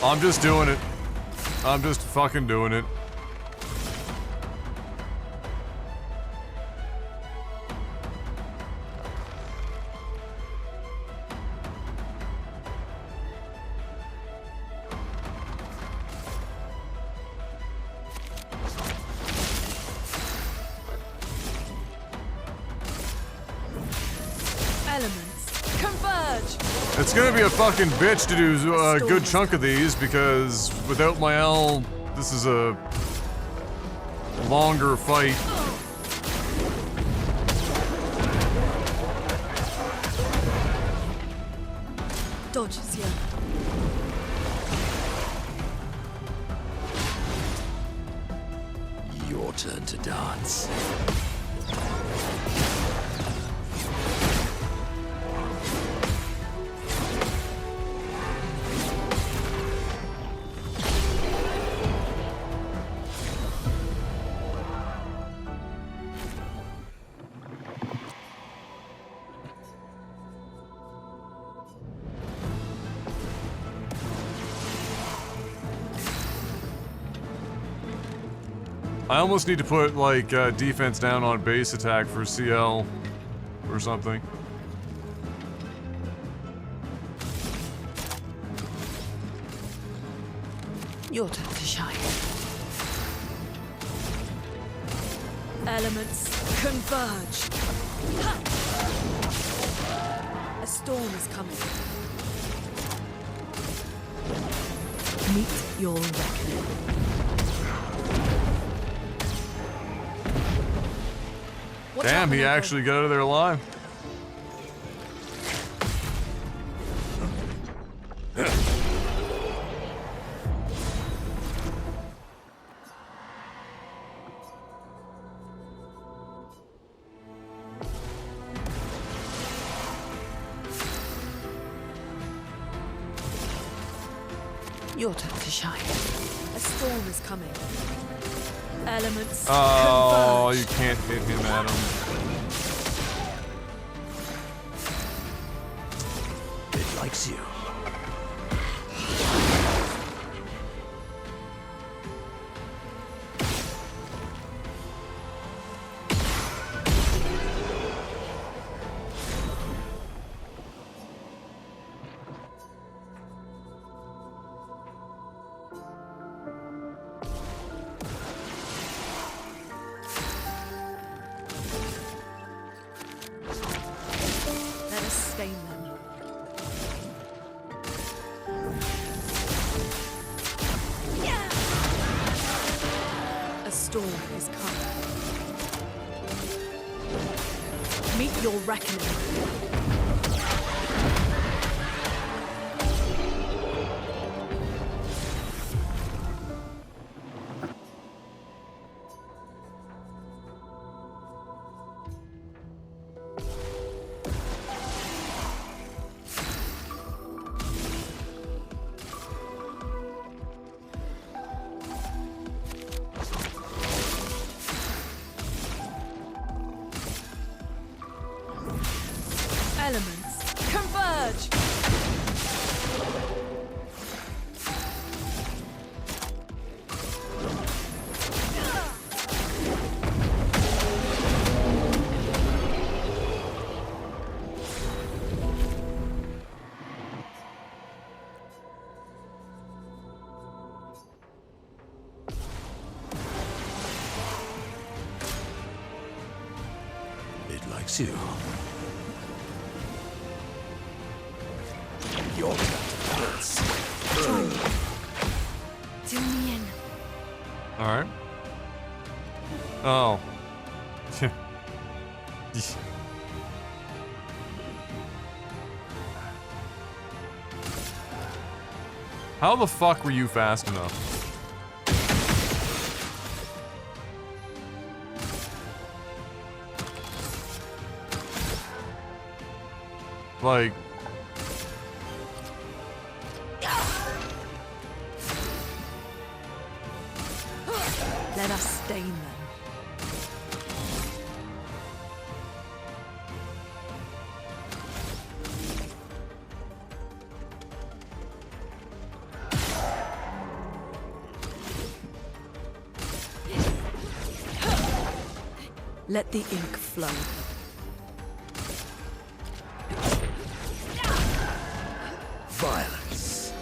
I'm just doing it. I'm just fucking doing it. Elements converge. It's gonna be a fucking bitch to do a good chunk of these because without my L, this is a longer fight. Dodges here. Your turn to dance. I almost need to put, like, defense down on base attack for CL or something. Your turn to shine. Elements converge. Ha! A storm is coming. Meet your reckoning. Damn, he actually got out of there alive. Your turn to shine. A storm is coming. Elements Oh, converge. you can't hit him, Adam. It likes you. Let us stain them. A storm is coming. Meet your reckoning. Elements converge. It likes you. Your turn to dance. Do me in. Alright. Oh. How the fuck were you fast enough? Like... Let us stain them. Let the ink flow. Violence.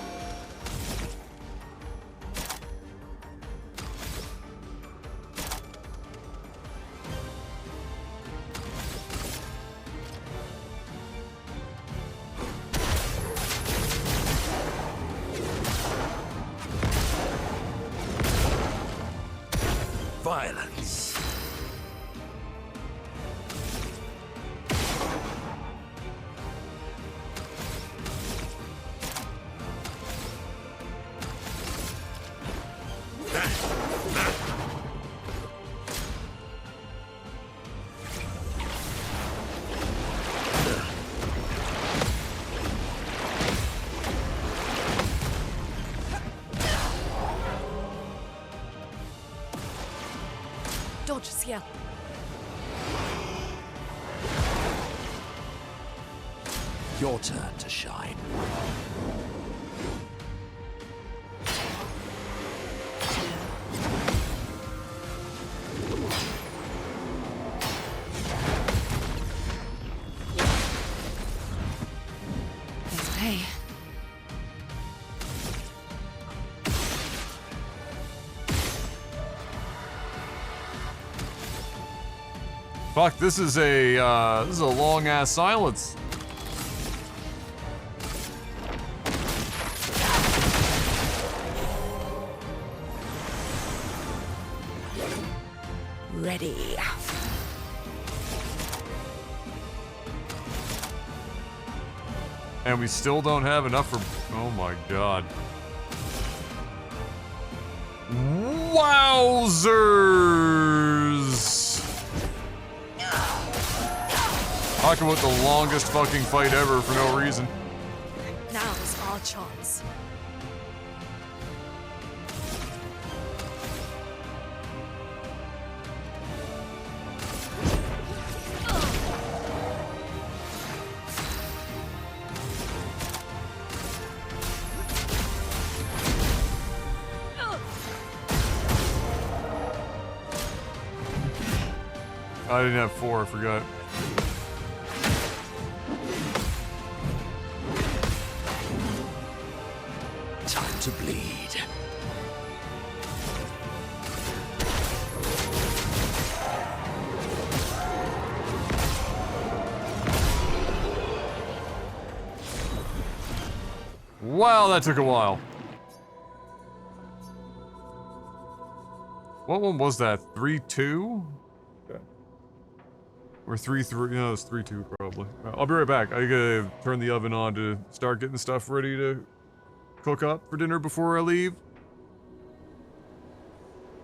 Violence. Dodge is here. Your turn to shine. Let's pay. Fuck, this is a long ass silence. Ready. And we still don't have enough for... Oh my god. Wowzers! Talking about the longest fucking fight ever for no reason. Now's our chance. I didn't have 4, I forgot. Time to bleed. Wow, that took a while. What one was that? 3-2? Okay. Or 3-3? No, it's 3-2 probably. I'll be right back. I gotta turn the oven on to start getting stuff ready to cook up for dinner before I leave.